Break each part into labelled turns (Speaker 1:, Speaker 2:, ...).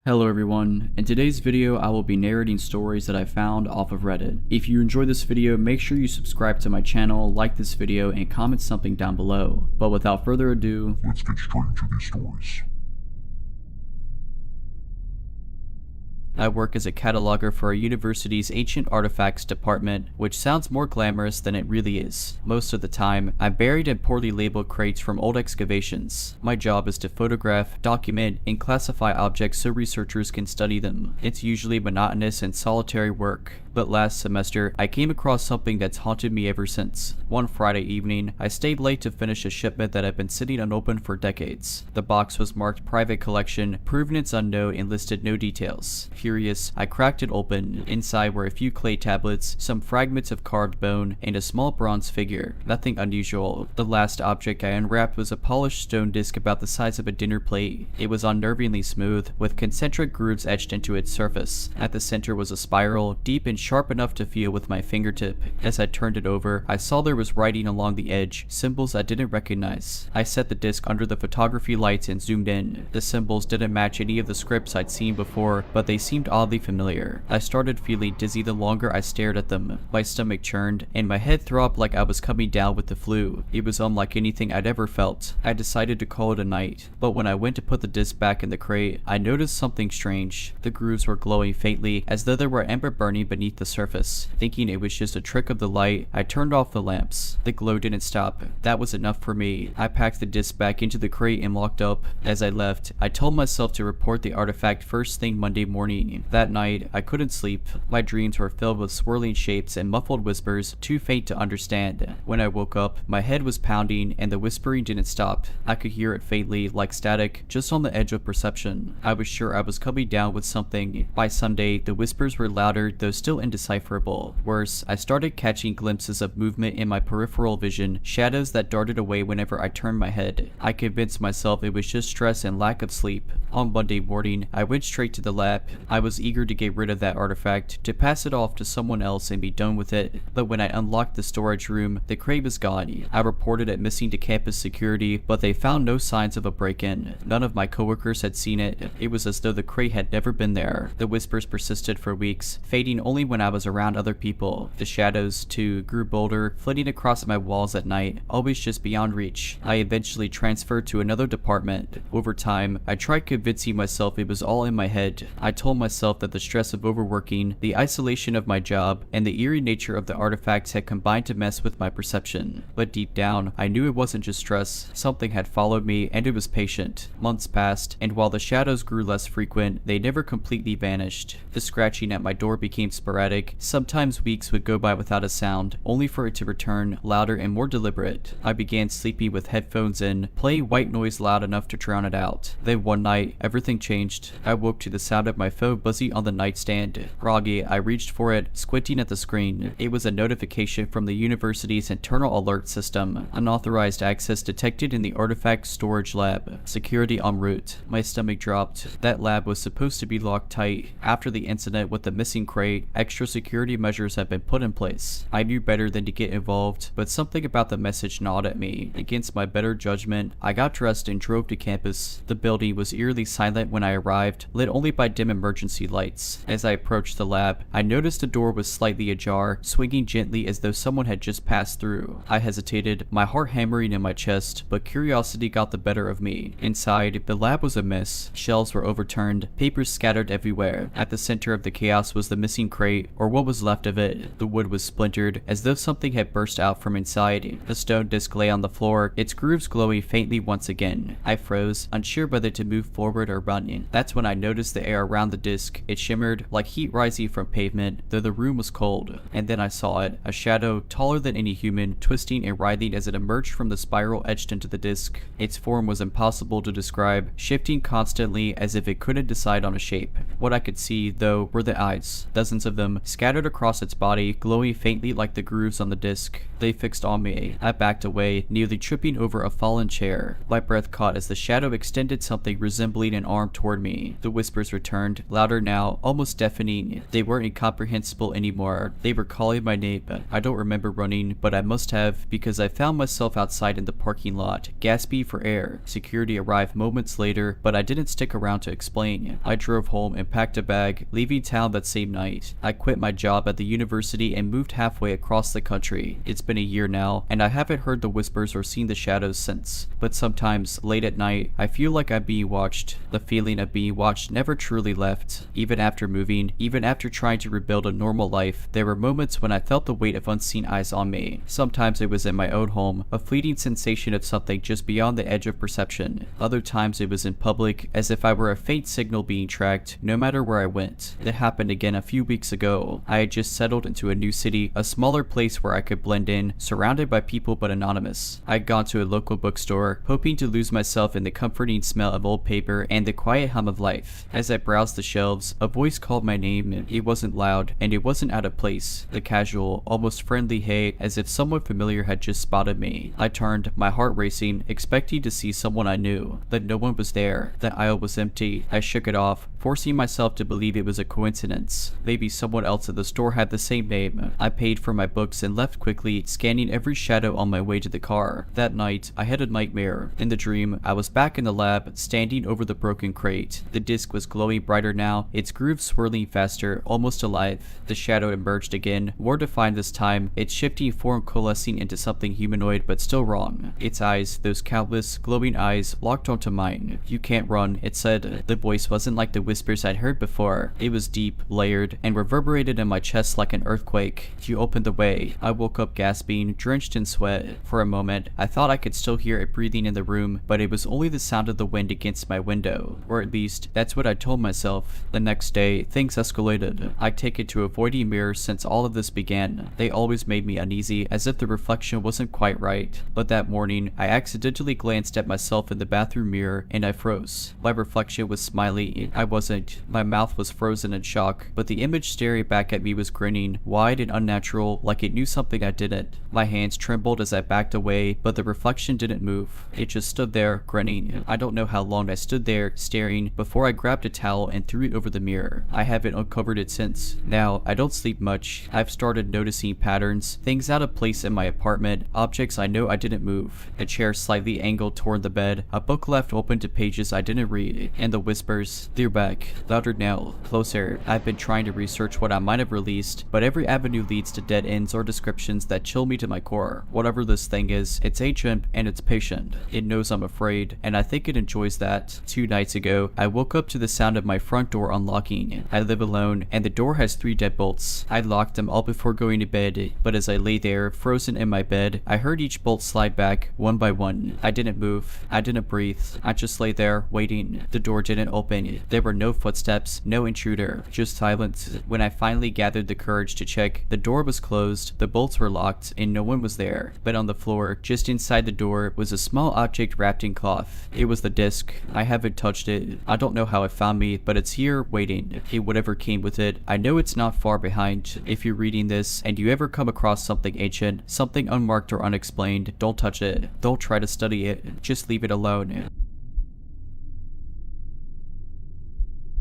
Speaker 1: Hello everyone, in today's video I will be narrating stories that I found off of Reddit. If you enjoyed this video, make sure you subscribe to my channel, like this video, and comment something down below. But without further ado,
Speaker 2: let's get straight into these stories.
Speaker 1: I work as a cataloger for a university's ancient artifacts department, which sounds more glamorous than it really is. Most of the time, I'm buried in poorly labeled crates from old excavations. My job is to photograph, document, and classify objects so researchers can study them. It's usually monotonous and solitary work. But last semester, I came across something that's haunted me ever since. One Friday evening, I stayed late to finish a shipment that had been sitting unopened for decades. The box was marked private collection, provenance unknown, and listed no details. Curious, I cracked it open. Inside were a few clay tablets, some fragments of carved bone, and a small bronze figure. Nothing unusual. The last object I unwrapped was a polished stone disc about the size of a dinner plate. It was unnervingly smooth, with concentric grooves etched into its surface. At the center was a spiral, deep and sharp enough to feel with my fingertip. As I turned it over, I saw there was writing along the edge, symbols I didn't recognize. I set the disc under the photography lights and zoomed in. The symbols didn't match any of the scripts I'd seen before, but they seemed oddly familiar. I started feeling dizzy the longer I stared at them. My stomach churned, and my head throbbed like I was coming down with the flu. It was unlike anything I'd ever felt. I decided to call it a night, but when I went to put the disc back in the crate, I noticed something strange. The grooves were glowing faintly, as though there were ember burning beneath the surface. Thinking it was just a trick of the light, I turned off the lamps. The glow didn't stop. That was enough for me. I packed the disc back into the crate and locked up. As I left, I told myself to report the artifact first thing Monday morning. That night, I couldn't sleep. My dreams were filled with swirling shapes and muffled whispers, too faint to understand. When I woke up, my head was pounding and the whispering didn't stop. I could hear it faintly, like static, just on the edge of perception. I was sure I was coming down with something. By Sunday, the whispers were louder, though still indecipherable. Worse, I started catching glimpses of movement in my peripheral vision, shadows that darted away whenever I turned my head. I convinced myself it was just stress and lack of sleep. On Monday morning, I went straight to the lab. I was eager to get rid of that artifact, to pass it off to someone else and be done with it. But when I unlocked the storage room, the crate was gone. I reported it missing to campus security, but they found no signs of a break-in. None of my coworkers had seen it. It was as though the crate had never been there. The whispers persisted for weeks, fading only when I was around other people. The shadows, too, grew bolder, flitting across my walls at night, always just beyond reach. I eventually transferred to another department. Over time, I tried convincing myself it was all in my head. I told myself that the stress of overworking, the isolation of my job, and the eerie nature of the artifacts had combined to mess with my perception. But deep down, I knew it wasn't just stress. Something had followed me, and it was patient. Months passed, and while the shadows grew less frequent, they never completely vanished. The scratching at my door became sporadic. Sometimes weeks would go by without a sound, only for it to return, louder and more deliberate. I began sleeping with headphones in, playing white noise loud enough to drown it out. Then one night, everything changed. I woke to the sound of my phone buzzing on the nightstand. Groggy, I reached for it, squinting at the screen. It was a notification from the university's internal alert system. Unauthorized access detected in the artifact storage lab. Security en route. My stomach dropped. That lab was supposed to be locked tight. After the incident with the missing crate, extra security measures had been put in place. I knew better than to get involved, but something about the message gnawed at me. Against my better judgment, I got dressed and drove to campus. The building was eerily silent when I arrived, lit only by dim emergency lights. As I approached the lab, I noticed the door was slightly ajar, swinging gently as though someone had just passed through. I hesitated, my heart hammering in my chest, but curiosity got the better of me. Inside, the lab was a mess. Shelves were overturned, papers scattered everywhere. At the center of the chaos was the missing crate, or what was left of it. The wood was splintered, as though something had burst out from inside. The stone disc lay on the floor, its grooves glowing faintly once again. I froze, unsure whether to move forward or run. That's when I noticed the air around the disc. It shimmered like heat rising from pavement, though the room was cold. And then I saw it, a shadow taller than any human, twisting and writhing as it emerged from the spiral etched into the disc. Its form was impossible to describe, shifting constantly as if it couldn't decide on a shape. What I could see, though, were the eyes, dozens of them, scattered across its body, glowing faintly like the grooves on the disc. They fixed on me. I backed away, nearly tripping over a fallen chair. My breath caught as the shadow extended something resembling an arm toward me. The whispers returned, louder now, almost deafening. They weren't incomprehensible anymore. They were calling my name. I don't remember running, but I must have, because I found myself outside in the parking lot, gasping for air. Security arrived moments later, but I didn't stick around to explain. I drove home and packed a bag, leaving town that same night. I quit my job at the university and moved halfway across the country. It's been a year now, and I haven't heard the whispers or seen the shadows since. But sometimes, late at night, I feel like I'm being watched. The feeling of being watched never truly left. Even after moving, even after trying to rebuild a normal life, there were moments when I felt the weight of unseen eyes on me. Sometimes it was in my own home, a fleeting sensation of something just beyond the edge of perception. Other times it was in public, as if I were a faint signal being tracked, no matter where I went. That happened again a few weeks ago. I had just settled into a new city, a smaller place where I could blend in, surrounded by people but anonymous. I'd gone to a local bookstore, hoping to lose myself in the comforting smell of old paper and the quiet hum of life. As I browsed the shelves, a voice called my name. It wasn't loud, and it wasn't out of place. The casual, almost friendly hey, as if someone familiar had just spotted me. I turned, my heart racing, expecting to see someone I knew. But no one was there. The aisle was empty. I shook it off, forcing myself to believe it was a coincidence. Maybe someone else at the store had the same name. I paid for my books and left quickly, scanning every shadow on my way to the car. That night, I had a nightmare. In the dream, I was back in the lab, standing over the broken crate. The disc was glowing brighter now, its grooves swirling faster, almost alive. The shadow emerged again, more defined this time, its shifting form coalescing into something humanoid but still wrong. Its eyes, those countless, glowing eyes, locked onto mine. "You can't run," it said. The voice wasn't like the whispers I'd heard before. It was deep, layered, and reverberated in my chest like an earthquake. "You opened the way." I woke up gasping, drenched in sweat. For a moment, I thought I could still hear it breathing in the room, but it was only the sound of the wind against my window. Or at least, that's what I told myself. The next day, things escalated. I'd taken to avoiding mirrors since all of this began. They always made me uneasy, as if the reflection wasn't quite right. But that morning, I accidentally glanced at myself in the bathroom mirror, and I froze. My reflection was smiley. I wasn't. My mouth was frozen in shock, but the image staring back at me was grinning, wide and unnatural, like it knew something I didn't. My hands trembled as I backed away, but the reflection didn't move. It just stood there, grinning. I don't know how long I stood there, staring, before I grabbed a towel and threw it over the mirror. I haven't uncovered it since. Now, I don't sleep much. I've started noticing patterns, things out of place in my apartment, objects I know I didn't move. A chair slightly angled toward the bed, a book left open to pages I didn't read, and the whispers. They're back. Louder now. Closer. I've been trying to research what I might have released, but every avenue leads to dead ends or descriptions that chill me to my core. Whatever this thing is, it's ancient and it's patient. It knows I'm afraid, and I think it enjoys that. 2 nights ago, I woke up to the sound of my front door unlocking. I live alone, and the door has 3 deadbolts. I locked them all before going to bed, but as I lay there, frozen in my bed, I heard each bolt slide back, one by one. I didn't move. I didn't breathe. I just lay there, waiting. The door didn't open. There were no footsteps, no intruder, just silence. When I finally gathered the courage to check, the door was closed, the bolts were locked, and no one was there. But on the floor, just inside the door, was a small object wrapped in cloth. It was the disc. I haven't touched it. I don't know how it found me, but it's here, waiting. Whatever came with it, I know it's not far behind. If you're reading this, and you ever come across something ancient, something unmarked or unexplained, don't touch it. Don't try to study it. Just leave it alone.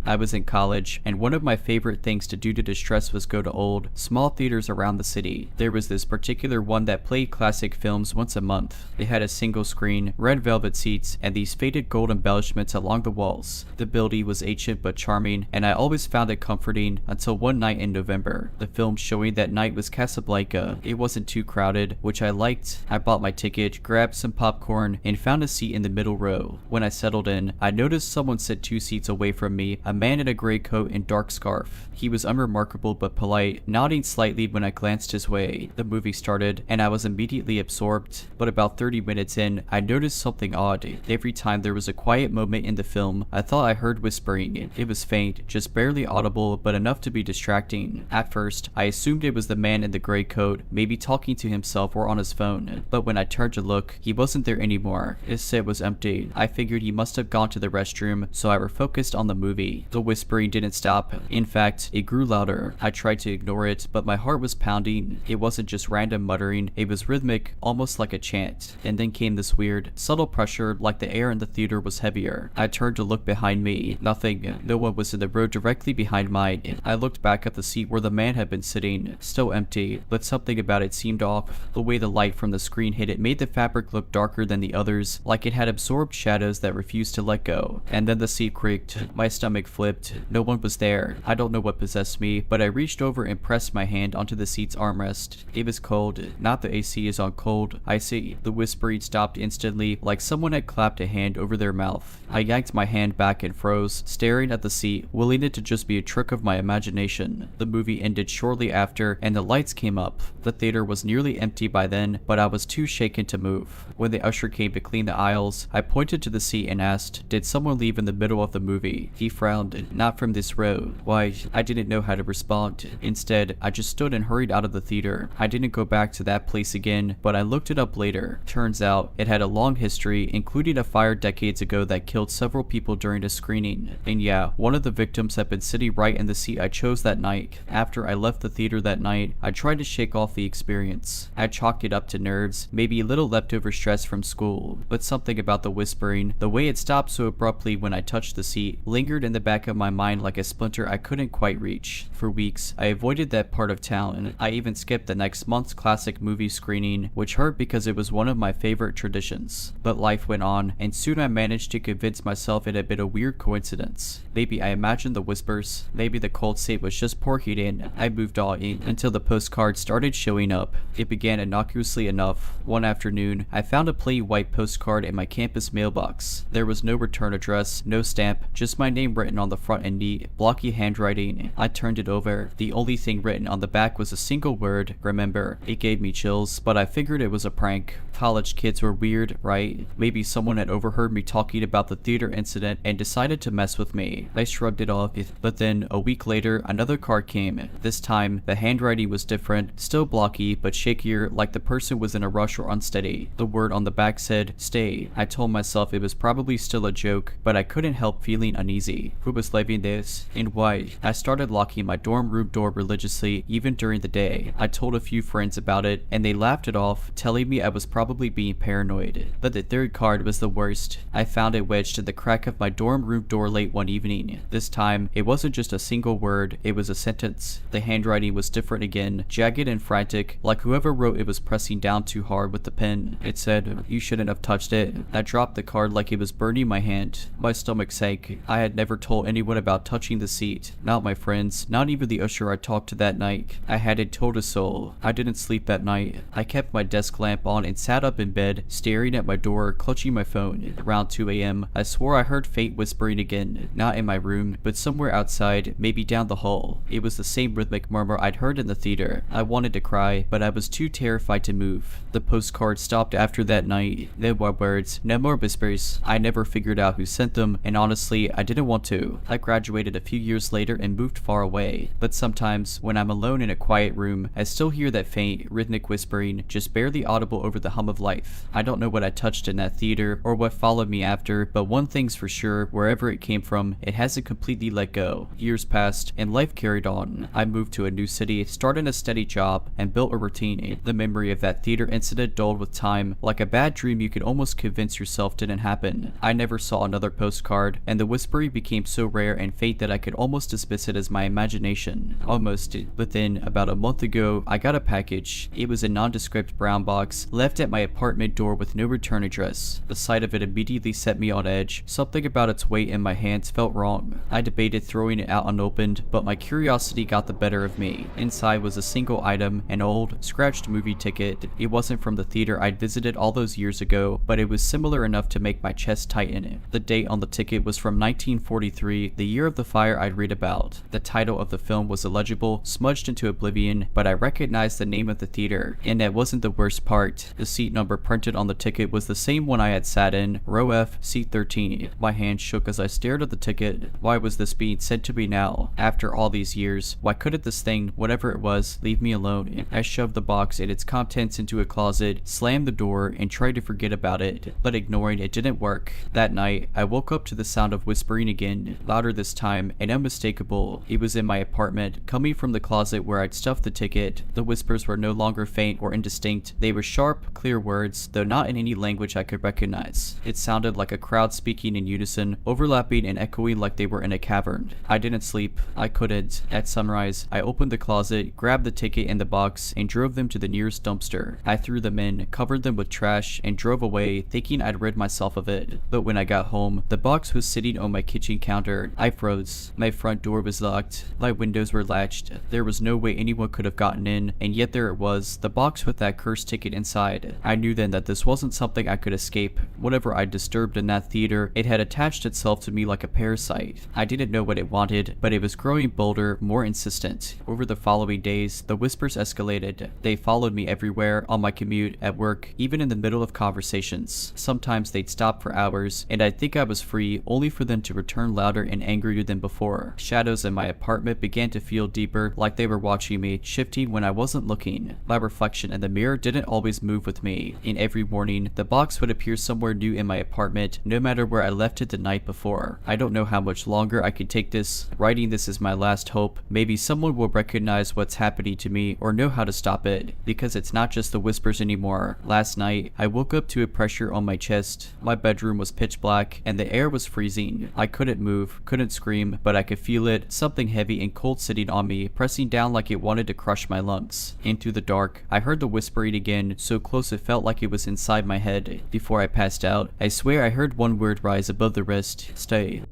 Speaker 1: I was in college, and one of my favorite things to do to distress was go to old, small theaters around the city. There was this particular one that played classic films once a month. It had a single screen, red velvet seats, and these faded gold embellishments along the walls. The building was ancient but charming, and I always found it comforting until one night in November. The film showing that night was Casablanca. It wasn't too crowded, which I liked. I bought my ticket, grabbed some popcorn, and found a seat in the middle row. When I settled in, I noticed someone sit 2 seats away from me, a man in a gray coat and dark scarf. He was unremarkable but polite, nodding slightly when I glanced his way. The movie started, and I was immediately absorbed, but about 30 minutes in, I noticed something odd. Every time there was a quiet moment in the film, I thought I heard whispering. It was faint, just barely audible, but enough to be distracting. At first, I assumed it was the man in the gray coat, maybe talking to himself or on his phone, but when I turned to look, he wasn't there anymore. His set was empty. I figured he must have gone to the restroom, so I refocused on the movie. The whispering didn't stop. In fact, it grew louder. I tried to ignore it, but my heart was pounding. It wasn't just random muttering, it was rhythmic, almost like a chant. And then came this weird, subtle pressure, like the air in the theater was heavier. I turned to look behind me. Nothing. No one was in the road directly behind mine. I looked back at the seat where the man had been sitting, still empty, but something about it seemed off. The way the light from the screen hit it made the fabric look darker than the others, like it had absorbed shadows that refused to let go. And then the seat creaked. My stomach flipped. No one was there. I don't know what possessed me, but I reached over and pressed my hand onto the seat's armrest. It was cold. Not the AC is on cold. I see. The whispering stopped instantly, like someone had clapped a hand over their mouth. I yanked my hand back and froze, staring at the seat, willing it to just be a trick of my imagination. The movie ended shortly after, and the lights came up. The theater was nearly empty by then, but I was too shaken to move. When the usher came to clean the aisles, I pointed to the seat and asked, "Did someone leave in the middle of the movie?" He frowned. "Not from this row." Why, I didn't know how to respond. Instead, I just stood and hurried out of the theater. I didn't go back to that place again, but I looked it up later. Turns out, it had a long history, including a fire decades ago that killed several people during a screening. And yeah, one of the victims had been sitting right in the seat I chose that night. After I left the theater that night, I tried to shake off the experience. I chalked it up to nerves, maybe a little leftover stress from school, but something about the whispering, the way it stopped so abruptly when I touched the seat, lingered in the back of my mind like a splinter I couldn't quite reach. For weeks, I avoided that part of town. I even skipped the next month's classic movie screening, which hurt because it was one of my favorite traditions. But life went on, and soon I managed to convince myself it had been a weird coincidence. Maybe I imagined the whispers, maybe the cold state was just poor heating. I moved on until the postcards started showing up. It began innocuously enough. One afternoon, I found a plain white postcard in my campus mailbox. There was no return address, no stamp, just my name written on the front in neat, blocky handwriting. I turned it over. The only thing written on the back was a single word, "Remember." It gave me chills, but I figured it was a prank. College kids were weird, right? Maybe someone had overheard me talking about the theater incident and decided to mess with me. I shrugged it off, but then a week later, another card came. This time, the handwriting was different, still blocky, but shakier, like the person was in a rush or unsteady. The word on the back said, "Stay." I told myself it was probably still a joke, but I couldn't help feeling uneasy. Who was leaving this? And why? I started locking my dorm room door religiously, even during the day. I told a few friends about it, and they laughed it off, telling me I was probably being paranoid. But the third card was the worst. I found it wedged in the crack of my dorm room door late one evening. This time, it wasn't just a single word, it was a sentence. The handwriting was different again, jagged and frantic, like whoever wrote it was pressing down too hard with the pen. It said, "You shouldn't have touched it." I dropped the card like it was burning my hand. My stomach sank. I had never told anyone about touching the seat. Not my friends, not even the usher I talked to that night. I hadn't told a soul. I didn't sleep that night. I kept my desk lamp on and sat up in bed, staring at my door, clutching my phone. Around 2 a.m., I swore I heard fate whispering again. Not in my room, but somewhere outside, maybe down the hall. It was the same rhythmic murmur I'd heard in the theater. I wanted to cry, but I was too terrified to move. The postcard stopped after that night. No more words, no more whispers. I never figured out who sent them, and honestly, I didn't want to. I graduated a few years later and moved far away. But sometimes, when I'm alone in a quiet room, I still hear that faint, rhythmic whispering, just barely audible over the hum of life. I don't know what I touched in that theater, or what followed me after, but one thing's for sure, wherever it came from, it hasn't completely let go. Years passed, and life carried on. I moved to a new city, started a steady job, and built a routine. The memory of that theater incident dulled with time, like a bad dream you could almost convince yourself didn't happen. I never saw another postcard, and the whispering became so rare and faint that I could almost dismiss it as my imagination. Almost. But then, about a month ago, I got a package. It was a nondescript brown box, left at my apartment door with no return address. The sight of it immediately set me on edge. Something about its weight in my hands felt wrong. I debated throwing it out unopened, but my curiosity got the better of me. Inside was a single item, an old, scratched movie ticket. It wasn't from the theater I'd visited all those years ago, but it was similar enough to make my chest tighten. The date on the ticket was from 1943, the year of the fire I'd read about. The title of the film was illegible, smudged into oblivion, but I recognized the name of the theater. And that wasn't the worst part. The seat number printed on the ticket was the same one I had sat in, row F, seat 13. My hand shook as I stared at the ticket. Why was this being sent to me now? After all these years, why couldn't this thing, whatever it was, leave me alone? I shoved the box and its contents into a closet, slammed the door, and tried to forget about it, but ignoring it didn't work. That night, I woke up to the sound of whispering again. again, louder this time and unmistakable. It was in my apartment, coming from the closet where I'd stuffed the ticket. The whispers were no longer faint or indistinct. They were sharp, clear words, though not in any language I could recognize. It sounded like a crowd speaking in unison, overlapping and echoing like they were in a cavern. I didn't sleep. I couldn't. At sunrise, I opened the closet, grabbed the ticket and the box, and drove them to the nearest dumpster. I threw them in, covered them with trash, and drove away, thinking I'd rid myself of it. But when I got home, the box was sitting on my kitchen counter. I froze. My front door was locked. My windows were latched. There was no way anyone could have gotten in, and yet there it was, the box with that cursed ticket inside. I knew then that this wasn't something I could escape. Whatever I disturbed in that theater, it had attached itself to me like a parasite. I didn't know what it wanted, but it was growing bolder, more insistent. Over the following days, the whispers escalated. They followed me everywhere, on my commute, at work, even in the middle of conversations. Sometimes they'd stop for hours, and I'd think I was free, only for them to return louder and angrier than before. Shadows in my apartment began to feel deeper, like they were watching me, shifting when I wasn't looking. My reflection in the mirror didn't always move with me. In every morning, the box would appear somewhere new in my apartment, no matter where I left it the night before. I don't know how much longer I could take this. Writing this is my last hope. Maybe someone will recognize what's happening to me or know how to stop it, because it's not just the whispers anymore. Last night, I woke up to a pressure on my chest. My bedroom was pitch black, and the air was freezing. I couldn't move, couldn't scream, but I could feel it, something heavy and cold sitting on me, pressing down like it wanted to crush my lungs. Into the dark, I heard the whispering again, so close it felt like it was inside my head. Before I passed out, I swear I heard one word rise above the rest: stay.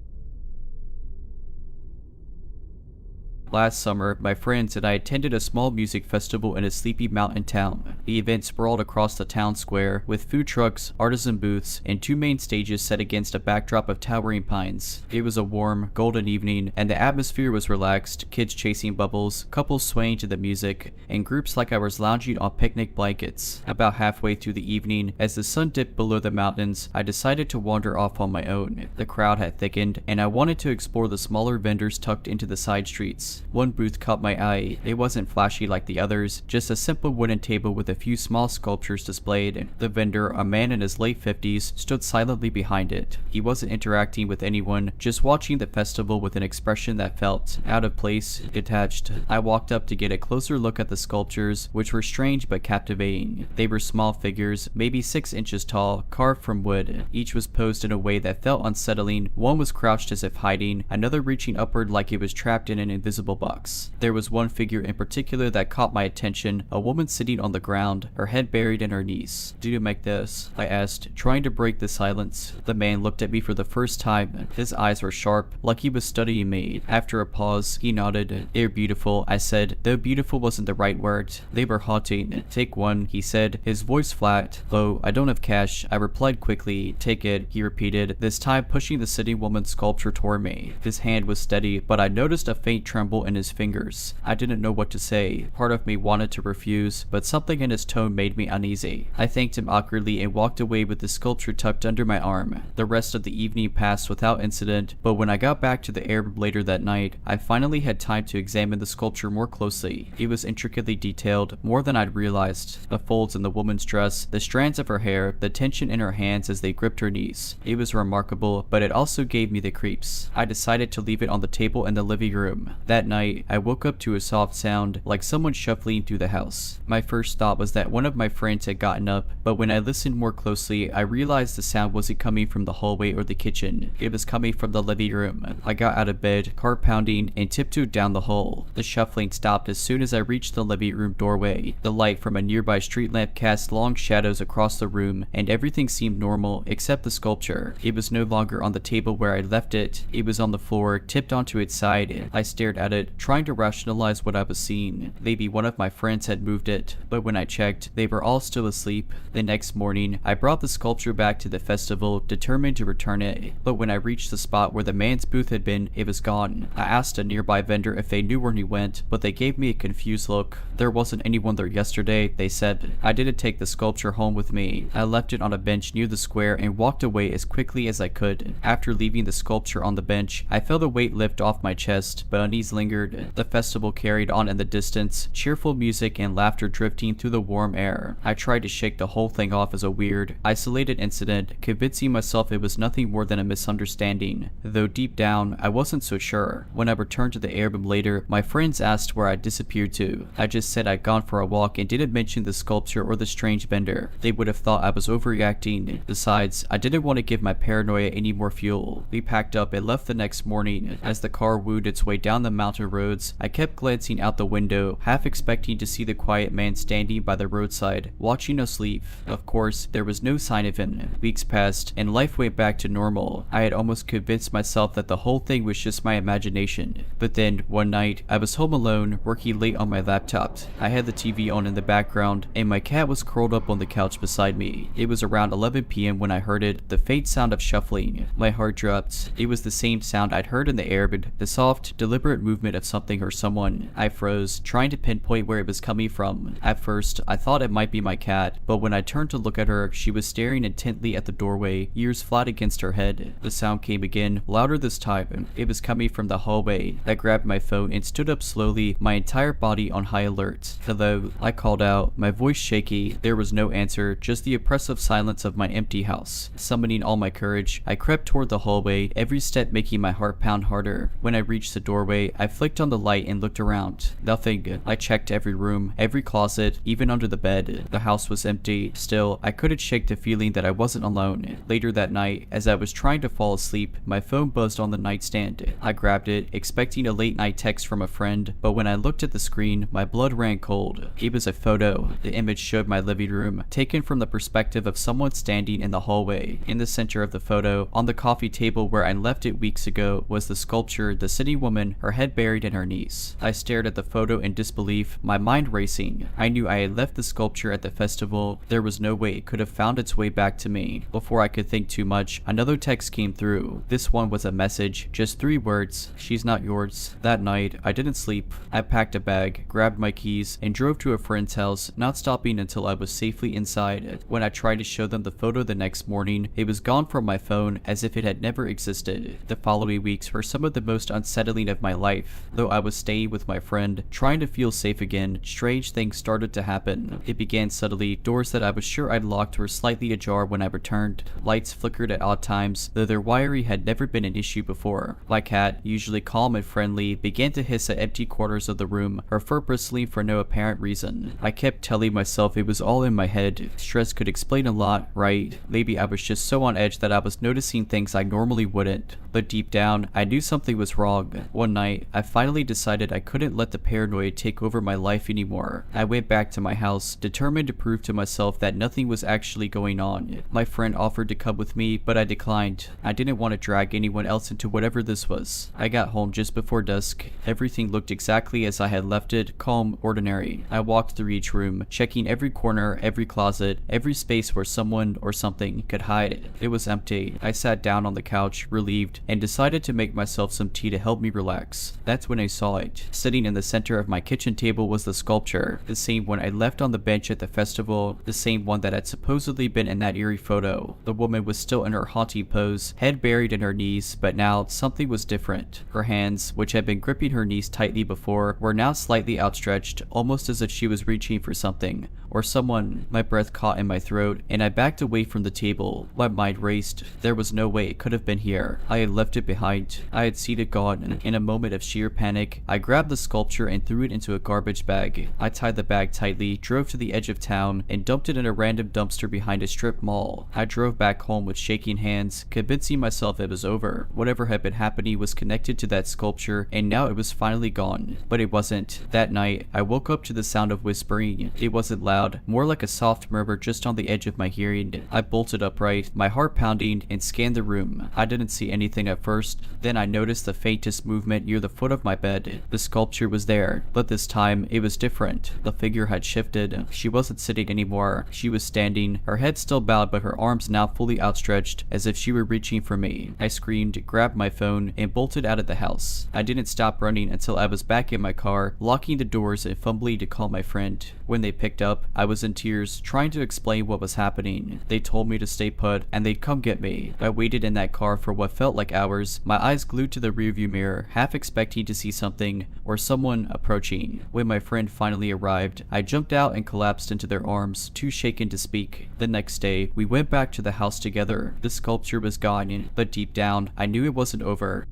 Speaker 1: Last summer, my friends and I attended a small music festival in a sleepy mountain town. The event sprawled across the town square, with food trucks, artisan booths, and two main stages set against a backdrop of towering pines. It was a warm, golden evening, and the atmosphere was relaxed, kids chasing bubbles, couples swaying to the music, and groups like I was lounging on picnic blankets. About halfway through the evening, as the sun dipped below the mountains, I decided to wander off on my own. The crowd had thickened, and I wanted to explore the smaller vendors tucked into the side streets. One booth caught my eye. It wasn't flashy like the others, just a simple wooden table with a few small sculptures displayed. The vendor, a man in his late 50s, stood silently behind it. He wasn't interacting with anyone, just watching the festival with an expression that felt out of place, detached. I walked up to get a closer look at the sculptures, which were strange but captivating. They were small figures, maybe 6 inches tall, carved from wood. Each was posed in a way that felt unsettling. One was crouched as if hiding, another reaching upward like it was trapped in an invisible box. There was one figure in particular that caught my attention, a woman sitting on the ground, her head buried in her knees. "Do you make this?" I asked, trying to break the silence. The man looked at me for the first time. His eyes were sharp, like he was studying me. After a pause, he nodded. "They're beautiful," I said, though beautiful wasn't the right word. "They were haunting." "Take one," he said, his voice flat. "Though I don't have cash," I replied quickly. "Take it," he repeated, this time pushing the sitting woman's sculpture toward me. His hand was steady, but I noticed a faint tremble in his fingers. I didn't know what to say. Part of me wanted to refuse, but something in his tone made me uneasy. I thanked him awkwardly and walked away with the sculpture tucked under my arm. The rest of the evening passed without incident, but when I got back to the Arab later that night, I finally had time to examine the sculpture more closely. It was intricately detailed, more than I'd realized. The folds in the woman's dress, the strands of her hair, the tension in her hands as they gripped her knees. It was remarkable, but it also gave me the creeps. I decided to leave it on the table in the living room. That night, I woke up to a soft sound, like someone shuffling through the house. My first thought was that one of my friends had gotten up, but when I listened more closely, I realized the sound wasn't coming from the hallway or the kitchen. It was coming from the living room. I got out of bed, heart pounding, and tiptoed down the hall. The shuffling stopped as soon as I reached the living room doorway. The light from a nearby street lamp cast long shadows across the room, and everything seemed normal except the sculpture. It was no longer on the table where I'd left it. It was on the floor, tipped onto its side. I stared at it, trying to rationalize what I was seeing. Maybe one of my friends had moved it, but when I checked, they were all still asleep. The next morning, I brought the sculpture back to the festival, determined to return it. But when I reached the spot where the man's booth had been, it was gone. I asked a nearby vendor if they knew where he went, but they gave me a confused look. "There wasn't anyone there yesterday," they said. I didn't take the sculpture home with me. I left it on a bench near the square and walked away as quickly as I could. After leaving the sculpture on the bench, I felt a weight lift off my chest, but uneasily lingered. The festival carried on in the distance, cheerful music and laughter drifting through the warm air. I tried to shake the whole thing off as a weird, isolated incident, convincing myself it was nothing more than a misunderstanding, though deep down, I wasn't so sure. When I returned to the airbroom later, my friends asked where I disappeared to. I just said I'd gone for a walk and didn't mention the sculpture or the strange vendor. They would have thought I was overreacting. Besides, I didn't want to give my paranoia any more fuel. We packed up and left the next morning. As the car wooed its way down the mountain roads, I kept glancing out the window, half expecting to see the quiet man standing by the roadside, watching us leave. Of course, there was no sign of him. Weeks passed, and life went back to normal. I had almost convinced myself that the whole thing was just my imagination. But then, one night, I was home alone, working late on my laptop. I had the TV on in the background, and my cat was curled up on the couch beside me. It was around 11 p.m. when I heard it, the faint sound of shuffling. My heart dropped. It was the same sound I'd heard in the air, but the soft, deliberate movement of something or someone. I froze, trying to pinpoint where it was coming from. At first, I thought it might be my cat, but when I turned to look at her, she was staring intently at the doorway, ears flat against her head. The sound came again, louder this time. It was coming from the hallway. I grabbed my phone and stood up slowly, my entire body on high alert. Hello, I called out, my voice shaky. There was no answer, just the oppressive silence of my empty house. Summoning all my courage, I crept toward the hallway, every step making my heart pound harder. When I reached the doorway, I flicked on the light and looked around. Nothing. I checked every room, every closet, even under the bed. The house was empty. Still, I couldn't shake the feeling that I wasn't alone. Later that night, as I was trying to fall asleep, my phone buzzed on the nightstand. I grabbed it, expecting a late night text from a friend, but when I looked at the screen, my blood ran cold. It was a photo. The image showed my living room, taken from the perspective of someone standing in the hallway. In the center of the photo, on the coffee table where I left it weeks ago, was the sculpture, the city woman, her head buried in her knees. I stared at the photo in disbelief, my mind racing. I knew I had left the sculpture at the festival. There was no way it could have found its way back to me. Before I could think too much, another text came through. This one was a message, just 3 words, "She's not yours." That night, I didn't sleep. I packed a bag, grabbed my keys, and drove to a friend's house, not stopping until I was safely inside. When I tried to show them the photo the next morning, it was gone from my phone as if it had never existed. The following weeks were some of the most unsettling of my life. Though I was staying with my friend, trying to feel safe again, strange things started to happen. It began subtly. Doors that I was sure I'd locked were slightly ajar when I returned. Lights flickered at odd times, though their wiring had never been an issue before. My cat, usually calm and friendly, began to hiss at empty corners of the room, her fur bristling for no apparent reason. I kept telling myself it was all in my head. Stress could explain a lot, right? Maybe I was just so on edge that I was noticing things I normally wouldn't. But deep down, I knew something was wrong. One night, I finally decided I couldn't let the paranoia take over my life anymore. I went back to my house, determined to prove to myself that nothing was actually going on. My friend offered to come with me, but I declined. I didn't want to drag anyone else into whatever this was. I got home just before dusk. Everything looked exactly as I had left it, calm, ordinary. I walked through each room, checking every corner, every closet, every space where someone or something could hide. It was empty. I sat down on the couch, relieved, and decided to make myself some tea to help me relax. That's when I saw it. Sitting in the center of my kitchen table was the sculpture, the same one I left on the bench at the festival, the same one that had supposedly been in that eerie photo. The woman was still in her haunting pose, head buried in her knees, but now something was different. Her hands, which had been gripping her knees tightly before, were now slightly outstretched, almost as if she was reaching for something or someone. My breath caught in my throat, and I backed away from the table. My mind raced. There was no way it could have been here. I had left it behind. I had seen it gone. In a moment of sheer panic, I grabbed the sculpture and threw it into a garbage bag. I tied the bag tightly, drove to the edge of town, and dumped it in a random dumpster behind a strip mall. I drove back home with shaking hands, convincing myself it was over. Whatever had been happening was connected to that sculpture, and now it was finally gone. But it wasn't. That night, I woke up to the sound of whispering. It wasn't loud, more like a soft murmur just on the edge of my hearing. I bolted upright, my heart pounding, and scanned the room. I didn't see anything at first. Then I noticed the faintest movement near the foot of my bed. The sculpture was there, but this time it was different. The figure had shifted. She wasn't sitting anymore. She was standing, her head still bowed but her arms now fully outstretched, as if she were reaching for me. I screamed, grabbed my phone, and bolted out of the house. I didn't stop running until I was back in my car, locking the doors and fumbling to call my friend. When they picked up, I was in tears, trying to explain what was happening. They told me to stay put, and they'd come get me. I waited in that car for what felt like hours, my eyes glued to the rearview mirror, half expecting to see something or someone approaching. When my friend finally arrived, I jumped out and collapsed into their arms, too shaken to speak. The next day, we went back to the house together. The sculpture was gone, but deep down, I knew it wasn't over.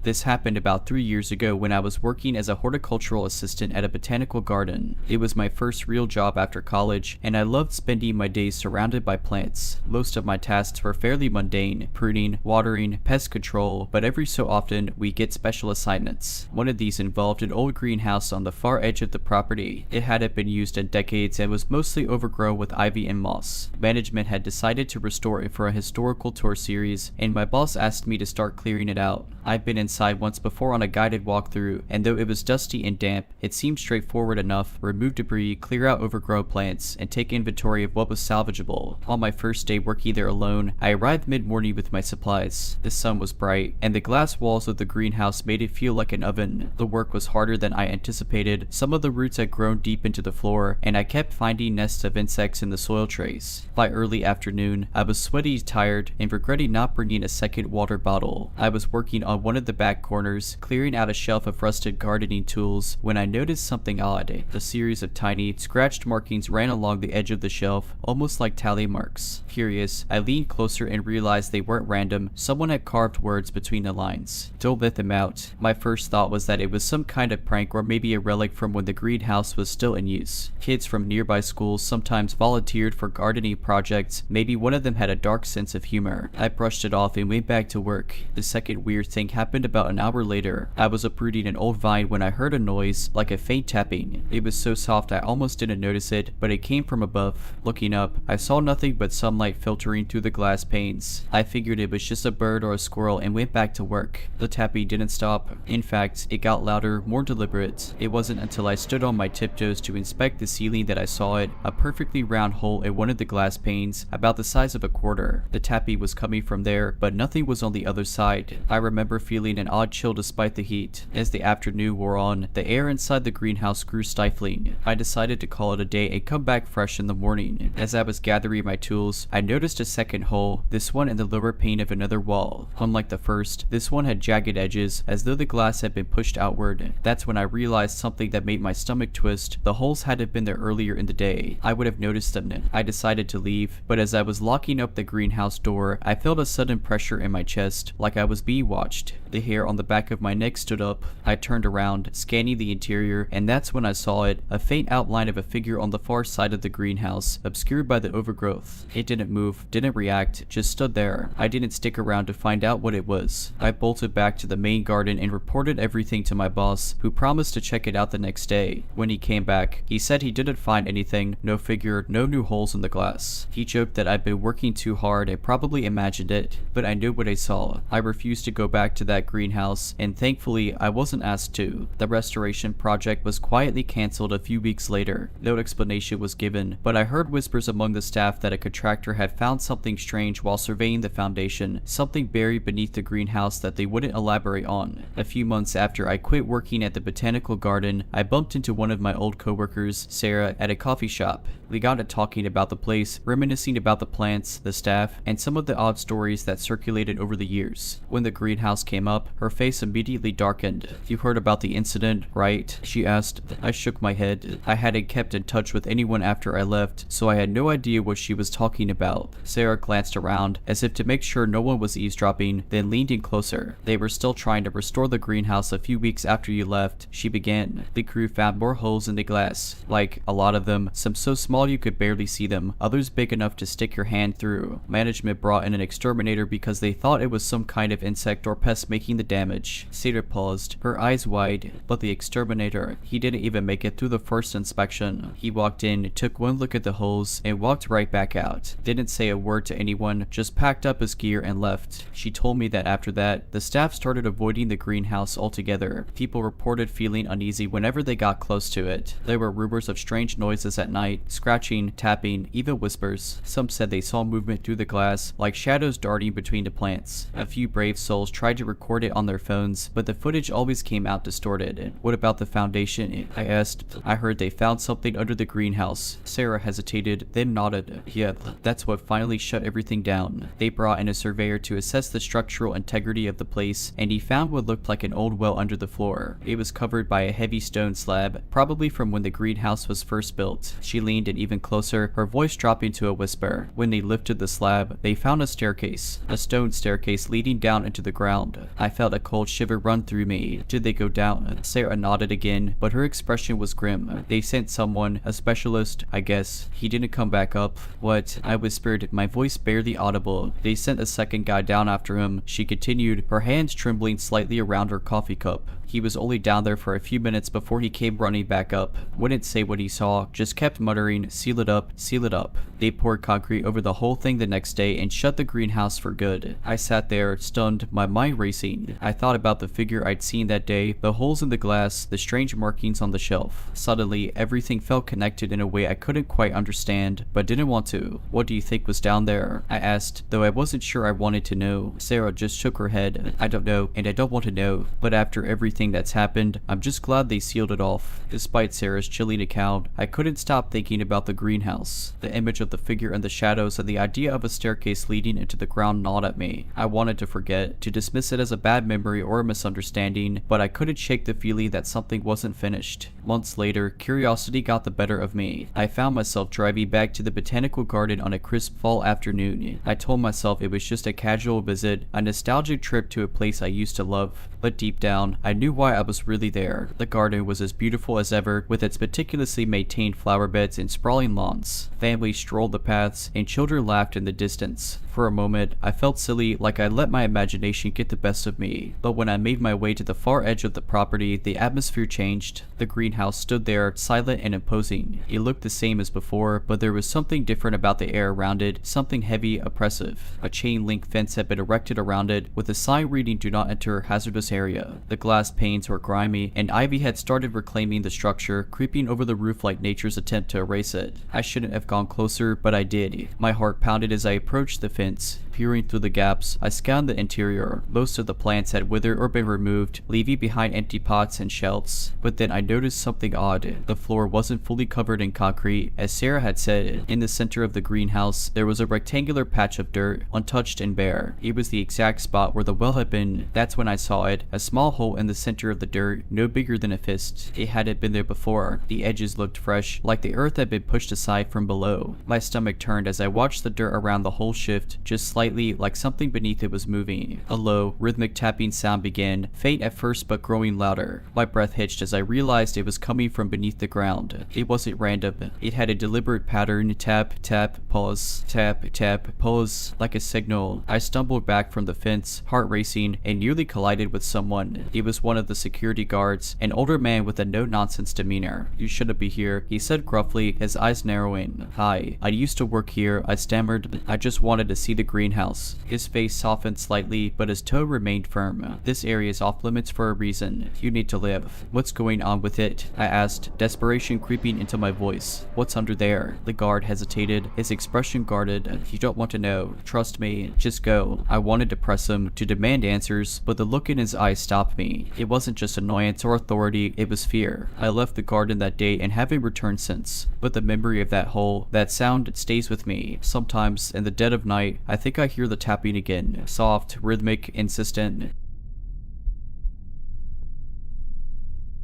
Speaker 1: This happened about 3 years ago when I was working as a horticultural assistant at a botanical garden. It was my first real job after college, and I loved spending my days surrounded by plants. Most of my tasks were fairly mundane: pruning, watering, pest control, but every so often we get special assignments. One of these involved an old greenhouse on the far edge of the property. It hadn't been used in decades and was mostly overgrown with ivy and moss. Management had decided to restore it for a historical tour series, and my boss asked me to start clearing it out. I've been inside once before on a guided walkthrough, and though it was dusty and damp, it seemed straightforward enough: remove debris, clear out overgrown plants, and take inventory of what was salvageable. On my first day working there alone, I arrived mid-morning with my supplies. The sun was bright, and the glass walls of the greenhouse made it feel like an oven. The work was harder than I anticipated. Some of the roots had grown deep into the floor, and I kept finding nests of insects in the soil trays. By early afternoon, I was sweaty, tired, and regretting not bringing a second water bottle. I was working on one of the back corners, clearing out a shelf of rusted gardening tools, when I noticed something odd. A series of tiny, scratched markings ran along the edge of the shelf, almost like tally marks. Curious, I leaned closer and realized they weren't random. Someone had carved words between the lines. Don't let them out. My first thought was that it was some kind of prank or maybe a relic from when the greenhouse was still in use. Kids from nearby schools sometimes volunteered for gardening projects. Maybe one of them had a dark sense of humor. I brushed it off and went back to work. The second weird thing happened about an hour later. I was uprooting an old vine when I heard a noise, like a faint tapping. It was so soft I almost didn't notice it, but it came from above. Looking up, I saw nothing but sunlight filtering through the glass panes. I figured it was just a bird or a squirrel and went back to work. The tapping didn't stop. In fact, it got louder, more deliberate. It wasn't until I stood on my tiptoes to inspect the ceiling that I saw it, a perfectly round hole in one of the glass panes, about the size of a quarter. The tapping was coming from there, but nothing was on the other side. I remember feeling an odd chill despite the heat. As the afternoon wore on, the air inside the greenhouse grew stifling. I decided to call it a day and come back fresh in the morning. As I was gathering my tools, I noticed a second hole, this one in the lower pane of another wall. Unlike the first, this one had jagged edges, as though the glass had been pushed outward. That's when I realized something that made my stomach twist. The holes hadn't been there earlier in the day. I would have noticed them. I decided to leave, but as I was locking up the greenhouse door, I felt a sudden pressure in my chest, like I was being watched. The hair on the back of my neck stood up. I turned around, scanning the interior, and that's when I saw it, a faint outline of a figure on the far side of the greenhouse, obscured by the overgrowth. It didn't move, didn't react, just stood there. I didn't stick around to find out what it was. I bolted back to the main garden and reported everything to my boss, who promised to check it out the next day. When he came back, he said he didn't find anything, no figure, no new holes in the glass. He joked that I'd been working too hard and probably imagined it, but I knew what I saw. I refused to go back to that greenhouse, and thankfully I wasn't asked to. The restoration project was quietly cancelled a few weeks later. No explanation was given, but I heard whispers among the staff that a contractor had found something strange while surveying the foundation, something buried beneath the greenhouse that they wouldn't elaborate on. A few months after I quit working at the botanical garden, I bumped into one of my old coworkers, Sarah, at a coffee shop. We got to talking about the place, reminiscing about the plants, the staff, and some of the odd stories that circulated over the years. When the greenhouse came up, her face immediately darkened. "You heard about the incident, right?" she asked. I shook my head. I hadn't kept in touch with anyone after I left, so I had no idea what she was talking about. Sarah glanced around, as if to make sure no one was eavesdropping, then leaned in closer. "They were still trying to restore the greenhouse a few weeks after you left," she began. "The crew found more holes in the glass. Like, a lot of them, some so small you could barely see them, others big enough to stick your hand through. Management brought in an exterminator because they thought it was some kind of insect or pest making the damage." Sarah paused, her eyes wide. "But the exterminator, he didn't even make it through the first inspection. He walked in, took one look at the holes, and walked right back out. Didn't say a word to anyone, just packed up his gear and left." She told me that after that, the staff started avoiding the greenhouse altogether. People reported feeling uneasy whenever they got close to it. There were rumors of strange noises at night, scratching, tapping, even whispers. Some said they saw movement through the glass, like shadows darting between the plants. A few brave souls tried tried to record it on their phones, but the footage always came out distorted. What about the foundation? I asked. I heard they found something under the greenhouse. Sarah hesitated, then nodded. Yep, that's what finally shut everything down. They brought in a surveyor to assess the structural integrity of the place, and he found what looked like an old well under the floor. It was covered by a heavy stone slab, probably from when the greenhouse was first built. She leaned in even closer, her voice dropping to a whisper. When they lifted the slab, they found a staircase. A stone staircase leading down into the ground. I felt a cold shiver run through me. Did they go down? Sarah nodded again, but her expression was grim. They sent someone, a specialist, I guess. He didn't come back up. What? I whispered, my voice barely audible. They sent a second guy down after him. She continued, her hands trembling slightly around her coffee cup. He was only down there for a few minutes before he came running back up. Wouldn't say what he saw, just kept muttering, seal it up, seal it up. They poured concrete over the whole thing the next day and shut the greenhouse for good. I sat there, stunned, my mind racing. I thought about the figure I'd seen that day, the holes in the glass, the strange markings on the shelf. Suddenly, everything felt connected in a way I couldn't quite understand, but didn't want to. What do you think was down there? I asked, though I wasn't sure I wanted to know. Sarah just shook her head. I don't know, and I don't want to know, but after everything that's happened, I'm just glad they sealed it off. Despite Sarah's chilling account, I couldn't stop thinking about the greenhouse. The image of the figure in the shadows and the idea of a staircase leading into the ground gnawed at me. I wanted to forget, to dismiss it as a bad memory or a misunderstanding, but I couldn't shake the feeling that something wasn't finished. Months later, curiosity got the better of me. I found myself driving back to the botanical garden on a crisp fall afternoon. I told myself it was just a casual visit, a nostalgic trip to a place I used to love. But deep down, I knew why I was really there. The garden was as beautiful as ever, with its meticulously maintained flower beds and sprawling lawns. Families strolled the paths, and children laughed in the distance. For a moment, I felt silly, like I let my imagination get the best of me. But when I made my way to the far edge of the property, the atmosphere changed. The greenhouse stood there, silent and imposing. It looked the same as before, but there was something different about the air around it, something heavy, oppressive. A chain link fence had been erected around it, with a sign reading "Do not enter hazardous area." The glass panes were grimy, and ivy had started reclaiming the structure, creeping over the roof like nature's attempt to erase it. I shouldn't have gone closer, but I did. My heart pounded as I approached the fence. Peering through the gaps, I scanned the interior. Most of the plants had withered or been removed, leaving behind empty pots and shelves. But then I noticed something odd. The floor wasn't fully covered in concrete. As Sarah had said, in the center of the greenhouse, there was a rectangular patch of dirt, untouched and bare. It was the exact spot where the well had been. That's when I saw it. A small hole in the center of the dirt, no bigger than a fist. It hadn't been there before. The edges looked fresh, like the earth had been pushed aside from below. My stomach turned as I watched the dirt around the hole shift, just slightly, like something beneath it was moving. A low, rhythmic tapping sound began, faint at first but growing louder. My breath hitched as I realized it was coming from beneath the ground. It wasn't random. It had a deliberate pattern: tap, tap, pause, tap, tap, pause, like a signal. I stumbled back from the fence, heart racing, and nearly collided with someone. It was one of the security guards, an older man with a no-nonsense demeanor. "You shouldn't be here," he said gruffly, his eyes narrowing. "Hi, I used to work here," I stammered. "I just wanted to see the greenhouse." His face softened slightly, but his tone remained firm. "This area is off limits for a reason. You need to live." "What's going on with it?" I asked, desperation creeping into my voice. "What's under there?" The guard hesitated, his expression guarded. "You don't want to know. Trust me. Just go." I wanted to press him, to demand answers, but the look in his eyes stopped me. It wasn't just annoyance or authority, it was fear. I left the garden that day and haven't returned since. But the memory of that hole, that sound, stays with me. Sometimes, in the dead of night, I think I hear the tapping again. Soft, rhythmic, insistent.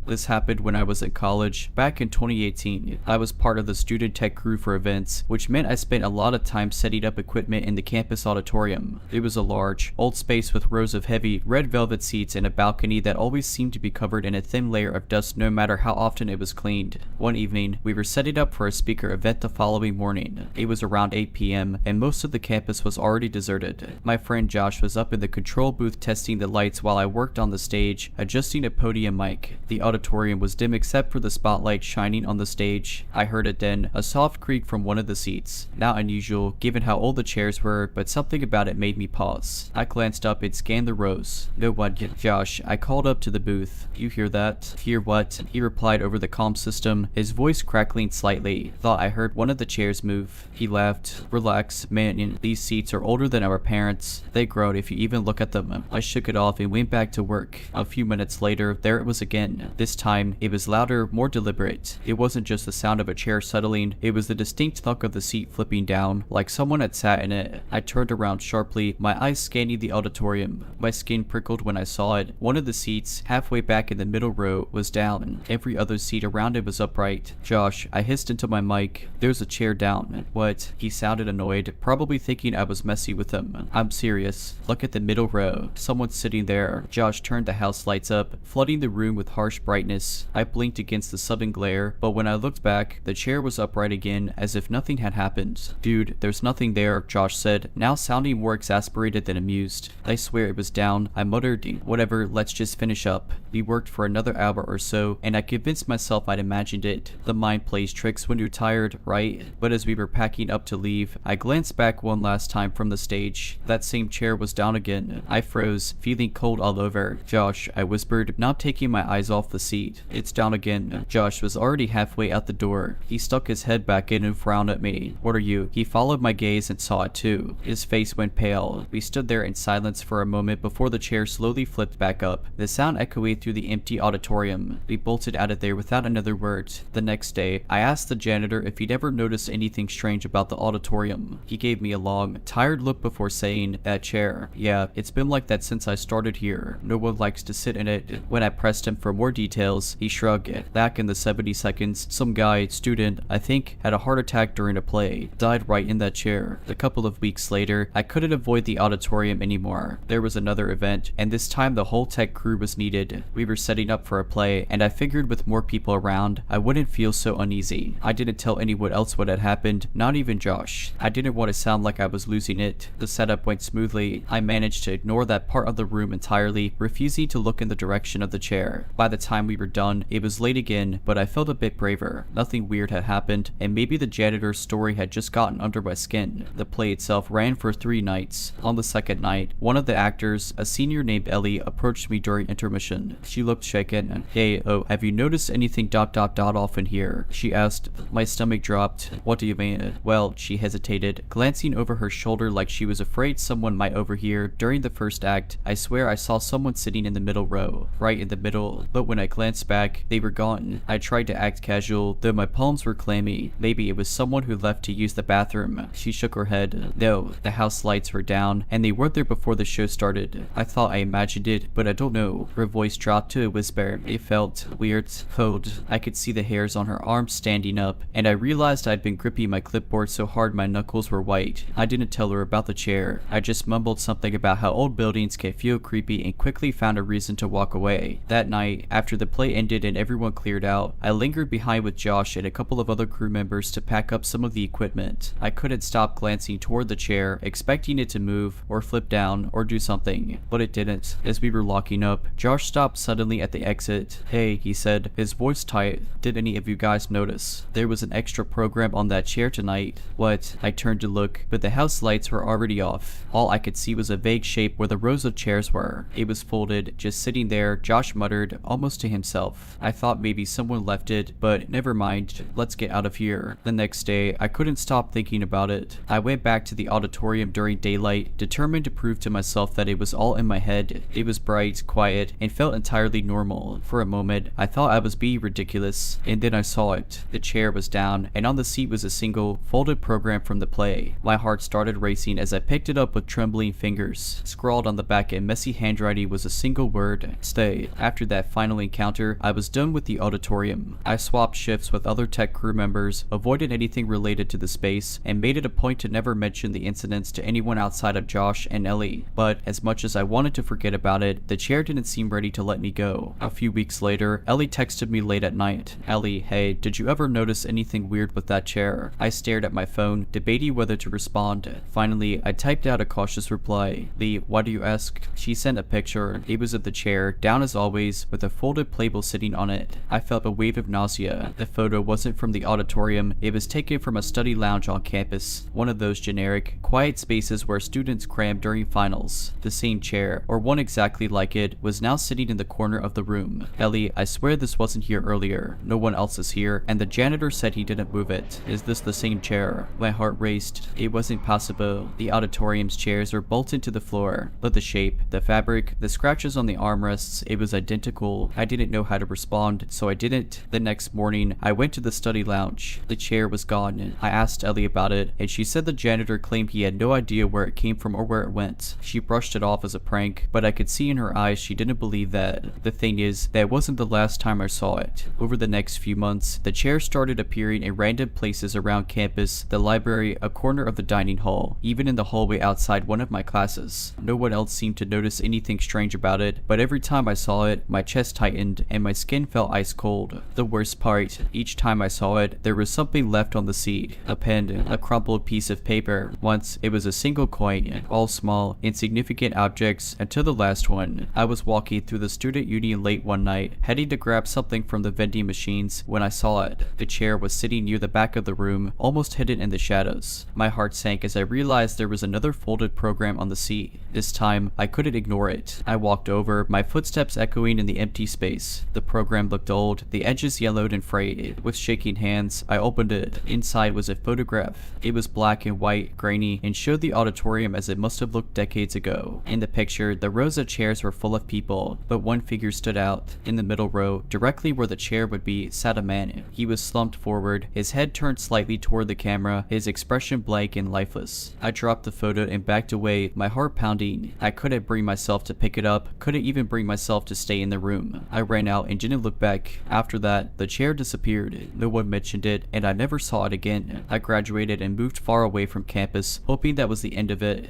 Speaker 1: This happened when I was in college, back in 2018. I was part of the student tech crew for events, which meant I spent a lot of time setting up equipment in the campus auditorium. It was a large, old space with rows of heavy, red velvet seats and a balcony that always seemed to be covered in a thin layer of dust no matter how often it was cleaned. One evening, we were setting up for a speaker event the following morning. It was around 8 p.m., and most of the campus was already deserted. My friend Josh was up in the control booth testing the lights while I worked on the stage, adjusting a podium mic. The auditorium was dim except for the spotlight shining on the stage. I heard it then, a soft creak from one of the seats. Not unusual, given how old the chairs were, but something about it made me pause. I glanced up and scanned the rows. No one yet. Josh, I called up to the booth. You hear that? Hear what? He replied over the comm system, his voice crackling slightly. Thought I heard one of the chairs move. He laughed. Relax, man, these seats are older than our parents. They grow if you even look at them. I shook it off and went back to work. A few minutes later, there it was again. This time, it was louder, more deliberate. It wasn't just the sound of a chair settling, it was the distinct thunk of the seat flipping down, like someone had sat in it. I turned around sharply, my eyes scanning the auditorium. My skin prickled when I saw it. One of the seats, halfway back in the middle row, was down. Every other seat around it was upright. Josh, I hissed into my mic. There's a chair down. What? He sounded annoyed, probably thinking I was messy with him. I'm serious. Look at the middle row. Someone's sitting there. Josh turned the house lights up, flooding the room with harsh brightness. I blinked against the sudden glare, but when I looked back, the chair was upright again, as if nothing had happened. Dude, there's nothing there, Josh said, now sounding more exasperated than amused. I swear it was down. I muttered, whatever, let's just finish up. We worked for another hour or so, and I convinced myself I'd imagined it. The mind plays tricks when you're tired, right? But as we were packing up to leave, I glanced back one last time from the stage. That same chair was down again. I froze, feeling cold all over. Josh, I whispered, not taking my eyes off the seat. It's down again. Josh was already halfway out the door. He stuck his head back in and frowned at me. What are you? He followed my gaze and saw it too. His face went pale. We stood there in silence for a moment before the chair slowly flipped back up. The sound echoed through the empty auditorium. We bolted out of there without another word. The next day, I asked the janitor if he'd ever noticed anything strange about the auditorium. He gave me a long, tired look before saying, that chair. Yeah, it's been like that since I started here. No one likes to sit in it. When I pressed him for more details, he shrugged. Back in the 70s, some guy, student, I think, had a heart attack during a play. Died right in that chair. A couple of weeks later, I couldn't avoid the auditorium anymore. There was another event, and this time the whole tech crew was needed. We were setting up for a play, and I figured with more people around, I wouldn't feel so uneasy. I didn't tell anyone else what had happened, not even Josh. I didn't want to sound like I was losing it. The setup went smoothly. I managed to ignore that part of the room entirely, refusing to look in the direction of the chair. By the time we were done, it was late again, but I felt a bit braver. Nothing weird had happened, and maybe the janitor's story had just gotten under my skin. The play itself ran for 3 nights. On the second night, one of the actors, a senior named Ellie, approached me during intermission. She looked shaken. Hey, oh, have you noticed anything ... off in here? She asked. My stomach dropped. What do you mean? Well, she hesitated, glancing over her shoulder like she was afraid someone might overhear. During the first act, I swear I saw someone sitting in the middle row, right in the middle, but when I glanced back, they were gone. I tried to act casual, though my palms were clammy. Maybe it was someone who left to use the bathroom. She shook her head. No, the house lights were down, and they weren't there before the show started. I thought I imagined it, but I don't know. Her voice dropped to a whisper. It felt weird, cold. I could see the hairs on her arms standing up, and I realized I'd been gripping my clipboard so hard my knuckles were white. I didn't tell her about the chair. I just mumbled something about how old buildings can feel creepy and quickly found a reason to walk away. That night, after the play ended and everyone cleared out, I lingered behind with Josh and a couple of other crew members to pack up some of the equipment. I couldn't stop glancing toward the chair, expecting it to move, or flip down, or do something, but it didn't. As we were locking up, Josh stopped suddenly at the exit. Hey, he said, his voice tight. Did any of you guys notice? There was an extra program on that chair tonight. What? I turned to look, but the house lights were already off. All I could see was a vague shape where the rows of chairs were. It was folded, just sitting there. Josh muttered, almost to himself. I thought maybe someone left it, but never mind. Let's get out of here. The next day, I couldn't stop thinking about it. I went back to the auditorium during daylight, determined to prove to myself that it was all in my head. It was bright, quiet, and felt entirely normal. For a moment, I thought I was being ridiculous, and then I saw it. The chair was down, and on the seat was a single, folded program from the play. My heart started racing as I picked it up with trembling fingers. Scrawled on the back in messy handwriting was a single word, stay. After that final encounter, I was done with the auditorium. I swapped shifts with other tech crew members, avoided anything related to the space, and made it a point to never mention the incidents to anyone outside of Josh and Ellie. But as much as I wanted to forget about it, the chair didn't seem ready to let me go. A few weeks later, Ellie texted me late at night. Ellie, hey, did you ever notice anything weird with that chair? I stared at my phone, debating whether to respond. Finally, I typed out a cautious reply. Lee, why do you ask? She sent a picture. It was of the chair, down as always, with a folded folded playbill sitting on it. I felt a wave of nausea. The photo wasn't from the auditorium, it was taken from a study lounge on campus, one of those generic, quiet spaces where students cram during finals. The same chair, or one exactly like it, was now sitting in the corner of the room. Ellie, I swear this wasn't here earlier. No one else is here, and the janitor said he didn't move it. Is this the same chair? My heart raced. It wasn't possible. The auditorium's chairs were bolted to the floor, but the shape, the fabric, the scratches on the armrests, it was identical. I didn't know how to respond, so I didn't. The next morning, I went to the study lounge. The chair was gone. I asked Ellie about it, and she said the janitor claimed he had no idea where it came from or where it went. She brushed it off as a prank, but I could see in her eyes she didn't believe that. The thing is, that wasn't the last time I saw it. Over the next few months, the chair started appearing in random places around campus, the library, a corner of the dining hall, even in the hallway outside one of my classes. No one else seemed to notice anything strange about it, but every time I saw it, my chest tightened and my skin felt ice cold. The worst part, each time I saw it, there was something left on the seat. A pen, a crumpled piece of paper. Once, it was a single coin, all small, insignificant objects, until the last one. I was walking through the student union late one night, heading to grab something from the vending machines, when I saw it. The chair was sitting near the back of the room, almost hidden in the shadows. My heart sank as I realized there was another folded program on the seat. This time, I couldn't ignore it. I walked over, my footsteps echoing in the empty space. The program looked old, the edges yellowed and frayed. With shaking hands, I opened it. Inside was a photograph. It was black and white, grainy, and showed the auditorium as it must have looked decades ago. In the picture, the rows of chairs were full of people, but one figure stood out. In the middle row, directly where the chair would be, sat a man. He was slumped forward, his head turned slightly toward the camera, his expression blank and lifeless. I dropped the photo and backed away, my heart pounding. I couldn't bring myself to pick it up, couldn't even bring myself to stay in the room. I ran out and didn't look back. After that, the chair disappeared. No one mentioned it, and I never saw it again. I graduated and moved far away from campus, hoping that was the end of it.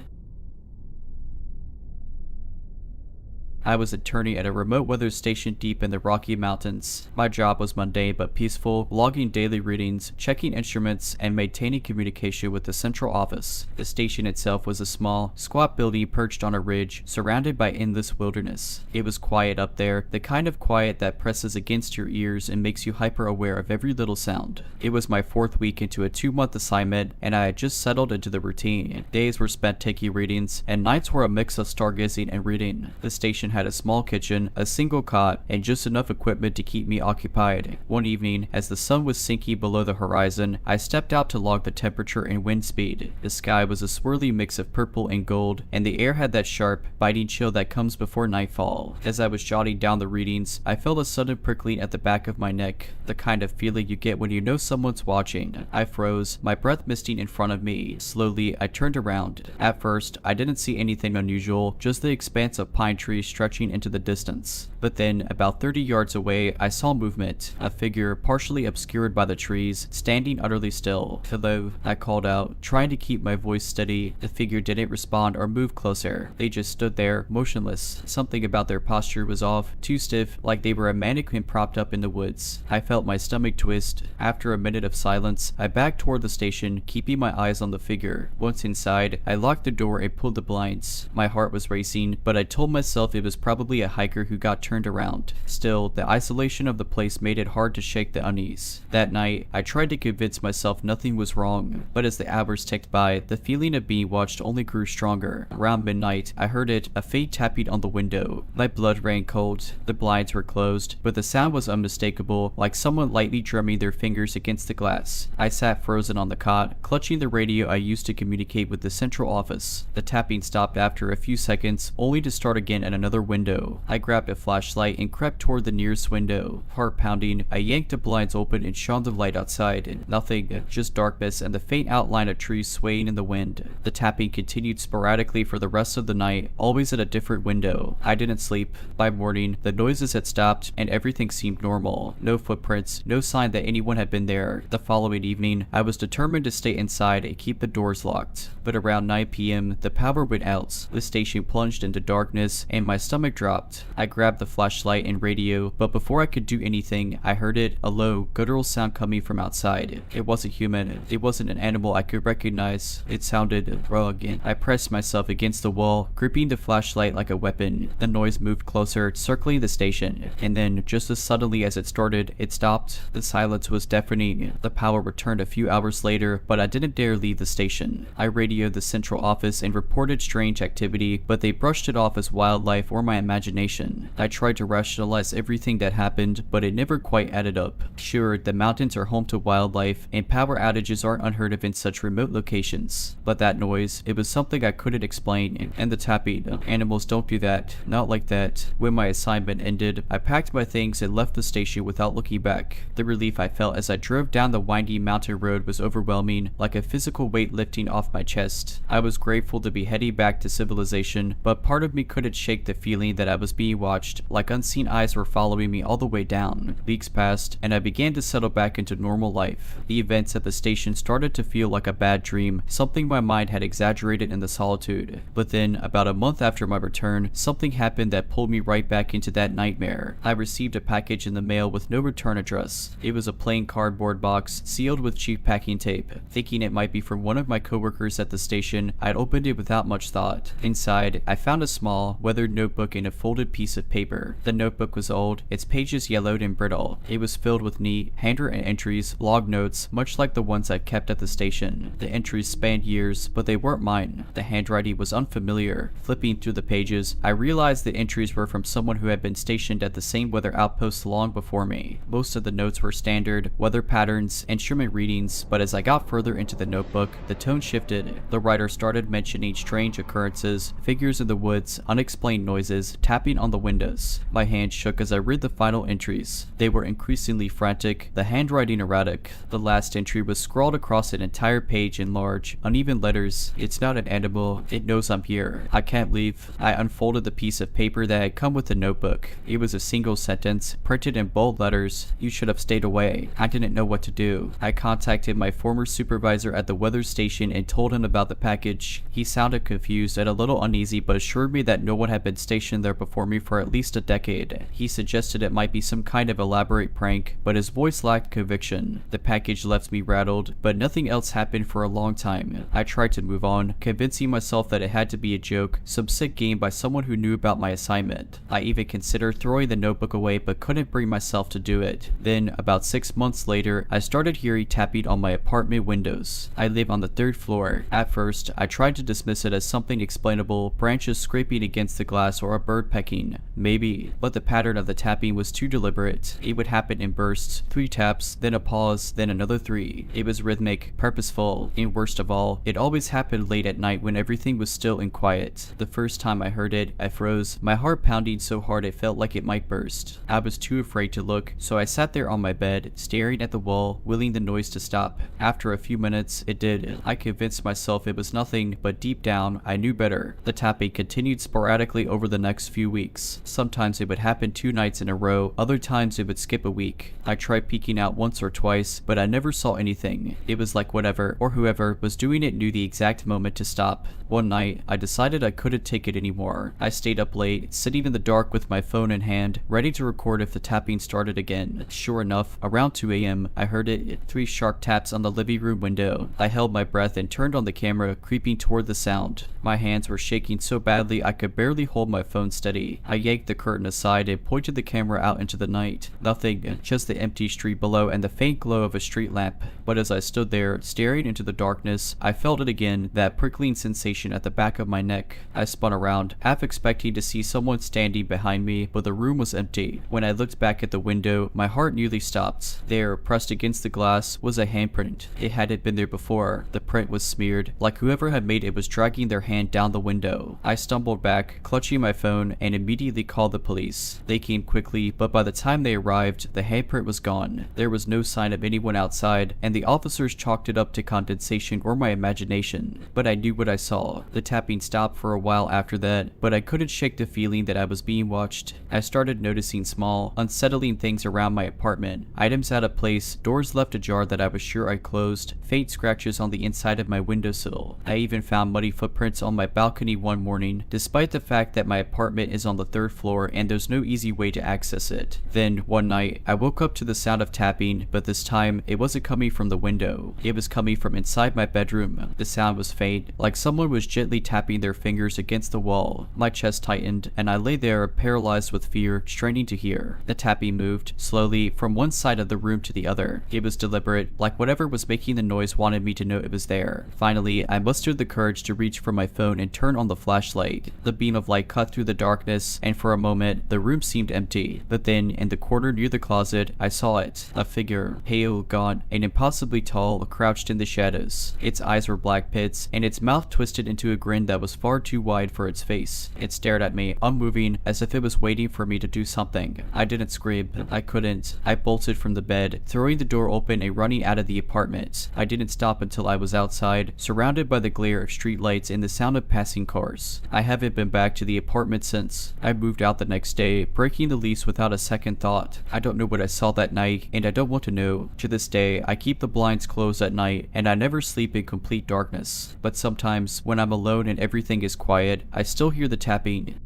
Speaker 1: I was attorney at a remote weather station deep in the Rocky Mountains. My job was mundane but peaceful, logging daily readings, checking instruments, and maintaining communication with the central office. The station itself was a small, squat building perched on a ridge, surrounded by endless wilderness. It was quiet up there, the kind of quiet that presses against your ears and makes you hyper-aware of every little sound. It was my 4th week into a 2-month assignment, and I had just settled into the routine. Days were spent taking readings, and nights were a mix of stargazing and reading. The station had a small kitchen, a single cot, and just enough equipment to keep me occupied. One evening, as the sun was sinking below the horizon, I stepped out to log the temperature and wind speed. The sky was a swirly mix of purple and gold, and the air had that sharp, biting chill that comes before nightfall. As I was jotting down the readings, I felt a sudden prickling at the back of my neck, the kind of feeling you get when you know someone's watching. I froze, my breath misting in front of me. Slowly, I turned around. At first, I didn't see anything unusual, just the expanse of pine trees stretching into the distance. But then, about 30 yards away, I saw movement. A figure, partially obscured by the trees, standing utterly still. "Hello," I called out, trying to keep my voice steady. The figure didn't respond or move closer. They just stood there, motionless. Something about their posture was off, too stiff, like they were a mannequin propped up in the woods. I felt my stomach twist. After a minute of silence, I backed toward the station, keeping my eyes on the figure. Once inside, I locked the door and pulled the blinds. My heart was racing, but I told myself it was probably a hiker who got turned around. Still, the isolation of the place made it hard to shake the unease. That night, I tried to convince myself nothing was wrong, but as the hours ticked by, the feeling of being watched only grew stronger. Around midnight, I heard it, a faint tapping on the window. My blood ran cold. The blinds were closed, but the sound was unmistakable, like someone lightly drumming their fingers against the glass. I sat frozen on the cot, clutching the radio I used to communicate with the central office. The tapping stopped after a few seconds, only to start again at another window. I grabbed a flashlight and crept toward the nearest window. Heart pounding, I yanked the blinds open and shone the light outside. Nothing, just darkness and the faint outline of trees swaying in the wind. The tapping continued sporadically for the rest of the night, always at a different window. I didn't sleep. By morning, the noises had stopped and everything seemed normal. No footprints, no sign that anyone had been there. The following evening, I was determined to stay inside and keep the doors locked. But around 9 p.m., the power went out. The station plunged into darkness, and my stomach dropped. I grabbed the flashlight and radio, but before I could do anything, I heard a low, guttural sound coming from outside. It wasn't human. It wasn't an animal I could recognize. It sounded rugged. I pressed myself against the wall, gripping the flashlight like a weapon. The noise moved closer, circling the station, and then, just as suddenly as it started, it stopped. The silence was deafening. The power returned a few hours later, but I didn't dare leave the station. I radioed the central office and reported strange activity, but they brushed it off as wildlife or my imagination. I tried to rationalize everything that happened, but it never quite added up. Sure, the mountains are home to wildlife, and power outages aren't unheard of in such remote locations, but that noise, it was something I couldn't explain, and the tapping, animals don't do that, not like that. When my assignment ended, I packed my things and left the station without looking back. The relief I felt as I drove down the windy mountain road was overwhelming, like a physical weight lifting off my chest. I was grateful to be heading back to civilization, but part of me couldn't shake the feeling that I was being watched, like unseen eyes were following me all the way down. Weeks passed, and I began to settle back into normal life. The events at the station started to feel like a bad dream, something my mind had exaggerated in the solitude. But then, about a month after my return, something happened that pulled me right back into that nightmare. I received a package in the mail with no return address. It was a plain cardboard box, sealed with cheap packing tape. Thinking it might be from one of my coworkers at the station, I'd opened it without much thought. Inside, I found a small, weathered notebook and a folded piece of paper. The notebook was old, its pages yellowed and brittle. It was filled with neat, handwritten entries, log notes, much like the ones I'd kept at the station. The entries spanned years, but they weren't mine. The handwriting was unfamiliar. Flipping through the pages, I realized the entries were from someone who had been stationed at the same weather outpost long before me. Most of the notes were standard, weather patterns, instrument readings, but as I got further into the notebook, the tone shifted. The writer started mentioning strange occurrences, figures in the woods, unexplained noises, tapping on the windows. My hand shook as I read the final entries. They were increasingly frantic, the handwriting erratic. The last entry was scrawled across an entire page in large, uneven letters. It's not an animal. It knows I'm here. I can't leave. I unfolded the piece of paper that had come with the notebook. It was a single sentence, printed in bold letters. You should have stayed away. I didn't know what to do. I contacted my former supervisor at the weather station and told him about the package. He sounded confused and a little uneasy, but assured me that no one had been stationed there before me for at least a decade. He suggested it might be some kind of elaborate prank, but his voice lacked conviction. The package left me rattled, but nothing else happened for a long time. I tried to move on, convincing myself that it had to be a joke, some sick game by someone who knew about my assignment. I even considered throwing the notebook away, but couldn't bring myself to do it. Then, about 6 months later, I started hearing tapping on my apartment windows. I live on the 3rd floor. At first, I tried to dismiss it as something explainable, branches scraping against the glass or a bird pecking. Maybe, but the pattern of the tapping was too deliberate. It would happen in bursts, 3 taps, then a pause, then another 3. It was rhythmic, purposeful, and worst of all, it always happened late at night when everything was still and quiet. The first time I heard it, I froze, my heart pounding so hard it felt like it might burst. I was too afraid to look, so I sat there on my bed, staring at the wall, willing the noise to stop. After a few minutes, it did. I convinced myself it was nothing, but deep down, I knew better. The tapping continued sporadically over the next few weeks. Sometimes it would happen 2 nights in a row, other times it would skip a week. I tried peeking out once or twice, but I never saw anything. It was like whatever, or whoever, was doing it knew the exact moment to stop. One night, I decided I couldn't take it anymore. I stayed up late, sitting in the dark with my phone in hand, ready to record if the tapping started again. Sure enough, around 2 a.m., I heard it, 3 sharp taps on the living room window. I held my breath and turned on the camera, creeping toward the sound. My hands were shaking so badly I could barely hold my phone steady. I yanked the curtain aside and pointed the camera out into the night. Nothing, just the empty street below and the faint glow of a street lamp. But as I stood there, staring into the darkness, I felt it again, that prickling sensation at the back of my neck. I spun around, half expecting to see someone standing behind me, but the room was empty. When I looked back at the window, my heart nearly stopped. There, pressed against the glass, was a handprint. It hadn't been there before. The print was smeared, like whoever had made it was dragging their hand down the window. I stumbled back, clutching my phone, and immediately called the police. They came quickly, but by the time they arrived, the handprint was gone. There was no sign of anyone outside, and the officers chalked it up to condensation or my imagination. But I knew what I saw. The tapping stopped for a while after that, but I couldn't shake the feeling that I was being watched. I started noticing small, unsettling things around my apartment. Items out of place, doors left ajar that I was sure I closed, faint scratches on the inside of my windowsill. I even found muddy footprints on my balcony one morning, despite the fact that my apartment is on the 3rd floor and there's no easy way to access it. Then, one night, I woke up to the sound of tapping, but this time, it wasn't coming from the window. It was coming from inside my bedroom. The sound was faint, like someone was gently tapping their fingers against the wall. My chest tightened, and I lay there paralyzed with fear, straining to hear. The tapping moved, slowly, from one side of the room to the other. It was deliberate, like whatever was making the noise wanted me to know it was there. Finally, I mustered the courage to reach for my phone and turn on the flashlight. The beam of light cut through the darkness, and for a moment, the room seemed empty. But then, in the corner near the closet, I saw it. A figure, pale, gaunt, and impossibly tall, crouched in the shadows. Its eyes were black pits, and its mouth twisted into a grin that was far too wide for its face. It stared at me, unmoving, as if it was waiting for me to do something. I didn't scream. I couldn't. I bolted from the bed, throwing the door open and running out of the apartment. I didn't stop until I was outside, surrounded by the glare of streetlights and the sound of passing cars. I haven't been back to the apartment since. I moved out the next day, breaking the lease without a second thought. I don't know what I saw that night, and I don't want to know. To this day, I keep the blinds closed at night, and I never sleep in complete darkness. But sometimes, when I'm alone and everything is quiet, I still hear the tapping.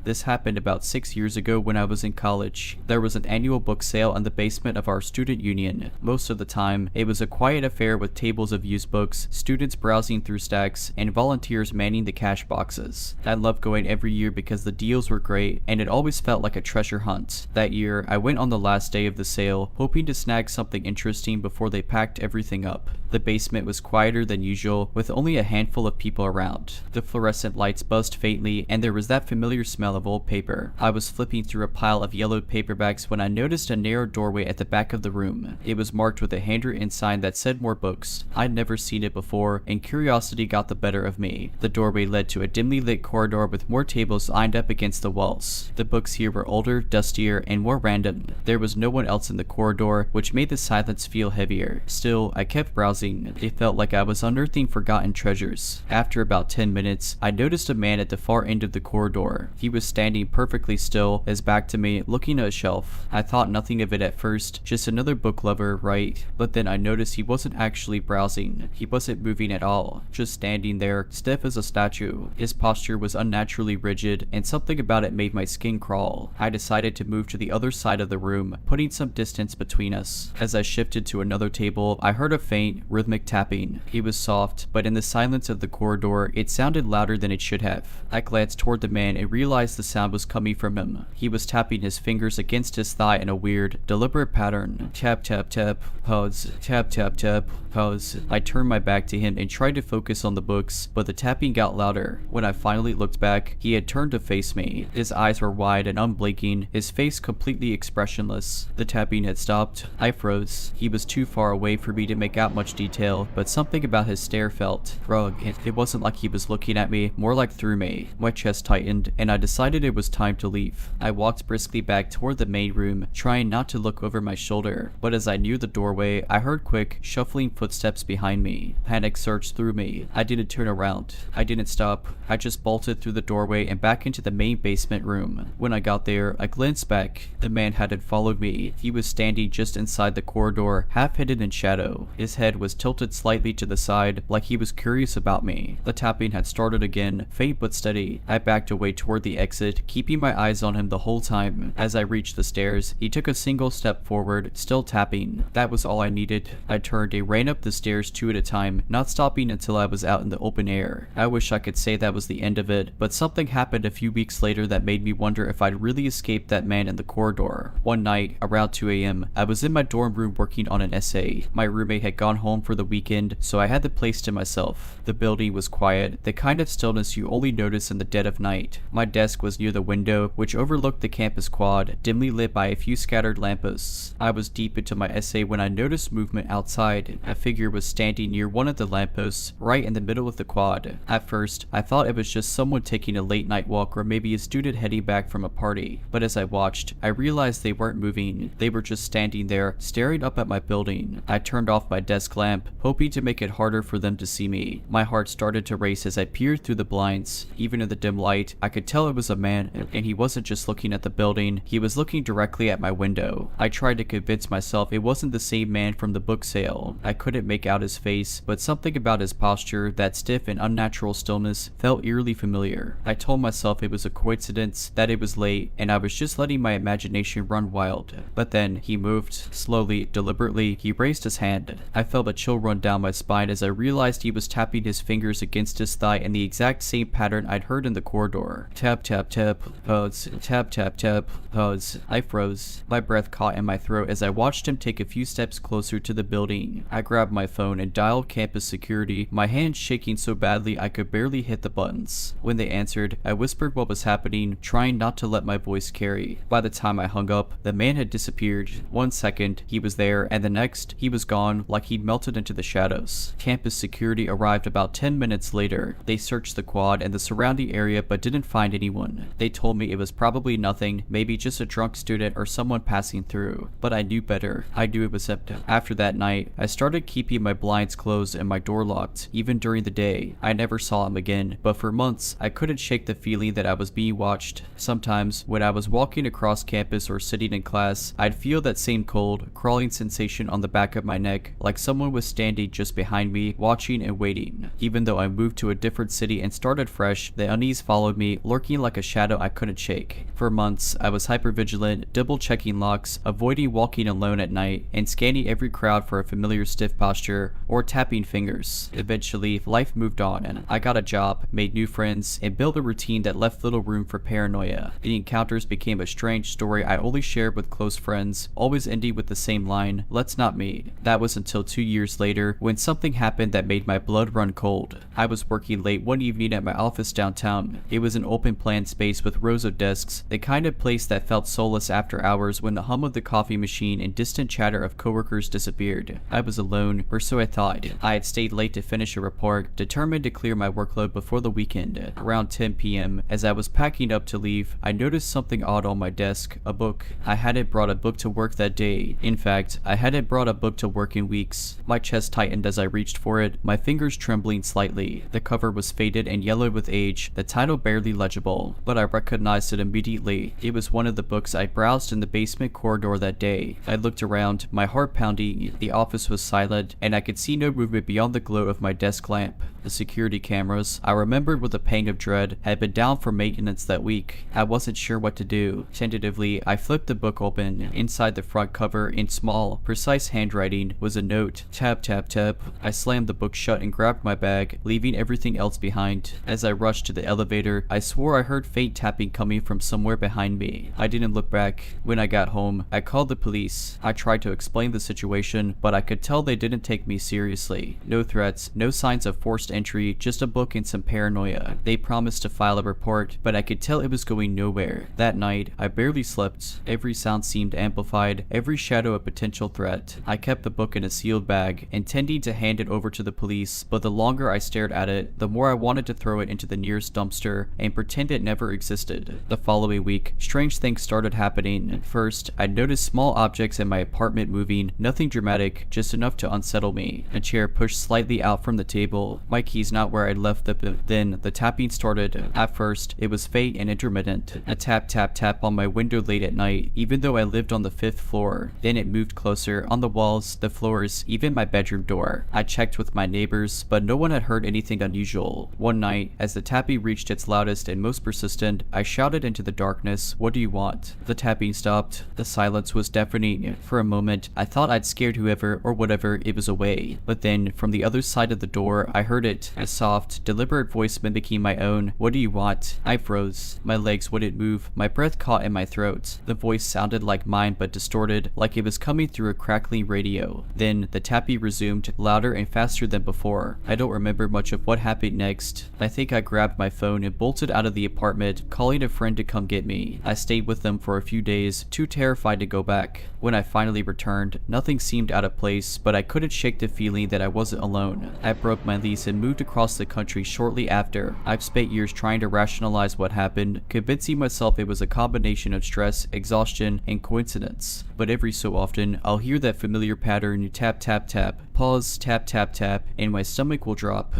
Speaker 1: This happened about 6 years ago when I was in college. There was an annual book sale in the basement of our student union. Most of the time, it was a quiet affair with tables of used books, students browsing through stacks, and volunteers manning the cash boxes. I loved going every year because the deals were great, and it always felt like a treasure hunt. That year, I went on the last day of the sale, hoping to snag something interesting before they packed everything up. The basement was quieter than usual, with only a handful of people around. The fluorescent lights buzzed faintly, and there was that familiar smell of old paper. I was flipping through a pile of yellowed paperbacks when I noticed a narrow doorway at the back of the room. It was marked with a handwritten sign that said more books. I'd never seen it before, and curiosity got the better of me. The doorway led to a dimly lit corridor with more tables lined up against the walls. The books here were older, dustier, and more random. There was no one else in the corridor, which made the silence feel heavier. Still, I kept browsing. It felt like I was unearthing forgotten treasures. After about 10 minutes, I noticed a man at the far end of the corridor. He was standing perfectly still, his back to me, looking at a shelf. I thought nothing of it at first, just another book lover, right? But then I noticed he wasn't actually browsing. He wasn't moving at all, just standing there, stiff as a statue. His posture was unnaturally rigid, and something about it made my skin crawl. I decided to move to the other side of the room, putting some distance between us. As I shifted to another table, I heard a faint, rhythmic tapping. It was soft, but in the silence of the corridor, it sounded louder than it should have. I glanced toward the man and realized the sound was coming from him. He was tapping his fingers against his thigh in a weird, deliberate pattern. Tap, tap, tap, pause, tap, tap, tap, pause. I turned my back to him and tried to focus on the books, but the tapping got louder. When I finally looked back, he had turned to face me. His eyes were wide and unblinking, his face completely expressionless. The tapping had stopped. I froze. He was too far away for me to make out much detail, but something about his stare felt wrong. It wasn't like he was looking at me, more like through me. My chest tightened, and I decided it was time to leave. I walked briskly back toward the main room, trying not to look over my shoulder, but as I neared the doorway, I heard quick, shuffling footsteps behind me. Panic surged through me. I didn't turn around. I didn't stop. I just bolted through the doorway and back into the main basement room. When I got there, I glanced back. The man hadn't followed me. He was standing just inside the corridor, half hidden in shadow. His head was tilted slightly to the side, like he was curious about me. The tapping had started again, faint but steady. I backed away toward the exit, keeping my eyes on him the whole time. As I reached the stairs, he took a single step forward, still tapping. That was all I needed. I turned and ran up the stairs 2 at a time, not stopping until I was out in the open air. I wish I could say that was the end of it, but something happened a few weeks later that made me wonder if I'd really escaped that man in the corridor. One night, around 2 a.m., I was in my dorm room working on an essay. My roommate had gone home for the weekend, so I had the place to myself. The building was quiet, the kind of stillness you only notice in the dead of night. My desk was near the window, which overlooked the campus quad, dimly lit by a few scattered lampposts. I was deep into my essay when I noticed movement outside. A figure was standing near one of the lampposts, right in the middle of the quad. At first, I thought it was just someone taking a late night walk or maybe a student heading back from a party. But as I watched, I realized they weren't moving. They were just standing there, staring up at my building. I turned off my desk lamp, hoping to make it harder for them to see me. My heart started to race as I peered through the blinds. Even in the dim light, I could tell it was was a man, and he wasn't just looking at the building, he was looking directly at my window. I tried to convince myself it wasn't the same man from the book sale. I couldn't make out his face, but something about his posture, that stiff and unnatural stillness, felt eerily familiar. I told myself it was a coincidence, that it was late, and I was just letting my imagination run wild. But then, he moved, slowly, deliberately. He raised his hand. I felt a chill run down my spine as I realized he was tapping his fingers against his thigh in the exact same pattern I'd heard in the corridor. Tap, tap, tap, pause, tap, tap, tap, pause. I froze. My breath caught in my throat as I watched him take a few steps closer to the building. I grabbed my phone and dialed campus security, my hands shaking so badly I could barely hit the buttons. When they answered, I whispered what was happening, trying not to let my voice carry. By the time I hung up, the man had disappeared. 1 second, he was there, and the next, he was gone, like he'd melted into the shadows. Campus security arrived about 10 minutes later. They searched the quad and the surrounding area but didn't find anyone. They told me it was probably nothing, maybe just a drunk student or someone passing through. But I knew better. I knew it was septic. After that night, I started keeping my blinds closed and my door locked, even during the day. I never saw him again, but for months, I couldn't shake the feeling that I was being watched. Sometimes, when I was walking across campus or sitting in class, I'd feel that same cold, crawling sensation on the back of my neck, like someone was standing just behind me, watching and waiting. Even though I moved to a different city and started fresh, the unease followed me, lurking like a shadow I couldn't shake. For months, I was hypervigilant, double-checking locks, avoiding walking alone at night, and scanning every crowd for a familiar stiff posture or tapping fingers. Eventually, life moved on, and I got a job, made new friends, and built a routine that left little room for paranoia. The encounters became a strange story I only shared with close friends, always ending with the same line, "Let's not meet." That was until 2 years later, when something happened that made my blood run cold. I was working late one evening at my office downtown. It was an open-plan space with rows of desks, the kind of place that felt soulless after hours when the hum of the coffee machine and distant chatter of coworkers disappeared. I was alone, or so I thought. I had stayed late to finish a report, determined to clear my workload before the weekend. Around 10 p.m., as I was packing up to leave, I noticed something odd on my desk, a book. I hadn't brought a book to work that day. In fact, I hadn't brought a book to work in weeks. My chest tightened as I reached for it, my fingers trembling slightly. The cover was faded and yellowed with age, the title barely legible, but I recognized it immediately. It was one of the books I browsed in the basement corridor that day. I looked around, my heart pounding. The office was silent, and I could see no movement beyond the glow of my desk lamp. The security cameras, I remembered with a pang of dread, had been down for maintenance that week. I wasn't sure what to do. Tentatively, I flipped the book open. Inside the front cover, in small, precise handwriting, was a note. Tap, tap, tap. I slammed the book shut and grabbed my bag, leaving everything else behind. As I rushed to the elevator, I swore I heard faint tapping coming from somewhere behind me. I didn't look back. When I got home, I called the police. I tried to explain the situation, but I could tell they didn't take me seriously. No threats, no signs of forced entry, just a book and some paranoia. They promised to file a report, but I could tell it was going nowhere. That night, I barely slept. Every sound seemed amplified, every shadow a potential threat. I kept the book in a sealed bag, intending to hand it over to the police, but the longer I stared at it, the more I wanted to throw it into the nearest dumpster and pretend it never existed. The following week, strange things started happening. First, I noticed small objects in my apartment moving, nothing dramatic, just enough to unsettle me. A chair pushed slightly out from the table, my keys not where I'd left them. Then, the tapping started. At first, it was faint and intermittent. A tap tap tap on my window late at night, even though I lived on the 5th floor. Then it moved closer, on the walls, the floors, even my bedroom door. I checked with my neighbors, but no one had heard anything unusual. One night, as the tapping reached its loudest and most persistent, I shouted into the darkness, "What do you want?" The tapping stopped. The silence was deafening. For a moment, I thought I'd scared whoever or whatever it was away. But then, from the other side of the door, I heard it, a soft, deliberate voice mimicking my own. "What do you want?" I froze. My legs wouldn't move. My breath caught in my throat. The voice sounded like mine but distorted, like it was coming through a crackling radio. Then, the tapping resumed, louder and faster than before. I don't remember much of what happened next. I think I grabbed my phone and bolted out of the apartment, calling a friend to come get me. I stayed with them for a few days, too terrified to go back. When I finally returned, nothing seemed out of place, but I couldn't shake the feeling that I wasn't alone. I broke my lease and moved across the country shortly after. I've spent years trying to rationalize what happened, convincing myself it was a combination of stress, exhaustion, and coincidence. But every so often, I'll hear that familiar pattern, tap tap tap, pause, tap tap tap, and my stomach will drop.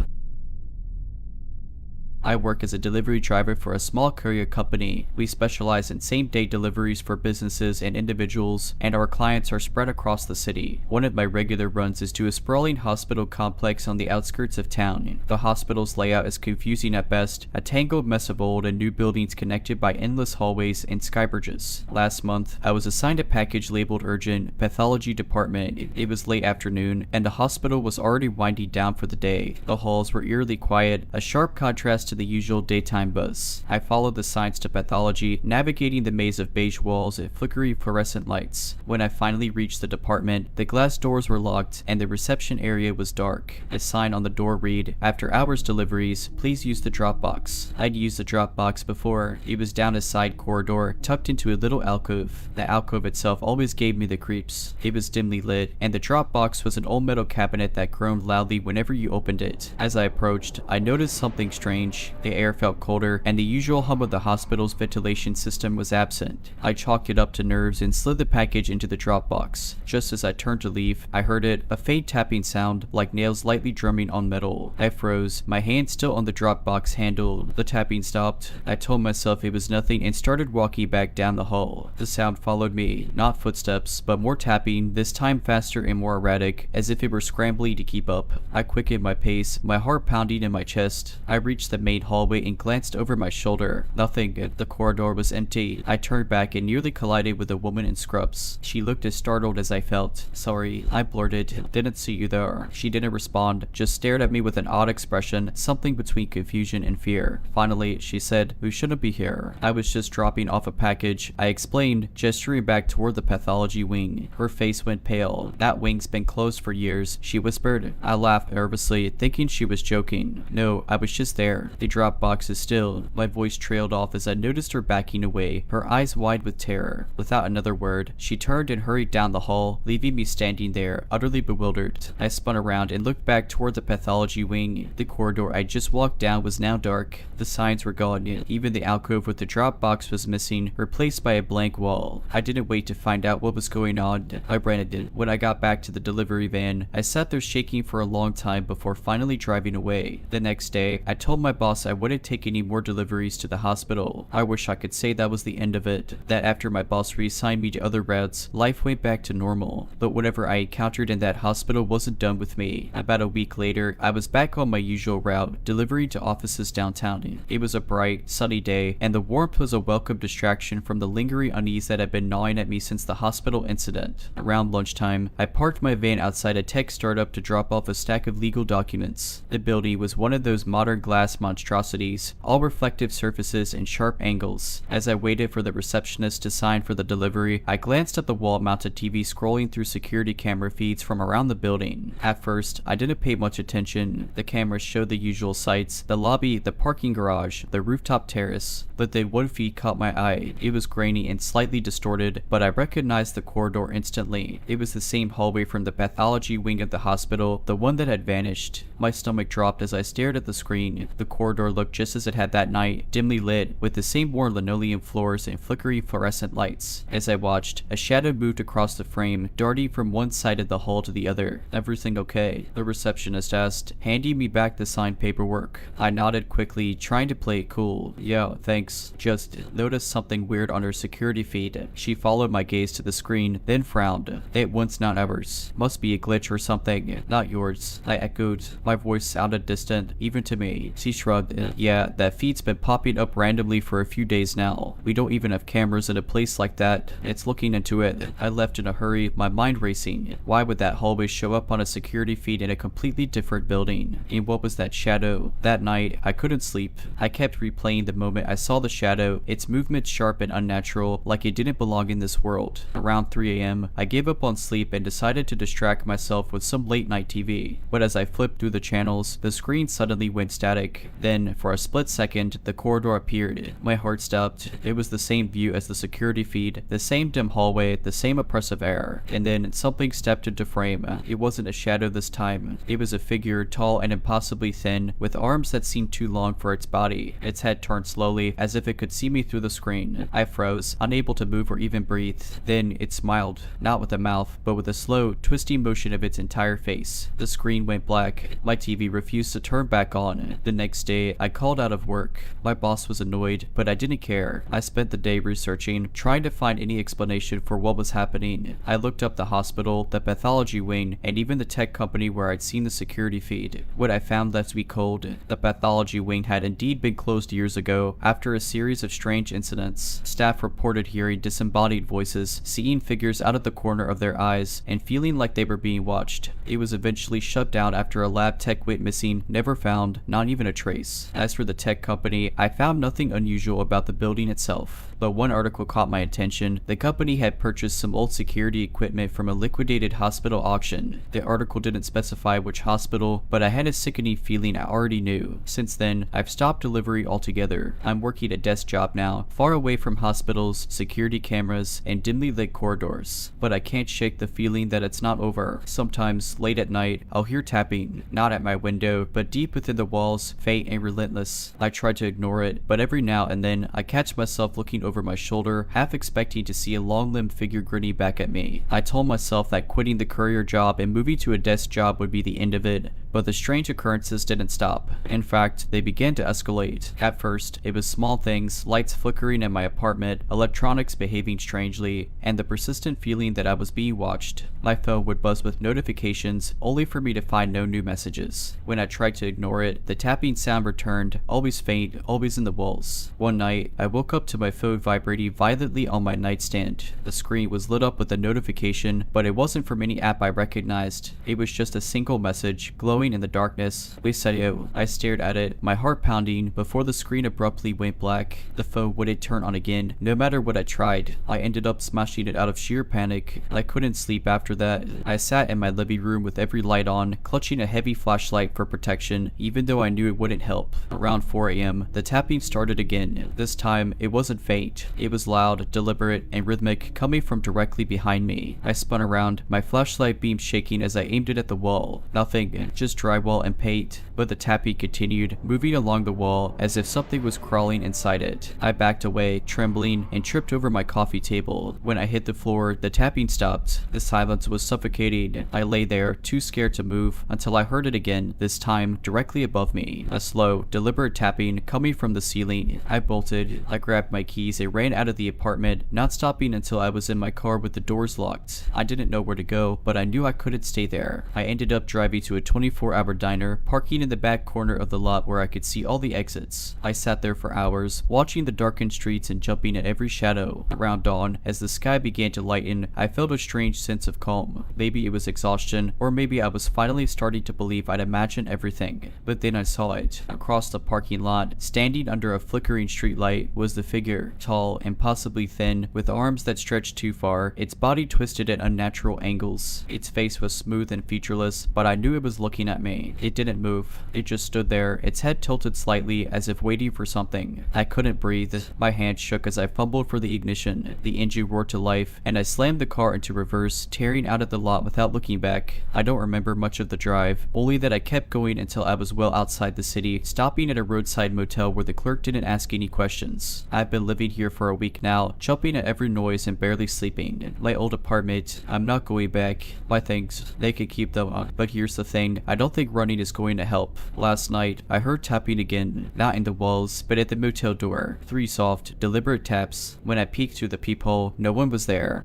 Speaker 1: I work as a delivery driver for a small courier company. We specialize in same-day deliveries for businesses and individuals, and our clients are spread across the city. One of my regular runs is to a sprawling hospital complex on the outskirts of town. The hospital's layout is confusing at best, a tangled mess of old and new buildings connected by endless hallways and skybridges. Last month, I was assigned a package labeled urgent, pathology department. It was late afternoon, and the hospital was already winding down for the day. The halls were eerily quiet, a sharp contrast to the usual daytime buzz. I followed the signs to pathology, navigating the maze of beige walls and flickery fluorescent lights. When I finally reached the department, the glass doors were locked and the reception area was dark. A sign on the door read, "After hours deliveries, please use the drop box." I'd used the drop box before. It was down a side corridor, tucked into a little alcove. The alcove itself always gave me the creeps. It was dimly lit, and the drop box was an old metal cabinet that groaned loudly whenever you opened it. As I approached, I noticed something strange. The air felt colder, and the usual hum of the hospital's ventilation system was absent. I chalked it up to nerves and slid the package into the drop box. Just as I turned to leave, I heard it, a faint tapping sound, like nails lightly drumming on metal. I froze, my hand still on the drop box handle. The tapping stopped. I told myself it was nothing and started walking back down the hall. The sound followed me, not footsteps, but more tapping, this time faster and more erratic, as if it were scrambling to keep up. I quickened my pace, my heart pounding in my chest. I reached the main hallway and glanced over my shoulder. Nothing. The corridor was empty. I turned back and nearly collided with a woman in scrubs. She looked as startled as I felt. "Sorry," I blurted. "Didn't see you there." She didn't respond, just stared at me with an odd expression, something between confusion and fear. Finally, she said, "We shouldn't be here. I was just dropping off a package," I explained, gesturing back toward the pathology wing. Her face went pale. "That wing's been closed for years," she whispered. I laughed nervously, thinking she was joking. "No, I was just there. The drop box is still." My voice trailed off as I noticed her backing away, her eyes wide with terror. Without another word, she turned and hurried down the hall, leaving me standing there, utterly bewildered. I spun around and looked back toward the pathology wing. The corridor I just walked down was now dark. The signs were gone. Even the alcove with the drop box was missing, replaced by a blank wall. I didn't wait to find out what was going on. I ran it. When I got back to the delivery van, I sat there shaking for a long time before finally driving away. The next day, I told my boss I wouldn't take any more deliveries to the hospital. I wish I could say that was the end of it, that after my boss reassigned me to other routes, life went back to normal. But whatever I encountered in that hospital wasn't done with me. About a week later, I was back on my usual route, delivering to offices downtown. It was a bright, sunny day, and the warmth was a welcome distraction from the lingering unease that had been gnawing at me since the hospital incident. Around lunchtime, I parked my van outside a tech startup to drop off a stack of legal documents. The building was one of those modern glass monstrosities, all reflective surfaces and sharp angles. As I waited for the receptionist to sign for the delivery, I glanced at the wall-mounted TV scrolling through security camera feeds from around the building. At first, I didn't pay much attention. The cameras showed the usual sights: the lobby, the parking garage, the rooftop terrace. But then one feed caught my eye. It was grainy and slightly distorted, but I recognized the corridor instantly. It was the same hallway from the pathology wing of the hospital, the one that had vanished. My stomach dropped as I stared at the screen. The corridor looked just as it had that night, dimly lit, with the same worn linoleum floors and flickery fluorescent lights. As I watched, a shadow moved across the frame, darting from one side of the hall to the other. "Everything okay?" the receptionist asked, handing me back the signed paperwork. I nodded quickly, trying to play it cool. "Yeah, thanks. Just noticed something weird on her security feed." She followed my gaze to the screen, then frowned. "That one's not ours. Must be a glitch or something. Not yours," I echoed. My voice sounded distant, even to me. She shrugged. "Yeah, that feed's been popping up randomly for a few days now. We don't even have cameras in a place like that. It's looking into it." I left in a hurry, my mind racing. Why would that hallway show up on a security feed in a completely different building? And what was that shadow? That night, I couldn't sleep. I kept replaying the moment I saw the shadow, its movements sharp and unnatural, like it didn't belong in this world. Around 3 a.m., I gave up on sleep and decided to distract myself with some late night TV. But as I flipped through the channels, the screen suddenly went static. Then, for a split second, the corridor appeared. My heart stopped. It was the same view as the security feed, the same dim hallway, the same oppressive air. And then something stepped into frame. It wasn't a shadow this time. It was a figure, tall and impossibly thin, with arms that seemed too long for its body. Its head turned slowly, as if it could see me through the screen. I froze, unable to move or even breathe. Then it smiled, not with a mouth, but with a slow, twisting motion of its entire face. The screen went black. My TV refused to turn back on. The next day, I called out of work. My boss was annoyed, but I didn't care. I spent the day researching, trying to find any explanation for what was happening. I looked up the hospital, the pathology wing, and even the tech company where I'd seen the security feed. What I found left me cold. The pathology wing had indeed been closed years ago after a series of strange incidents. Staff reported hearing disembodied voices, seeing figures out of the corner of their eyes, and feeling like they were being watched. It was eventually shut down after a lab tech went missing, never found, not even a trace. As for the tech company, I found nothing unusual about the building itself, but one article caught my attention. The company had purchased some old security equipment from a liquidated hospital auction. The article didn't specify which hospital, but I had a sickening feeling I already knew. Since then, I've stopped delivery altogether. I'm working a desk job now, far away from hospitals, security cameras, and dimly lit corridors. But I can't shake the feeling that it's not over. Sometimes, late at night, I'll hear tapping, not at my window, but deep within the walls, faint and relentless. I try to ignore it, but every now and then, I catch myself looking over my shoulder, half expecting to see a long-limbed figure grinning back at me. I told myself that quitting the courier job and moving to a desk job would be the end of it, but the strange occurrences didn't stop. In fact, they began to escalate. At first, it was small things, lights flickering in my apartment, electronics behaving strangely, and the persistent feeling that I was being watched. My phone would buzz with notifications, only for me to find no new messages. When I tried to ignore it, the tapping sound returned, always faint, always in the walls. One night, I woke up to my phone vibrating violently on my nightstand. The screen was lit up with a notification, but it wasn't from any app I recognized. It was just a single message, glowing in the darkness. Lisayo. I stared at it, my heart pounding, before the screen abruptly went black. The phone wouldn't turn on again, no matter what I tried. I ended up smashing it out of sheer panic. I couldn't sleep after that. I sat in my living room with every light on, clutching a heavy flashlight for protection, even though I knew it wouldn't help. Around 4 a.m., the tapping started again. This time, it wasn't faint. It was loud, deliberate, and rhythmic, coming from directly behind me. I spun around, my flashlight beam shaking as I aimed it at the wall. Nothing, just drywall and paint. But the tapping continued, moving along the wall as if something was crawling inside it. I backed away, trembling, and tripped over my coffee table. When I hit the floor, the tapping stopped. The silence was suffocating. I lay there, too scared to move, until I heard it again, this time directly above me. A slow, deliberate tapping coming from the ceiling. I bolted. I grabbed my keys and ran out of the apartment, not stopping until I was in my car with the doors locked. I didn't know where to go, but I knew I couldn't stay there. I ended up driving to a 24-hour diner, parking in the back corner of the lot where I could see all the exits. I sat there for hours, watching the darkened streets and jumping at every shadow. Around dawn, as the sky began to lighten, I felt a strange sense of calm. Maybe it was exhaustion, or maybe I was finally starting to believe I'd imagined everything. But then I saw it. Across the parking lot, standing under a flickering streetlight, was the figure, tall, impossibly thin, with arms that stretched too far, its body twisted at unnatural angles. Its face was smooth and featureless, but I knew it was looking at me. It didn't move. It just stood there, its head tilted slightly as if waiting for something. I couldn't breathe. My hand shook as I fumbled for the ignition. The engine roared to life, and I slammed the car into reverse, tearing out of the lot without looking back. I don't remember much of the drive, only that I kept going until I was well outside the city, stopping at a roadside motel where the clerk didn't ask any questions. I've been living here for a week now, jumping at every noise and barely sleeping. My old apartment, I'm not going back. My things, they could keep them, but here's the thing, I don't think running is going to help. Last night, I heard tapping again, not in the walls, but at the motel door. 3 soft, deliberate taps. When I peeked through the peephole, no one was there.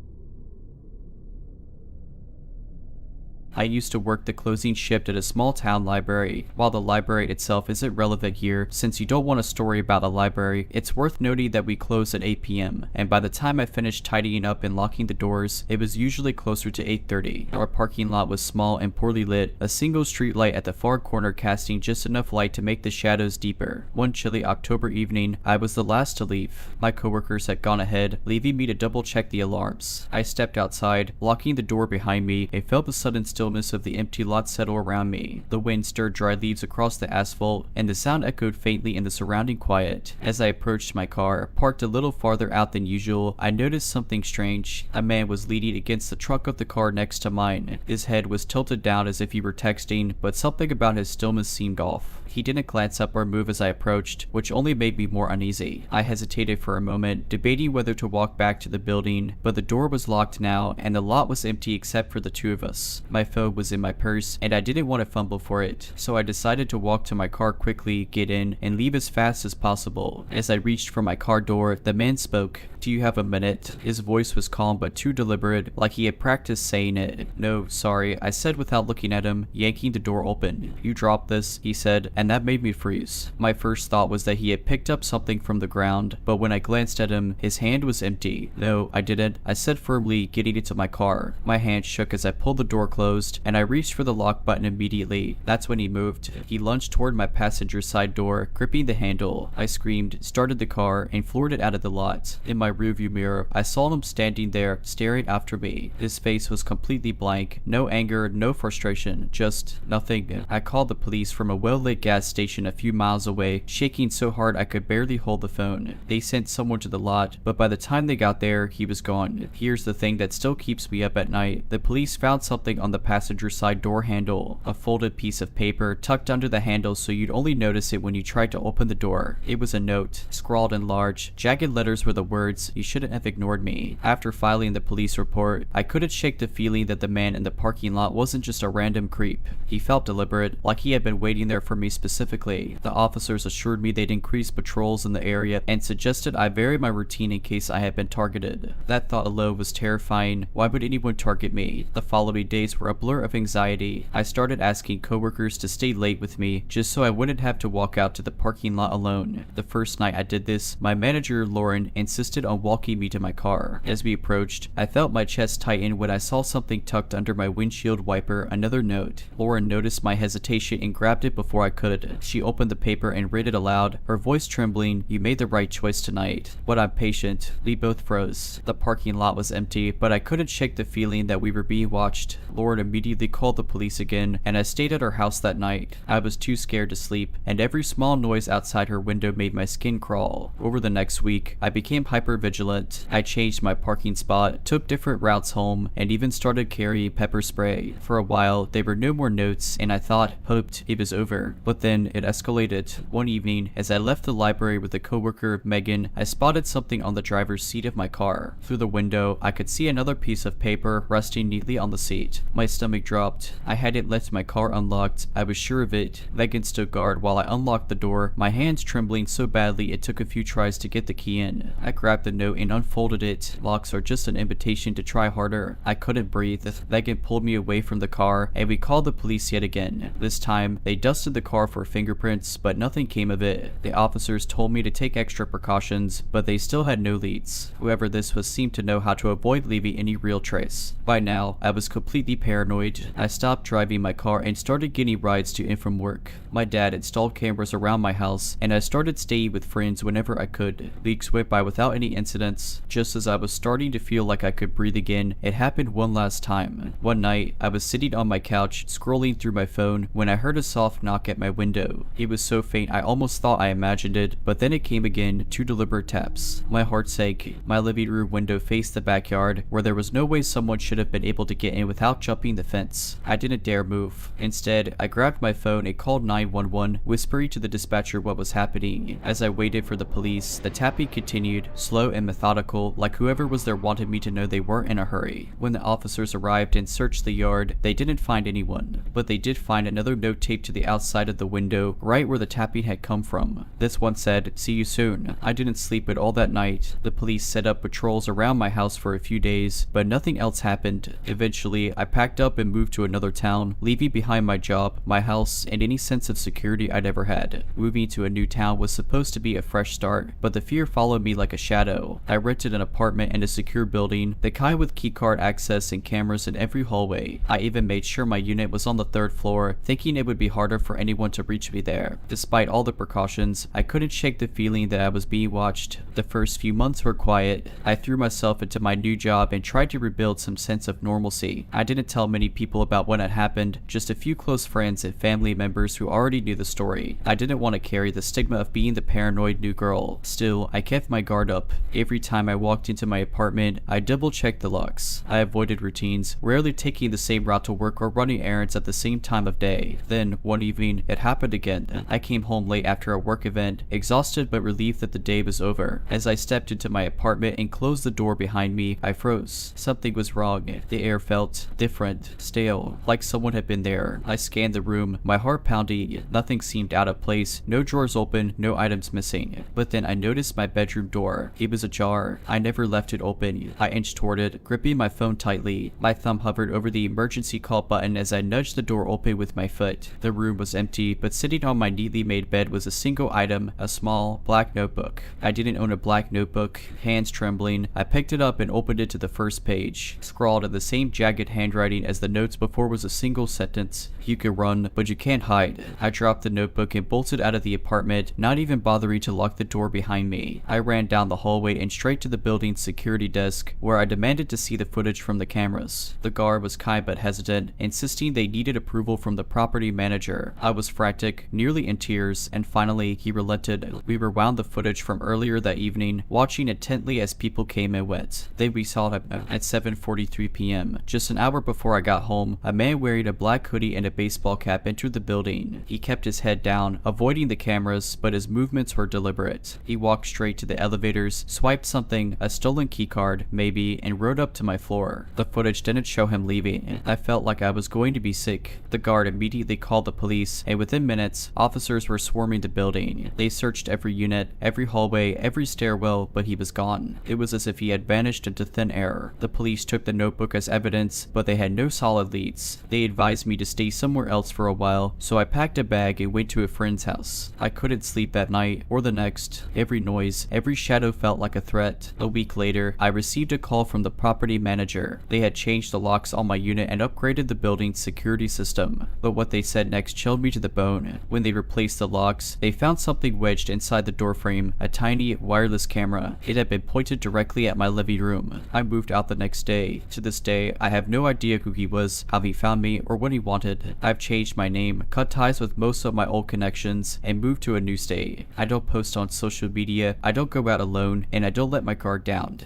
Speaker 1: I used to work the closing shift at a small town library. While the library itself isn't relevant here, since you don't want a story about a library, it's worth noting that we closed at 8 p.m. and by the time I finished tidying up and locking the doors, it was usually closer to 8:30. Our parking lot was small and poorly lit, a single street light at the far corner casting just enough light to make the shadows deeper. One chilly October evening, I was the last to leave. My coworkers had gone ahead, leaving me to double check the alarms. I stepped outside, locking the door behind me, and felt the sudden stillness of the empty lot settle around me. The wind stirred dry leaves across the asphalt, and the sound echoed faintly in the surrounding quiet. As I approached my car, parked a little farther out than usual, I noticed something strange. A man was leaning against the trunk of the car next to mine. His head was tilted down as if he were texting, but something about his stillness seemed off. He didn't glance up or move as I approached, which only made me more uneasy. I hesitated for a moment, debating whether to walk back to the building, but the door was locked now, and the lot was empty except for the two of us. My phone was in my purse, and I didn't want to fumble for it, so I decided to walk to my car quickly, get in, and leave as fast as possible. As I reached for my car door, the man spoke. "Do you have a minute?" His voice was calm but too deliberate, like he had practiced saying it. "No, sorry," I said without looking at him, yanking the door open. "You dropped this," he said, and that made me freeze. My first thought was that he had picked up something from the ground, but when I glanced at him, his hand was empty. "No, I didn't," I said firmly, getting into my car. My hand shook as I pulled the door closed, and I reached for the lock button immediately. That's when he moved. He lunged toward my passenger side door, gripping the handle. I screamed, started the car, and floored it out of the lot. In my rearview mirror, I saw him standing there, staring after me. His face was completely blank. No anger, no frustration, just nothing. I called the police from a well-lit gas station a few miles away, shaking so hard I could barely hold the phone. They sent someone to the lot, but by the time they got there, he was gone. Here's the thing that still keeps me up at night. The police found something on the passenger side door handle, a folded piece of paper tucked under the handle so you'd only notice it when you tried to open the door. It was a note, scrawled in large, jagged letters were the words, "You shouldn't have ignored me." After filing the police report, I couldn't shake the feeling that the man in the parking lot wasn't just a random creep. He felt deliberate, like he had been waiting there for me specifically. The officers assured me they'd increase patrols in the area and suggested I vary my routine in case I had been targeted. That thought alone was terrifying. Why would anyone target me? The following days were a blur of anxiety. I started asking coworkers to stay late with me, just so I wouldn't have to walk out to the parking lot alone. The first night I did this, my manager, Lauren, insisted on walking me to my car. As we approached, I felt my chest tighten when I saw something tucked under my windshield wiper, another note. Lauren noticed my hesitation and grabbed it before I could. She opened the paper and read it aloud, her voice trembling. "You made the right choice tonight." But I'm patient. We both froze. The parking lot was empty, but I couldn't shake the feeling that we were being watched. Lauren immediately called the police again, and I stayed at her house that night. I was too scared to sleep, and every small noise outside her window made my skin crawl. Over the next week, I became hyper-vigilant. I changed my parking spot, took different routes home, and even started carrying pepper spray. For a while, there were no more notes, and I hoped it was over. But then it escalated. One evening, as I left the library with a coworker, Megan, I spotted something on the driver's seat of my car. Through the window, I could see another piece of paper resting neatly on the seat. My stomach dropped. I hadn't left my car unlocked. I was sure of it. Megan stood guard while I unlocked the door, my hands trembling so badly it took a few tries to get the key in. I grabbed the note and unfolded it. Locks are just an invitation to try harder. I couldn't breathe. Megan pulled me away from the car, and we called the police yet again. This time, they dusted the car for fingerprints, but nothing came of it. The officers told me to take extra precautions, but they still had no leads. Whoever this was seemed to know how to avoid leaving any real trace. By now, I was completely paranoid. I stopped driving my car and started getting rides to and from work. My dad installed cameras around my house, and I started staying with friends whenever I could. Weeks went by without any incidents. Just as I was starting to feel like I could breathe again, it happened one last time. One night, I was sitting on my couch, scrolling through my phone, when I heard a soft knock at my window. It was so faint I almost thought I imagined it, but then it came again, 2 deliberate taps. My heart sank. My living room window faced the backyard, where there was no way someone should have been able to get in without jumping the fence. I didn't dare move. Instead, I grabbed my phone and called 911, whispering to the dispatcher what was happening. As I waited for the police, the tapping continued, slow and methodical, like whoever was there wanted me to know they weren't in a hurry. When the officers arrived and searched the yard, they didn't find anyone, but they did find another note taped to the outside of the window, right where the tapping had come from. This one said, "See you soon." I didn't sleep at all that night. The police set up patrols around my house for a few days, but nothing else happened. Eventually, I packed up and moved to another town, leaving behind my job, my house, and any sense of security I'd ever had. Moving to a new town was supposed to be a fresh start, but the fear followed me like a shadow. I rented an apartment in a secure building, the kind with keycard access and cameras in every hallway. I even made sure my unit was on the 3rd floor, thinking it would be harder for anyone to reach me there. Despite all the precautions, I couldn't shake the feeling that I was being watched. The first few months were quiet. I threw myself into my new job and tried to rebuild some sense of normalcy. I didn't tell many people about what had happened, just a few close friends and family members who already knew the story. I didn't want to carry the stigma of being the paranoid new girl. Still, I kept my guard up. Every time I walked into my apartment, I double-checked the locks. I avoided routines, rarely taking the same route to work or running errands at the same time of day. Then, one evening, it happened again. I came home late after a work event, exhausted but relieved that the day was over. As I stepped into my apartment and closed the door behind me, I froze. Something was wrong. The air felt different, stale, like someone had been there. I scanned the room, my heart pounding. Nothing seemed out of place, no drawers open, no items missing. But then I noticed my bedroom door. It was ajar. I never left it open. I inched toward it, gripping my phone tightly. My thumb hovered over the emergency call button as I nudged the door open with my foot. The room was empty, but sitting on my neatly made bed was a single item, a small, black notebook. I didn't own a black notebook. Hands trembling, I picked it up and opened it to the first page. Scrawled in the same jagged handwriting as the notes before was a single sentence. You can run, but you can't hide. I dropped the notebook and bolted out of the apartment, not even bothering to lock the door behind me. I ran down the hallway and straight to the building's security desk, where I demanded to see the footage from the cameras. The guard was kind but hesitant, insisting they needed approval from the property manager. I was frantic, nearly in tears, and finally he relented. We rewound the footage from earlier that evening, watching intently as people came and went. Then we saw it at 7:43 p.m. Just an hour before I got home, a man wearing a black hoodie and a baseball cap entered the building. He kept his head down, avoiding the cameras, but his movements were deliberate. He walked straight to the elevators, swiped something, a stolen keycard, maybe, and rode up to my floor. The footage didn't show him leaving. I felt like I was going to be sick. The guard immediately called the police, and within minutes, officers were swarming the building. They searched every unit, every hallway, every stairwell, but he was gone. It was as if he had vanished into thin air. The police took the notebook as evidence, but they had no solid leads. They advised me to stay somewhere else for a while, so I packed a bag and went to a friend's house. I couldn't sleep that night or the next. Every noise, every shadow felt like a threat. A week later, I received a call from the property manager. They had changed the locks on my unit and upgraded the building's security system. But what they said next chilled me to the bone. When they replaced the locks, they found something wedged inside the doorframe, a tiny wireless camera. It had been pointed directly at my living room. I moved out the next day. To this day, I have no idea who he was, how he found me, or what he wanted. I've changed my name, cut ties with most of my old connections, and moved to a new state. I don't post on social media, I don't go out alone, and I don't let my guard down.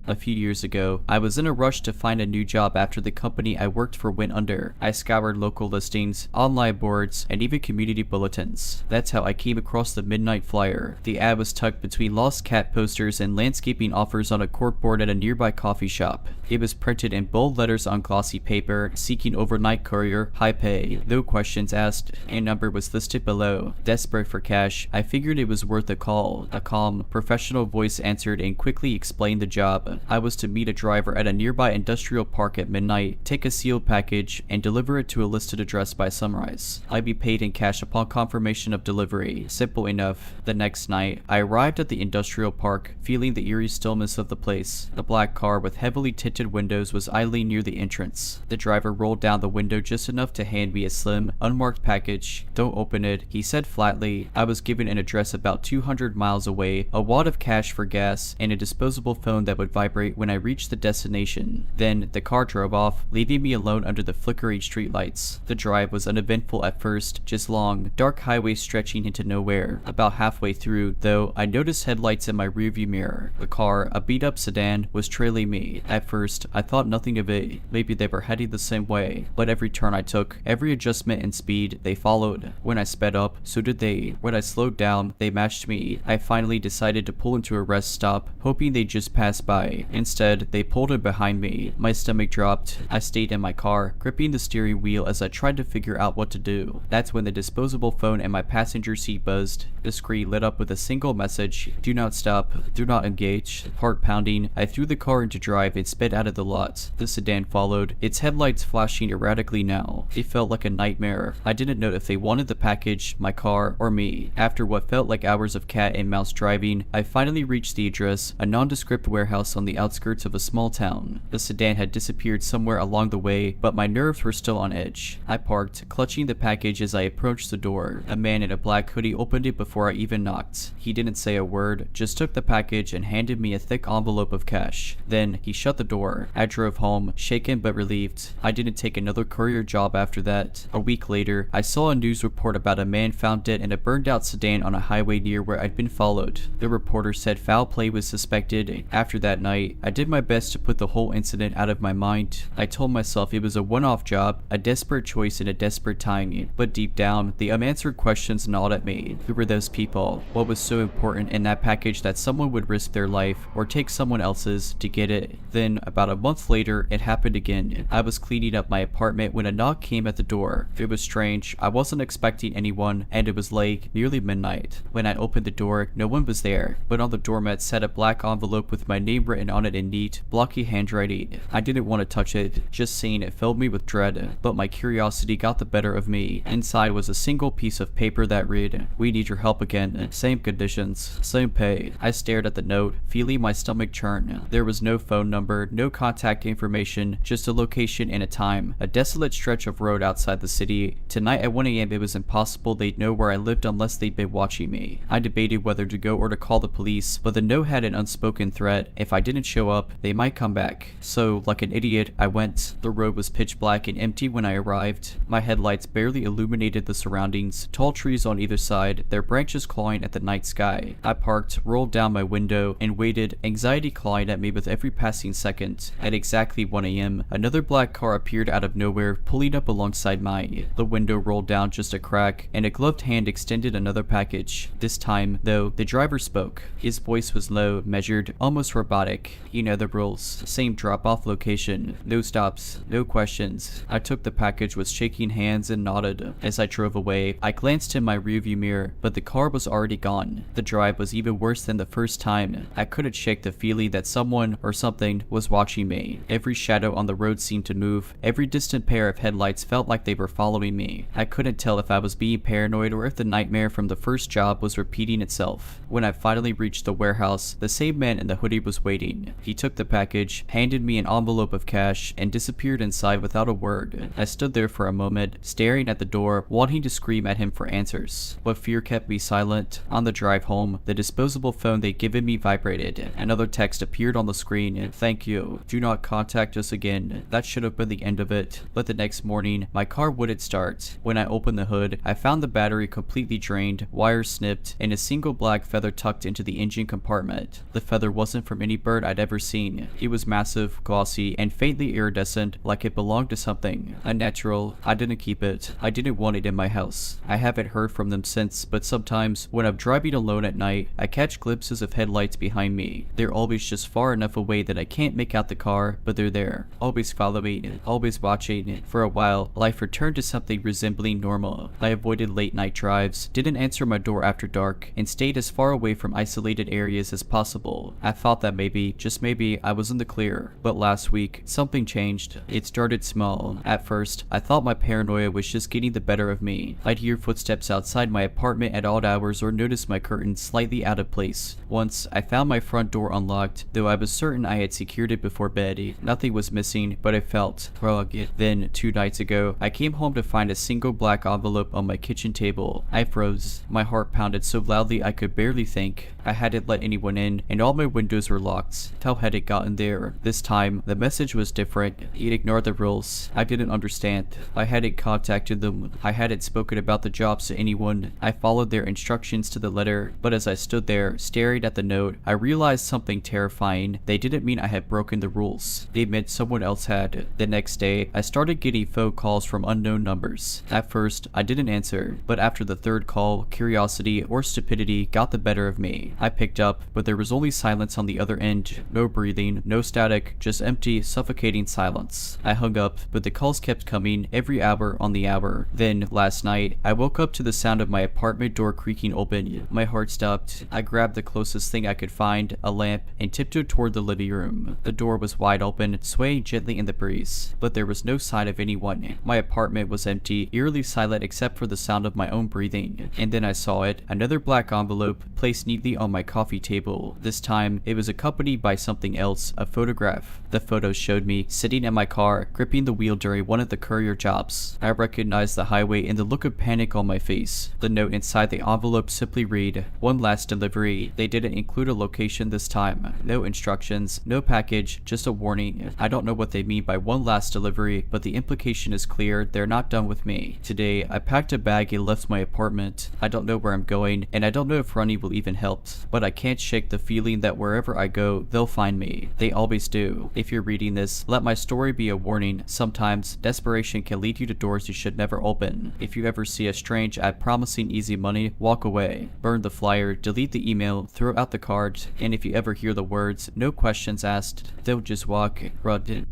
Speaker 1: A few years ago, I was in a rush to find a new job after the company I worked for went under. I scoured local listings, online boards, and even community bulletins. That's how I came across the Midnight Flyer. The ad was tucked between lost cat posters and landscaping offers on a corkboard at a nearby coffee shop. It was printed in bold letters on glossy paper, seeking overnight courier, high pay, no questions asked, and number was listed below. Desperate for cash, I figured it was worth a call. A calm, professional voice answered and quickly explained the job. I was to meet a driver at a nearby industrial park at midnight, take a sealed package, and deliver it to a listed address by sunrise. I'd be paid in cash upon confirmation of delivery. Simple enough. The next night, I arrived at the industrial park, feeling the eerie stillness of the place. The black car with heavily tinted windows was idling near the entrance. The driver rolled down the window just enough to hand me a slim, unmarked package. "Don't open it," he said flatly. I was given an address about 200 miles away, a wad of cash for gas, and a disposable phone that would vibrate when I reached the destination. Then, the car drove off, leaving me alone under the flickering streetlights. The drive was uneventful at first, just long, dark highways stretching into nowhere. About halfway through, though, I noticed headlights in my rearview mirror. The car, a beat-up sedan, was trailing me. At first, I thought nothing of it. Maybe they were heading the same way. But every turn I took, every adjustment in speed, they followed. When I sped up, so did they. When I slowed down, they matched me. I finally decided to pull into a rest stop, hoping they'd just pass by. Instead, they pulled in behind me. My stomach dropped. I stayed in my car, gripping the steering wheel as I tried to figure out what to do. That's when the disposable phone in my passenger seat buzzed. The screen lit up with a single message: "Do not stop, do not engage." Heart pounding, I threw the car into drive and sped out of the lot. The sedan followed, its headlights flashing erratically now. It felt like a nightmare. I didn't know if they wanted the package, my car, or me. After what felt like hours of cat and mouse driving, I finally reached the address, a nondescript warehouse on the outskirts of a small town. The sedan had disappeared somewhere along the way, but my nerves were still on edge. I parked, clutching the package as I approached the door. A man in a black hoodie opened it before I even knocked. He didn't say a word, just took the package and handed me a thick envelope of cash. Then he shut the door. I drove home, shaken but relieved. I didn't take another courier job after that. A week later, I saw a news report about a man found dead in a burned out sedan on a highway near where I'd been followed. The reporter said foul play was suspected. After that night, I did my best to put the whole incident out of my mind. I told myself it was a one-off job, a desperate choice in a desperate time. But deep down, the unanswered questions gnawed at me. Who were those people? What was so important in that package that someone would risk their life or take someone else's to get it? Then, about a month later, it happened again. I was cleaning up my apartment when a knock came at the door. It was strange. I wasn't expecting anyone, and it was late, nearly midnight. When I opened the door, no one was there, but on the doormat sat a black envelope with my name written on it in neat, blocky handwriting. I didn't want to touch it. Just seeing it filled me with dread, but my curiosity got the better of me. Inside was a single piece of paper that read, "We need your help again. Same conditions, same pay." I stared at the note, feeling my stomach churn. There was no phone number, no contact information, just a location and a time. A desolate stretch of road outside the city. Tonight at 1 a.m. it was impossible they'd know where I lived unless they'd been watching me. I debated whether to go or to call the police, but the note had an unspoken threat. If I didn't show up, they might come back. So, like an idiot, I went. The road was pitch black and empty when I arrived. My headlights barely illuminated the surroundings. Tall trees on either side, their branches clawing at the night sky. I parked, rolled down my window, and waited, anxiety clawing at me with every passing second. At exactly 1 a.m., another black car appeared out of nowhere, pulling up alongside mine. The window rolled down just a crack, and a gloved hand extended another package. This time, though, the driver spoke. His voice was low, measured, almost robotic. You know the rules. Same drop-off location. No stops, no questions. I took the package with shaking hands and nodded. As I drove away, I glanced in my rearview mirror, but the car was already gone. The drive was even worse than the first time. I couldn't shake the feeling that someone or something was watching me. Every shadow on the road seemed to move. Every distant pair of headlights felt like they were following me. I couldn't tell if I was being paranoid or if the nightmare from the first job was repeating itself. When I finally reached the warehouse, the same man in the hoodie was waiting. He took the package, handed me an envelope of cash, and disappeared inside without a word. I stood there for a moment, staring at the door, wanting to scream at him for answers. But fear kept me silent. On the drive home, the disposable phone they'd given me vibrated. Another text appeared on the screen. "Thank you. Do not contact us again." That should have been the end of it. But the next morning, my car wouldn't start. When I opened the hood, I found the battery completely drained, wires snipped, and a single black feather tucked into the engine compartment. The feather wasn't from any bird I'd ever seen. It was massive, glossy, and faintly iridescent, like it belonged to something. Unnatural. I didn't keep it. I didn't want it in my house. I haven't heard from them since, but sometimes, when I'm driving alone at night, I catch glimpses of headlights behind me. They're always just far enough away that I can't make out the car, but they're there. Always following, always watching. For a while, life returned to something resembling normal. I avoided late night drives, didn't answer my door after dark, and stayed as far away from isolated areas as possible. I thought that maybe, just maybe, I was in the clear. But last week, something changed. It started small. At first, I thought my paranoia was just getting the better of me. I'd hear footsteps outside my apartment at odd hours or notice my curtains slightly out of place. Once, I found my front door unlocked, though I was certain I had secured it before bed. Nothing was missing, but I felt rugged. Then, 2 nights ago, I came home to find a single black envelope on my kitchen table. I froze. My heart pounded so loudly I could barely think. I hadn't let anyone in, and all my windows were locked. How had it gotten there? This time, the message was different. It ignored the rules. I didn't understand. I hadn't contacted them. I hadn't spoken about the jobs to anyone. I followed their instructions to the letter, but as I stood there, staring at the note, I realized something terrifying. They didn't mean I had broken the rules. They meant someone else had. The next day, I started getting phone calls from unknown numbers. At first, I didn't answer, but after the third call, curiosity or stupidity got the better of me. I picked up, but there was only silence on the other end. No breathing, no static, just empty, suffocating silence. I hung up, but the calls kept coming every hour on the hour. Then, last night, I woke up to the sound of my apartment door creaking open. My heart stopped. I grabbed the closest thing I could find, a lamp, and tiptoed toward the living room. The door was wide open, swaying gently in the breeze, but there was no sign of anyone. My apartment was empty, eerily silent except for the sound of my own breathing. And then I saw it, another black envelope placed neatly on my coffee table. This time, it was accompanied accompanied by something else, a photograph. The photo showed me sitting in my car, gripping the wheel during one of the courier jobs. I recognized the highway and the look of panic on my face. The note inside the envelope simply read, "One last delivery." They didn't include a location this time. No instructions, no package, just a warning. I don't know what they mean by one last delivery, but the implication is clear. They're not done with me. Today, I packed a bag and left my apartment. I don't know where I'm going, and I don't know if running will even help. But I can't shake the feeling that wherever I go, they'll find me. They always do. If you're reading this, let my story be a warning. Sometimes, desperation can lead you to doors you should never open. If you ever see a strange ad promising easy money, walk away. Burn the flyer, delete the email, throw out the card, and if you ever hear the words, "No questions asked," don't just walk, run.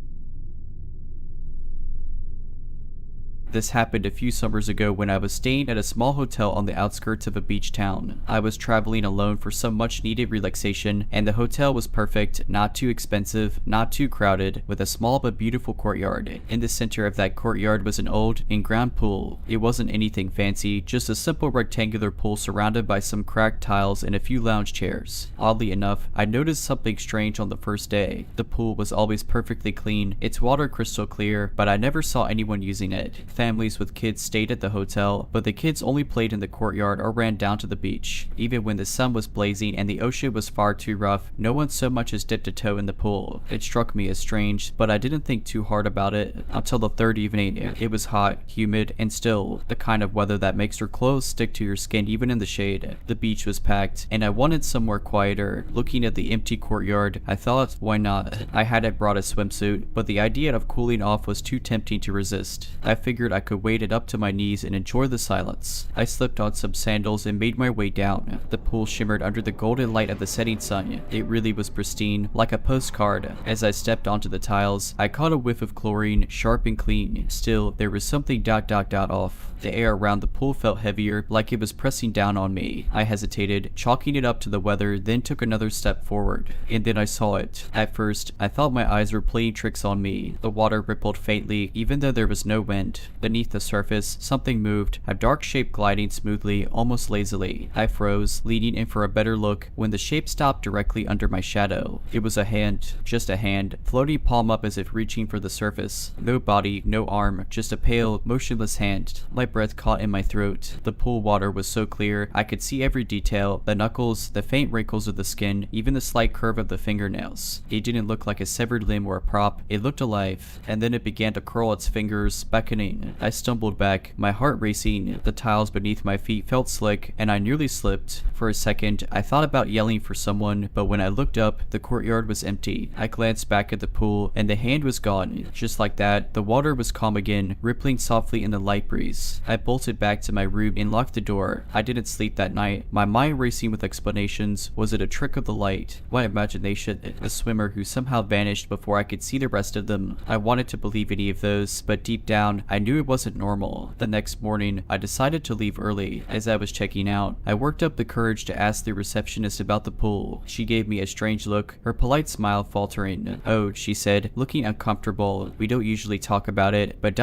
Speaker 1: This happened a few summers ago when I was staying at a small hotel on the outskirts of a beach town. I was traveling alone for some much needed relaxation, and the hotel was perfect, not too expensive, not too crowded, with a small but beautiful courtyard. In the center of that courtyard was an old, in-ground pool. It wasn't anything fancy, just a simple rectangular pool surrounded by some cracked tiles and a few lounge chairs. Oddly enough, I noticed something strange on the first day. The pool was always perfectly clean, its water crystal clear, but I never saw anyone using it. Families with kids stayed at the hotel, but the kids only played in the courtyard or ran down to the beach. Even when the sun was blazing and the ocean was far too rough, no one so much as dipped a toe in the pool. It struck me as strange, but I didn't think too hard about it until the third evening. It was hot, humid, and still, the kind of weather that makes your clothes stick to your skin even in the shade. The beach was packed, and I wanted somewhere quieter. Looking at the empty courtyard, I thought, why not? I hadn't brought a swimsuit, but the idea of cooling off was too tempting to resist. I figured I could wade it up to my knees and enjoy the silence. I slipped on some sandals and made my way down. The pool shimmered under the golden light of the setting sun. It really was pristine, like a postcard. As I stepped onto the tiles, I caught a whiff of chlorine, sharp and clean. Still, there was something off. The air around the pool felt heavier, like it was pressing down on me. I hesitated, chalking it up to the weather, then took another step forward. And then I saw it. At first, I thought my eyes were playing tricks on me. The water rippled faintly, even though there was no wind. Beneath the surface, something moved, a dark shape gliding smoothly, almost lazily. I froze, leaning in for a better look, when the shape stopped directly under my shadow. It was a hand, just a hand, floating palm up as if reaching for the surface. No body, no arm, just a pale, motionless hand. My breath caught in my throat. The pool water was so clear, I could see every detail, the knuckles, the faint wrinkles of the skin, even the slight curve of the fingernails. It didn't look like a severed limb or a prop, it looked alive, and then it began to curl its fingers, beckoning. I stumbled back, my heart racing. The tiles beneath my feet felt slick, and I nearly slipped. For a second, I thought about yelling for someone, but when I looked up, the courtyard was empty. I glanced back at the pool, and the hand was gone. Just like that, the water was calm again, rippling softly in the light breeze. I bolted back to my room and locked the door. I didn't sleep that night, my mind racing with explanations. Was it a trick of the light? My imagination? A swimmer who somehow vanished before I could see the rest of them? I wanted to believe any of those, but deep down, I knew it wasn't normal. The next morning, I decided to leave early. As I was checking out, I worked up the courage to ask the receptionist about the pool. She gave me a strange look, her polite smile faltering. "Oh," she said, looking uncomfortable. "We don't usually talk about it, but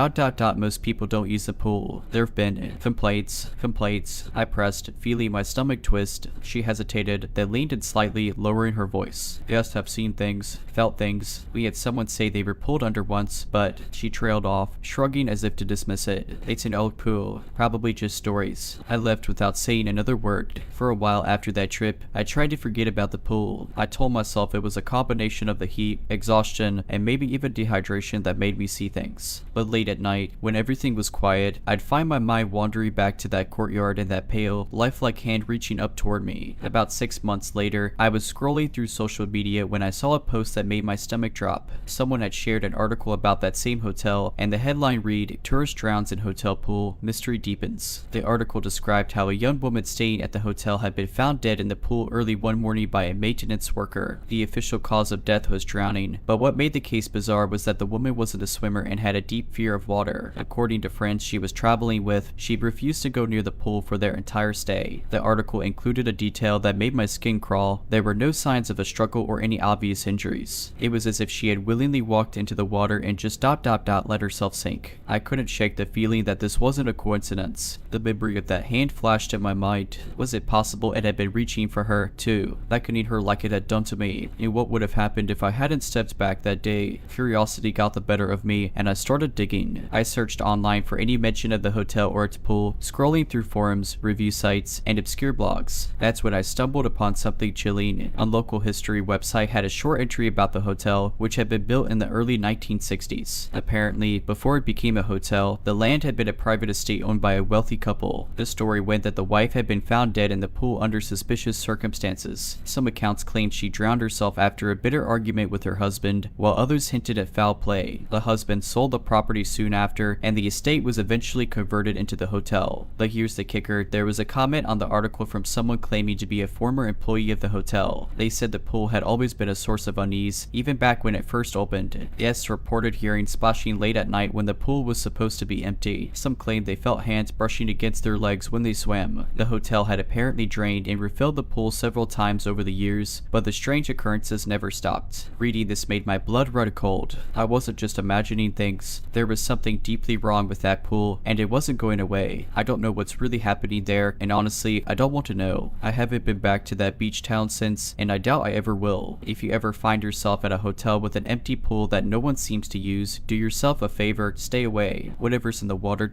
Speaker 1: most people don't use the pool. There've been complaints. I pressed, feeling my stomach twist. She hesitated, then leaned in slightly, lowering her voice. "Yes, I've seen things, felt things. We had someone say they were pulled under once, but..." She trailed off, shrugging as if to dismiss it. "It's an old pool. Probably just stories." I left without saying another word. For a while after that trip, I tried to forget about the pool. I told myself it was a combination of the heat, exhaustion, and maybe even dehydration that made me see things. But late at night, when everything was quiet, I'd find my mind wandering back to that courtyard and that pale, lifelike hand reaching up toward me. About 6 months later, I was scrolling through social media when I saw a post that made my stomach drop. Someone had shared an article about that same hotel, and the headline read, "Tourist drowns in hotel pool, mystery deepens." The article described how a young woman staying at the hotel had been found dead in the pool early one morning by a maintenance worker. The official cause of death was drowning, but what made the case bizarre was that the woman wasn't a swimmer and had a deep fear of water. According to friends she was traveling with, she refused to go near the pool for their entire stay. The article included a detail that made my skin crawl. There were no signs of a struggle or any obvious injuries. It was as if she had willingly walked into the water and just let herself sink. I couldn't couldn't shake the feeling that this wasn't a coincidence. The memory of that hand flashed in my mind. Was it possible it had been reaching for her, too, beckoning her like it had done to me? And what would have happened if I hadn't stepped back that day? Curiosity got the better of me, and I started digging. I searched online for any mention of the hotel or its pool, scrolling through forums, review sites, and obscure blogs. That's when I stumbled upon something chilling. A local history website had a short entry about the hotel, which had been built in the early 1960s. Apparently, before it became a hotel, the land had been a private estate owned by a wealthy couple. The story went that the wife had been found dead in the pool under suspicious circumstances. Some accounts claimed she drowned herself after a bitter argument with her husband, while others hinted at foul play. The husband sold the property soon after, and the estate was eventually converted into the hotel. But here's the kicker, there was a comment on the article from someone claiming to be a former employee of the hotel. They said the pool had always been a source of unease, even back when it first opened. Guests reported hearing splashing late at night when the pool was supposed to be empty. Some claimed they felt hands brushing against their legs when they swam. The hotel had apparently drained and refilled the pool several times over the years, but the strange occurrences never stopped. Reading this made my blood run cold. I wasn't just imagining things. There was something deeply wrong with that pool, and it wasn't going away. I don't know what's really happening there, and honestly, I don't want to know. I haven't been back to that beach town since, and I doubt I ever will. If you ever find yourself at a hotel with an empty pool that no one seems to use, do yourself a favor, stay away. Whatever's in the water ...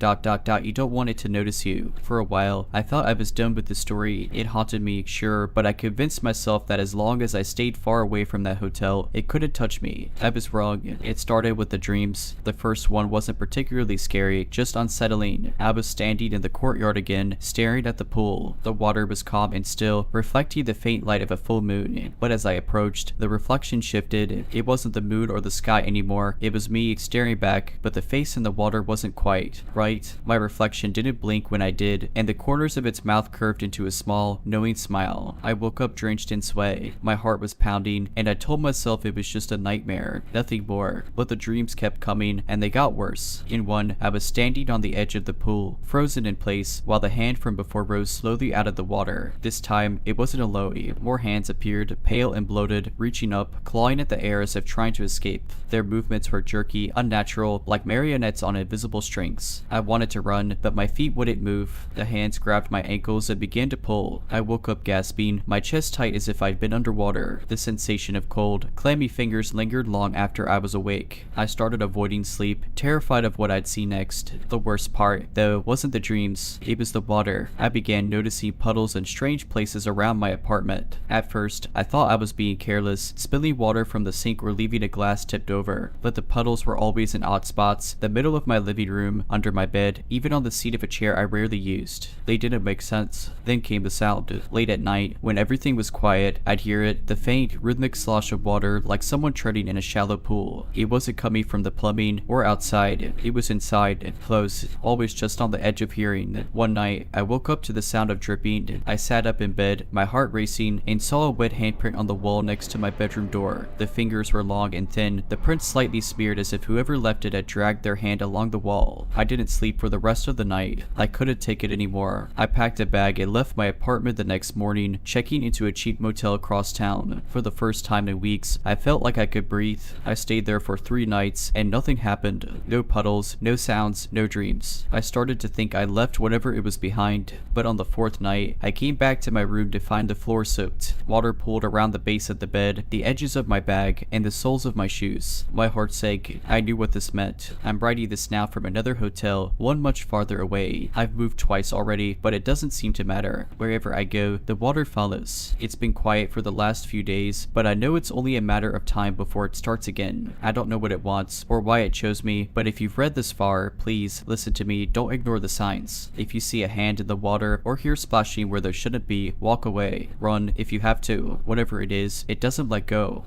Speaker 1: you don't want it to notice you. For a while, I thought I was done with the story. It haunted me, sure, but I convinced myself that as long as I stayed far away from that hotel, it couldn't touch me. I was wrong. It started with the dreams. The first one wasn't particularly scary, just unsettling. I was standing in the courtyard again, staring at the pool. The water was calm and still, reflecting the faint light of a full moon. But as I approached, the reflection shifted. It wasn't the moon or the sky anymore. It was me staring back, but the face in the water wasn't quite right. My reflection didn't blink when I did, and the corners of its mouth curved into a small, knowing smile. I woke up drenched in sweat. My heart was pounding, and I told myself it was just a nightmare, nothing more. But the dreams kept coming, and they got worse. In one, I was standing on the edge of the pool, frozen in place, while the hand from before rose slowly out of the water. This time, it wasn't a Loey. More hands appeared, pale and bloated, reaching up, clawing at the air as if trying to escape. Their movements were jerky, unnatural, like marionettes on invisible strings. I wanted to run, but my feet wouldn't move. The hands grabbed my ankles and began to pull. I woke up gasping, my chest tight as if I'd been underwater. The sensation of cold, clammy fingers lingered long after I was awake. I started avoiding sleep, terrified of what I'd see next. The worst part, though, wasn't the dreams. It was the water. I began noticing puddles and strange places around my apartment. At first, I thought I was being careless, spilling water from the sink or leaving a glass tipped over. But the puddles were always in odd spots, the middle of my living room, under my bed, even on the seat of a chair I rarely used. They didn't make sense. Then came the sound. Late at night, when everything was quiet, I'd hear it, the faint, rhythmic slosh of water like someone treading in a shallow pool. It wasn't coming from the plumbing or outside. It was inside, close, always just on the edge of hearing. One night, I woke up to the sound of dripping. I sat up in bed, my heart racing, and saw a wet handprint on the wall next to my bedroom door. The fingers were long and thin, the print slightly smeared as if whoever left it had dragged their hand along the wall. I didn't sleep for the rest of the night. I couldn't take it anymore. I packed a bag and left my apartment the next morning, checking into a cheap motel across town. For the first time in weeks, I felt like I could breathe. I stayed there for 3 nights, and nothing happened. No puddles, no sounds, no dreams. I started to think I left whatever it was behind, but on the 4th night, I came back to my room to find the floor soaked. Water pooled around the base of the bed, the edges of my bag, and the soles of my shoes. My heart sank. I knew what this meant. I'm writing this now from another hotel, one much farther away. I've moved twice already, but it doesn't seem to matter. Wherever I go, the water follows. It's been quiet for the last few days, but I know it's only a matter of time before it starts again. I don't know what it wants, or why it chose me, but if you've read this far, please listen to me, don't ignore the signs. If you see a hand in the water, or hear splashing where there shouldn't be, walk away. Run if you have to. Whatever it is, it doesn't let go.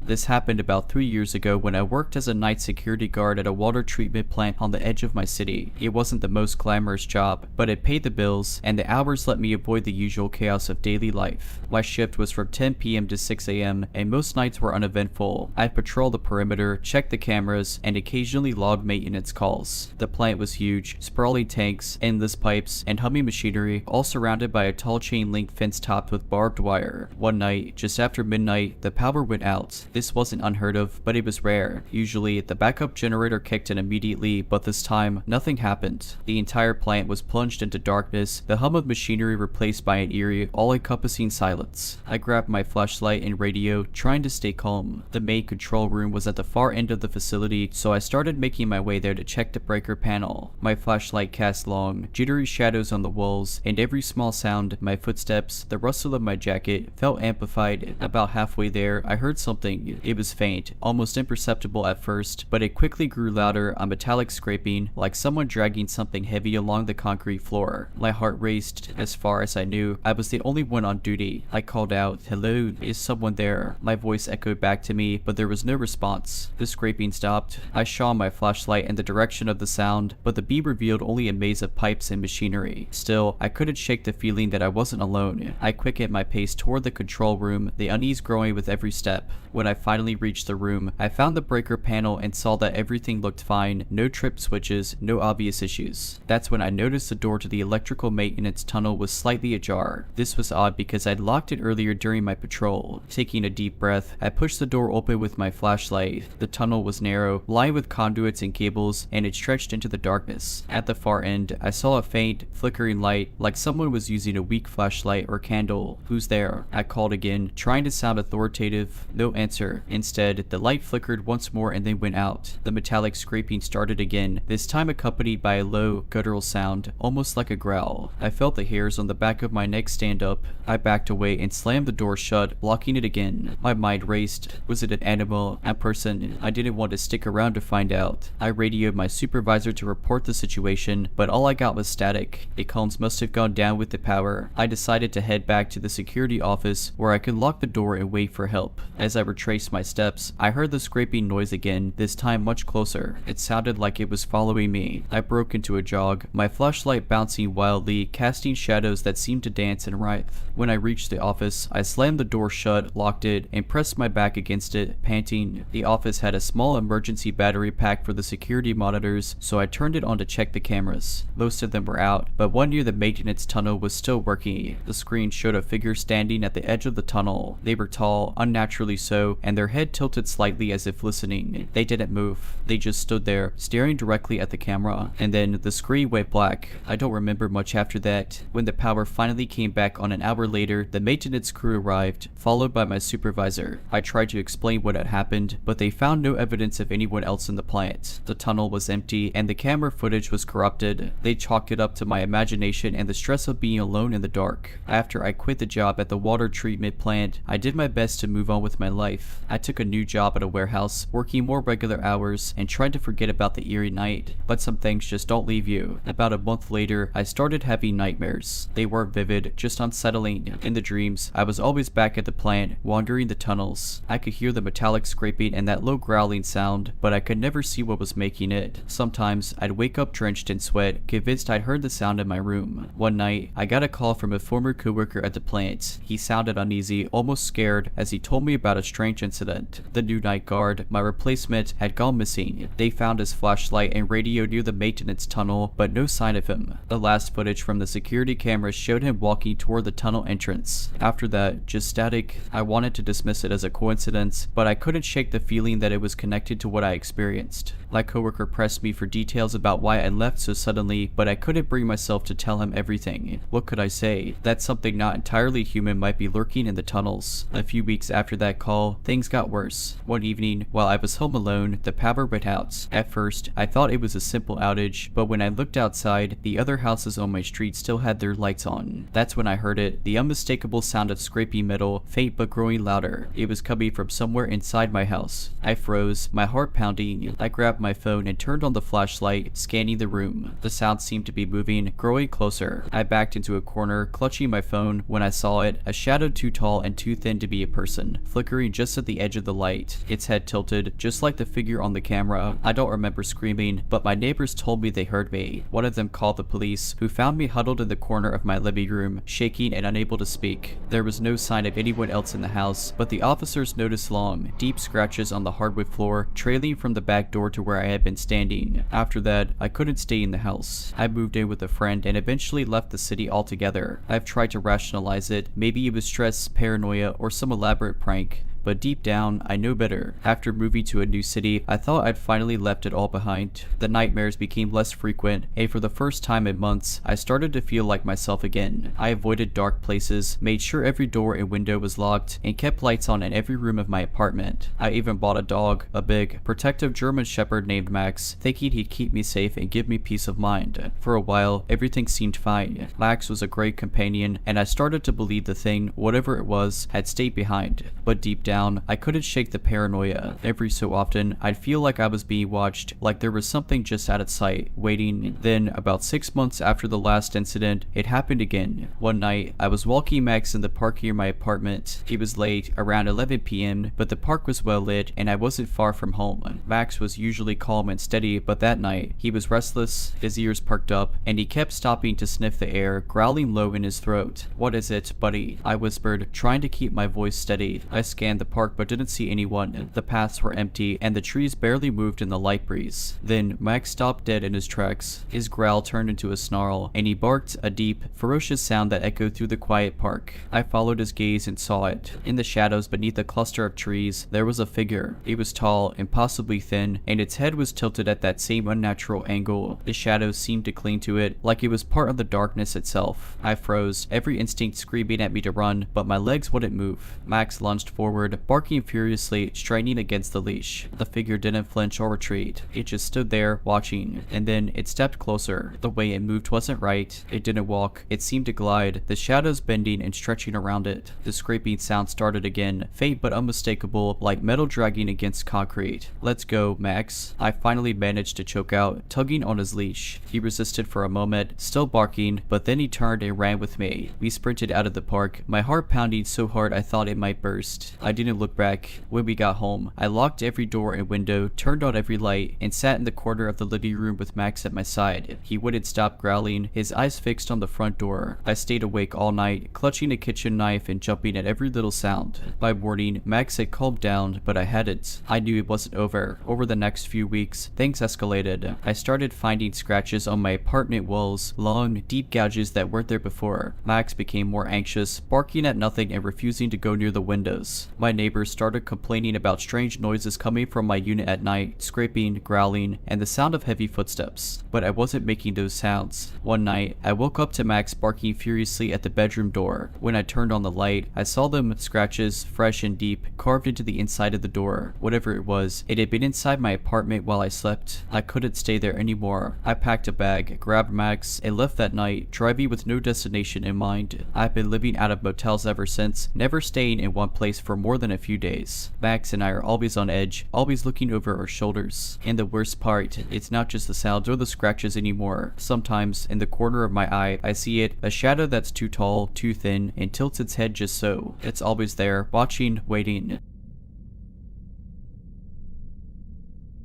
Speaker 1: This happened about 3 years ago when I worked as a night security guard at a water treatment plant on the edge of my city. It wasn't the most glamorous job, but it paid the bills, and the hours let me avoid the usual chaos of daily life. My shift was from 10 p.m. to 6 a.m., and most nights were uneventful. I'd patrol the perimeter, check the cameras, and occasionally log maintenance calls. The plant was huge, sprawling tanks, endless pipes, and humming machinery, all surrounded by a tall chain link fence topped with barbed wire. One night, just after midnight, the power went out. This wasn't unheard of, but it was rare. Usually, the backup generator kicked in immediately, but this time, nothing happened. The entire plant was plunged into darkness, the hum of machinery replaced by an eerie, all-encompassing silence. I grabbed my flashlight and radio, trying to stay calm. The main control room was at the far end of the facility, so I started making my way there to check the breaker panel. My flashlight cast long, jittery shadows on the walls, and every small sound, my footsteps, the rustle of my jacket, felt amplified. About halfway there, I heard something. It was faint, almost imperceptible at first, but it quickly grew louder, a metallic scraping, like someone dragging something heavy along the concrete floor. My heart raced. As far as I knew, I was the only one on duty. I called out, "Hello, is someone there?" My voice echoed back to me, but there was no response. The scraping stopped. I shone my flashlight in the direction of the sound, but the beam revealed only a maze of pipes and machinery. Still, I couldn't shake the feeling that I wasn't alone. I quickened my pace toward the control room, the unease growing with every step. When I finally reached the room, I found the breaker panel and saw that everything looked fine, no trip switches, no obvious issues. That's when I noticed the door to the electrical maintenance tunnel was slightly ajar. This was odd because I'd locked it earlier during my patrol. Taking a deep breath, I pushed the door open with my flashlight. The tunnel was narrow, lined with conduits and cables, and it stretched into the darkness. At the far end, I saw a faint, flickering light, like someone was using a weak flashlight or candle. "Who's there?" I called again, trying to sound authoritative. No answer. Instead, the light flickered once more and then went out. The metallic scraping started again, this time accompanied by a low, guttural sound, almost like a growl. I felt the hairs on the back of my neck stand up. I backed away and slammed the door shut, blocking it again. My mind raced. Was it an animal? A person? I didn't want to stick around to find out. I radioed my supervisor to report the situation, but all I got was static. The combs must have gone down with the power. I decided to head back to the security office where I could lock the door and wait for help. As I retraced my steps, I heard the scraping noise again, this time much closer. It sounded like it was following me. I broke into a jog, my flashlight bouncing wildly, casting shadows that seemed to dance and writhe. When I reached the office, I slammed the door shut, locked it, and pressed my back against it, panting. The office had a small emergency battery pack for the security monitors, so I turned it on to check the cameras. Most of them were out, but one near the maintenance tunnel was still working. The screen showed a figure standing at the edge of the tunnel. They were tall, unnaturally so, and their head tilted slightly as if listening. They didn't move. They just stood there, staring directly at the camera. And then the screen went black. I don't remember much after that. When the power finally came back on an hour later, the maintenance crew arrived, followed by my supervisor. I tried to explain what had happened, but they found no evidence of anyone else in the plant. The tunnel was empty, and the camera footage was corrupted. They chalked it up to my imagination and the stress of being alone in the dark. After I quit the job at the water treatment plant, I did my best to move on with my life. I took a new job at a warehouse, working more regular hours, and tried to forget about the eerie night. But some things just don't leave you. About a month later, I started having nightmares. They weren't vivid, just unsettling. In the dreams, I was always back at the plant, wandering the tunnels. I could hear the metallic scraping and that low growling sound, but I could never see what was making it. Sometimes, I'd wake up drenched in sweat, convinced I'd heard the sound in my room. One night, I got a call from a former coworker at the plant. He sounded uneasy, almost scared, as he told me about a strange incident. The new night guard, my replacement, had gone missing. They found his flashlight and radio near the maintenance tunnel, but no sign of him. The last footage from the security cameras showed him walking toward the tunnel entrance. After that, just static. I wanted to dismiss it as a coincidence, but I couldn't shake the feeling that it was connected to what I experienced. My coworker pressed me for details about why I left so suddenly, but I couldn't bring myself to tell him everything. What could I say? That something not entirely human might be lurking in the tunnels. A few weeks after that call, things got worse. One evening, while I was home alone, the power went out. At first, I thought it was a simple outage, but when I looked outside, the other houses on my street still had their lights on. That's when I heard it, the unmistakable sound of scraping metal, faint but growing louder. It was coming from somewhere inside my house. I froze, my heart pounding. I grabbed my phone and turned on the flashlight, scanning the room. The sound seemed to be moving, growing closer. I backed into a corner, clutching my phone. When I saw it, a shadow too tall and too thin to be a person, flickering just at the edge of the light. Its head tilted, just like the figure on the camera. I don't remember screaming, but my neighbors told me they heard me. One of them called the police, who found me huddled in the corner of my living room, shaking and unable to speak. There was no sign of anyone else in the house, but the officers noticed long, deep scratches on the hardwood floor, trailing from the back door to where I had been standing. After that, I couldn't stay in the house. I moved in with a friend and eventually left the city altogether. I've tried to rationalize it. Maybe it was stress, paranoia, or some elaborate prank. but deep down, I know better. After moving to a new city, I thought I'd finally left it all behind. The nightmares became less frequent, and for the first time in months, I started to feel like myself again. I avoided dark places, made sure every door and window was locked, and kept lights on in every room of my apartment. I even bought a dog, a big, protective German Shepherd named Max, thinking he'd keep me safe and give me peace of mind. For a while, everything seemed fine. Max was a great companion, and I started to believe the thing, whatever it was, had stayed behind. But deep down, I couldn't shake the paranoia. Every so often, I'd feel like I was being watched, like there was something just out of sight, waiting. Then, about 6 months after the last incident, it happened again. One night, I was walking Max in the park near my apartment. He was late, around 11 p.m., but the park was well lit, and I wasn't far from home. Max was usually calm and steady, but that night, he was restless, his ears perked up, and he kept stopping to sniff the air, growling low in his throat. "What is it, buddy?" I whispered, trying to keep my voice steady. I scanned the park but didn't see anyone. The paths were empty, and the trees barely moved in the light breeze. Then, Max stopped dead in his tracks. His growl turned into a snarl, and he barked, a deep, ferocious sound that echoed through the quiet park. I followed his gaze and saw it. In the shadows beneath a cluster of trees, there was a figure. It was tall, impossibly thin, and its head was tilted at that same unnatural angle. The shadows seemed to cling to it, like it was part of the darkness itself. I froze, every instinct screaming at me to run, but my legs wouldn't move. Max lunged forward, barking furiously, straining against the leash. The figure didn't flinch or retreat. It just stood there, watching, and then it stepped closer. The way it moved wasn't right. It didn't walk. It seemed to glide, the shadows bending and stretching around it. The scraping sound started again, faint but unmistakable, like metal dragging against concrete. "Let's go, Max." I finally managed to choke out, tugging on his leash. He resisted for a moment, still barking, but then he turned and ran with me. We sprinted out of the park, my heart pounding so hard I thought it might burst. I didn't look back. When we got home, I locked every door and window, turned on every light, and sat in the corner of the living room with Max at my side. He wouldn't stop growling, his eyes fixed on the front door. I stayed awake all night, clutching a kitchen knife and jumping at every little sound. By morning, Max had calmed down, but I hadn't. I knew it wasn't over. Over the next few weeks, things escalated. I started finding scratches on my apartment walls, long, deep gouges that weren't there before. Max became more anxious, barking at nothing and refusing to go near the windows. My neighbors started complaining about strange noises coming from my unit at night, scraping, growling, and the sound of heavy footsteps. But I wasn't making those sounds. One night, I woke up to Max barking furiously at the bedroom door. When I turned on the light, I saw them scratches, fresh and deep, carved into the inside of the door. Whatever it was, it had been inside my apartment while I slept. I couldn't stay there anymore. I packed a bag, grabbed Max, and left that night, driving with no destination in mind. I've been living out of motels ever since, never staying in one place for more than a few days. Max and I are always on edge, always looking over our shoulders. And the worst part, it's not just the sounds or the scratches anymore. Sometimes, in the corner of my eye, I see it, a shadow that's too tall, too thin, and tilts its head just so. It's always there, watching, waiting.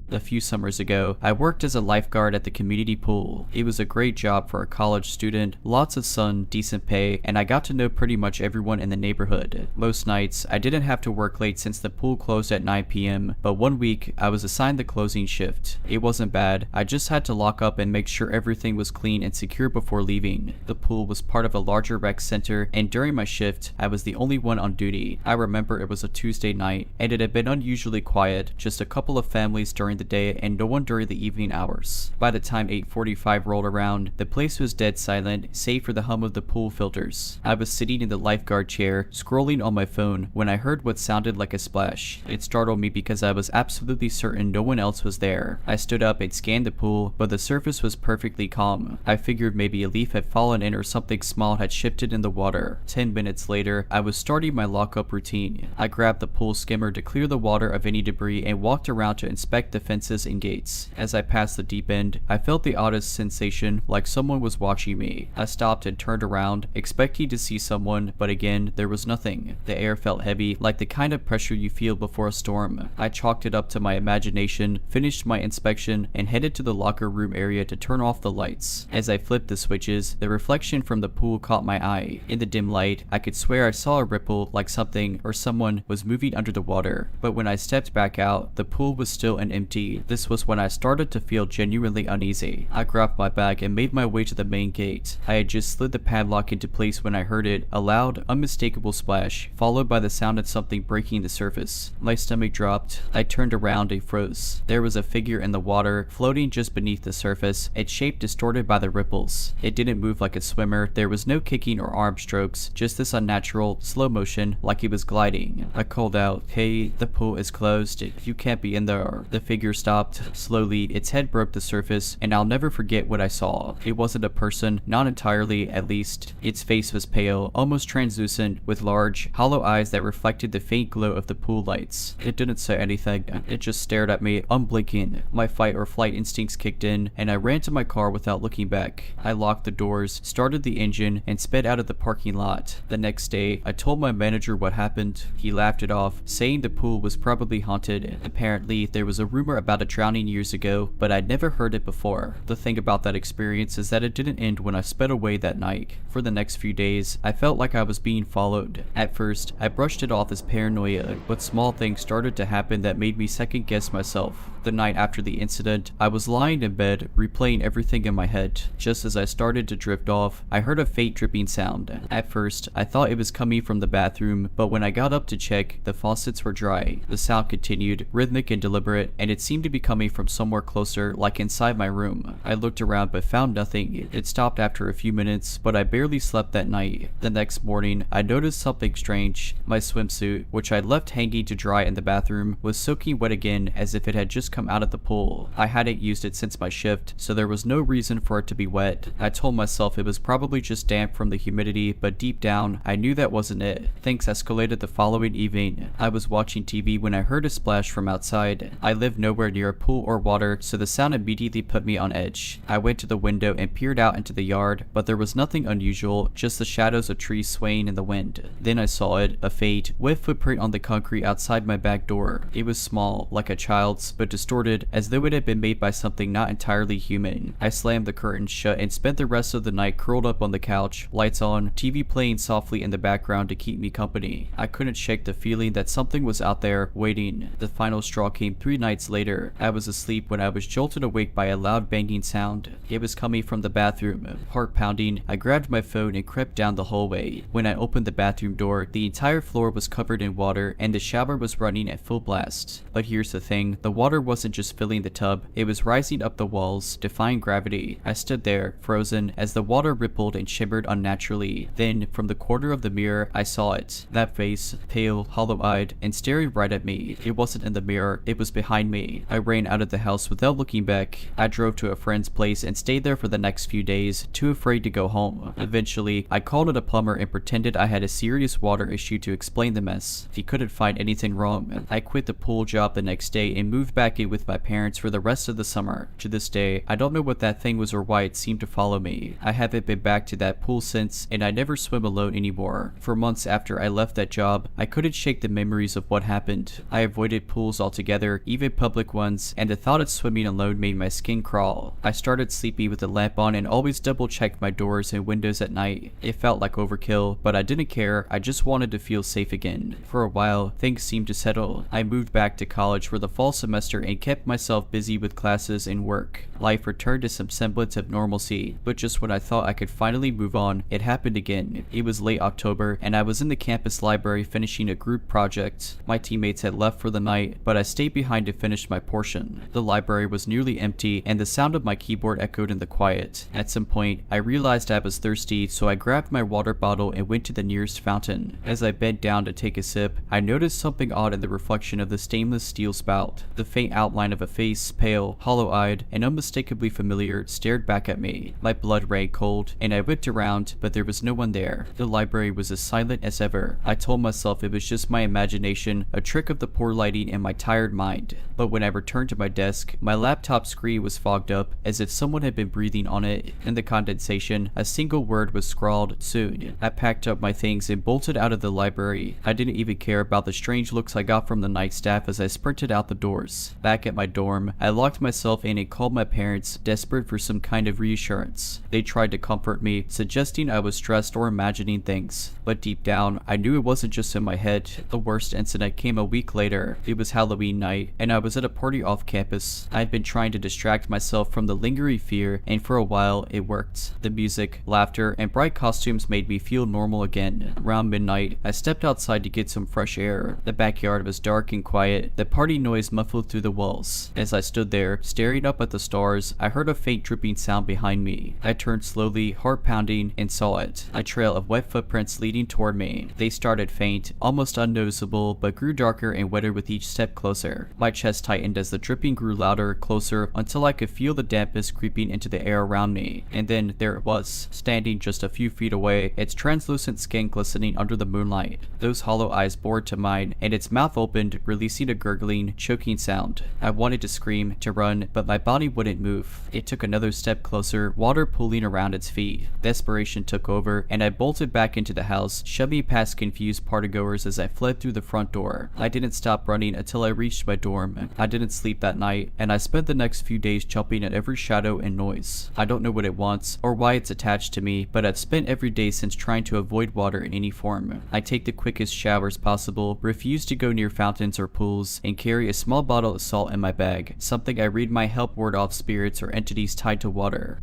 Speaker 1: A few summers ago, I worked as a lifeguard at the community pool. It was a great job for a college student, lots of sun, decent pay, and I got to know pretty much everyone in the neighborhood. Most nights, I didn't have to work late since the pool closed at 9 p.m., but one week, I was assigned the closing shift. It wasn't bad, I just had to lock up and make sure everything was clean and secure before leaving. The pool was part of a larger rec center, and during my shift, I was the only one on duty. I remember it was a Tuesday night, and it had been unusually quiet, just a couple of families during the day and no one during the evening hours. By the time 8:45 rolled around, the place was dead silent, save for the hum of the pool filters. I was sitting in the lifeguard chair, scrolling on my phone, when I heard what sounded like a splash. It startled me because I was absolutely certain no one else was there. I stood up and scanned the pool, but the surface was perfectly calm. I figured maybe a leaf had fallen in or something small had shifted in the water. 10 minutes later, I was starting my lockup routine. I grabbed the pool skimmer to clear the water of any debris and walked around to inspect the fences and gates. As I passed the deep end, I felt the oddest sensation, like someone was watching me. I stopped and turned around, expecting to see someone, but again, there was nothing. The air felt heavy, like the kind of pressure you feel before a storm. I chalked it up to my imagination, finished my inspection, and headed to the locker room area to turn off the lights. As I flipped the switches, the reflection from the pool caught my eye. In the dim light, I could swear I saw a ripple, like something or someone was moving under the water. But when I stepped back out, the pool was still and empty. empty. This was when I started to feel genuinely uneasy. I grabbed my bag and made my way to the main gate. I had just slid the padlock into place when I heard it, a loud, unmistakable splash, followed by the sound of something breaking the surface. My stomach dropped. I turned around and froze. There was a figure in the water, floating just beneath the surface, its shape distorted by the ripples. It didn't move like a swimmer, there was no kicking or arm strokes, just this unnatural, slow motion, like he was gliding. I called out, "Hey, the pool is closed. You can't be in there." The figure stopped. Slowly, its head broke the surface, and I'll never forget what I saw. It wasn't a person, not entirely, at least. Its face was pale, almost translucent, with large, hollow eyes that reflected the faint glow of the pool lights. It didn't say anything. It just stared at me, unblinking. My fight or flight instincts kicked in, and I ran to my car without looking back. I locked the doors, started the engine, and sped out of the parking lot. The next day, I told my manager what happened. He laughed it off, saying the pool was probably haunted. Apparently, there was a rumor about a drowning years ago, but I'd never heard it before. The thing about that experience is that it didn't end when I sped away that night. For the next few days, I felt like I was being followed. At first, I brushed it off as paranoia, but small things started to happen that made me second guess myself. The night after the incident, I was lying in bed, replaying everything in my head. Just as I started to drift off, I heard a faint dripping sound. At first, I thought it was coming from the bathroom, but when I got up to check, the faucets were dry. The sound continued, rhythmic and deliberate, and it seemed to be coming from somewhere closer, like inside my room. I looked around but found nothing. It stopped after a few minutes, but I barely slept that night. The next morning, I noticed something strange. My swimsuit, which I'd left hanging to dry in the bathroom, was soaking wet again as if it had just come out of the pool. I hadn't used it since my shift, so there was no reason for it to be wet. I told myself it was probably just damp from the humidity, but deep down, I knew that wasn't it. Things escalated the following evening. I was watching TV when I heard a splash from outside. I live nowhere near a pool or water, so the sound immediately put me on edge. I went to the window and peered out into the yard, but there was nothing unusual, just the shadows of trees swaying in the wind. Then I saw it, a faint, wet footprint on the concrete outside my back door. It was small, like a child's, but distorted, as though it had been made by something not entirely human. I slammed the curtains shut and spent the rest of the night curled up on the couch, lights on, TV playing softly in the background to keep me company. I couldn't shake the feeling that something was out there, waiting. The final straw came 3 nights later. I was asleep when I was jolted awake by a loud banging sound. It was coming from the bathroom. Heart pounding, I grabbed my phone and crept down the hallway. When I opened the bathroom door, the entire floor was covered in water and the shower was running at full blast. But here's the thing, the water wasn't just filling the tub, it was rising up the walls, defying gravity. I stood there, frozen, as the water rippled and shimmered unnaturally. Then, from the corner of the mirror, I saw it. That face, pale, hollow-eyed, and staring right at me. It wasn't in the mirror, it was behind me. I ran out of the house without looking back. I drove to a friend's place and stayed there for the next few days, too afraid to go home. Eventually, I called in a plumber and pretended I had a serious water issue to explain the mess. He couldn't find anything wrong. I quit the pool job the next day and moved back in with my parents for the rest of the summer. To this day, I don't know what that thing was or why it seemed to follow me. I haven't been back to that pool since, and I never swim alone anymore. For months after I left that job, I couldn't shake the memories of what happened. I avoided pools altogether, even public ones, and the thought of swimming alone made my skin crawl. I started sleeping with the lamp on and always double-checked my doors and windows at night. It felt like overkill, but I didn't care. I just wanted to feel safe again. For a while, things seemed to settle. I moved back to college for the fall semester and kept myself busy with classes and work. Life returned to some semblance of normalcy, but just when I thought I could finally move on, it happened again. It was late October, and I was in the campus library finishing a group project. My teammates had left for the night, but I stayed behind to finish my portion. The library was nearly empty, and the sound of my keyboard echoed in the quiet. At some point, I realized I was thirsty, so I grabbed my water bottle and went to the nearest fountain. As I bent down to take a sip, I noticed something odd in the reflection of the stainless steel spout. The faint outline of a face, pale, hollow-eyed, and unmistakably familiar, stared back at me. My blood ran cold, and I whipped around, but there was no one there. The library was as silent as ever. I told myself it was just my imagination, a trick of the poor lighting and my tired mind. But when I returned to my desk, my laptop screen was fogged up, as if someone had been breathing on it. In the condensation, a single word was scrawled, "Soon." I packed up my things and bolted out of the library. I didn't even care about the strange looks I got from the night staff as I sprinted out the doors. Back at my dorm, I locked myself in and called my parents, desperate for some kind of reassurance. They tried to comfort me, suggesting I was stressed or imagining things. But deep down, I knew it wasn't just in my head. The worst incident came a week later. It was Halloween night, and I was at a party off campus. I had been trying to distract myself from the lingering fear, and for a while, it worked. The music, laughter, and bright costumes made me feel normal again. Around midnight, I stepped outside to get some fresh air. The backyard was dark and quiet, the party noise muffled through the walls. As I stood there, staring up at the stars, I heard a faint dripping sound behind me. I turned slowly, heart pounding, and saw it. A trail of wet footprints leading toward me. They started faint, almost unnoticeable, but grew darker and wetter with each step closer. My chest tightened as the dripping grew louder, closer, until I could feel the dampness creeping into the air around me. And then there it was, standing just a few feet away, its translucent skin glistening under the moonlight. Those hollow eyes bored to mine, and its mouth opened, releasing a gurgling, choking sound. I wanted to scream, to run, but my body wouldn't move. It took another step closer, water pooling around its feet. Desperation took over, and I bolted back into the house, shoving past confused partygoers as I fled through the front door. I didn't stop running until I reached my dorm. I didn't sleep that night, and I spent the next few days jumping at every shadow and noise. I don't know what it wants, or why it's attached to me, but I've spent every day since trying to avoid water in any form. I take the quickest showers possible, refuse to go near fountains or pools, and carry a small bottle of salt in my bag, something I read might help ward off spirits or entities tied to water.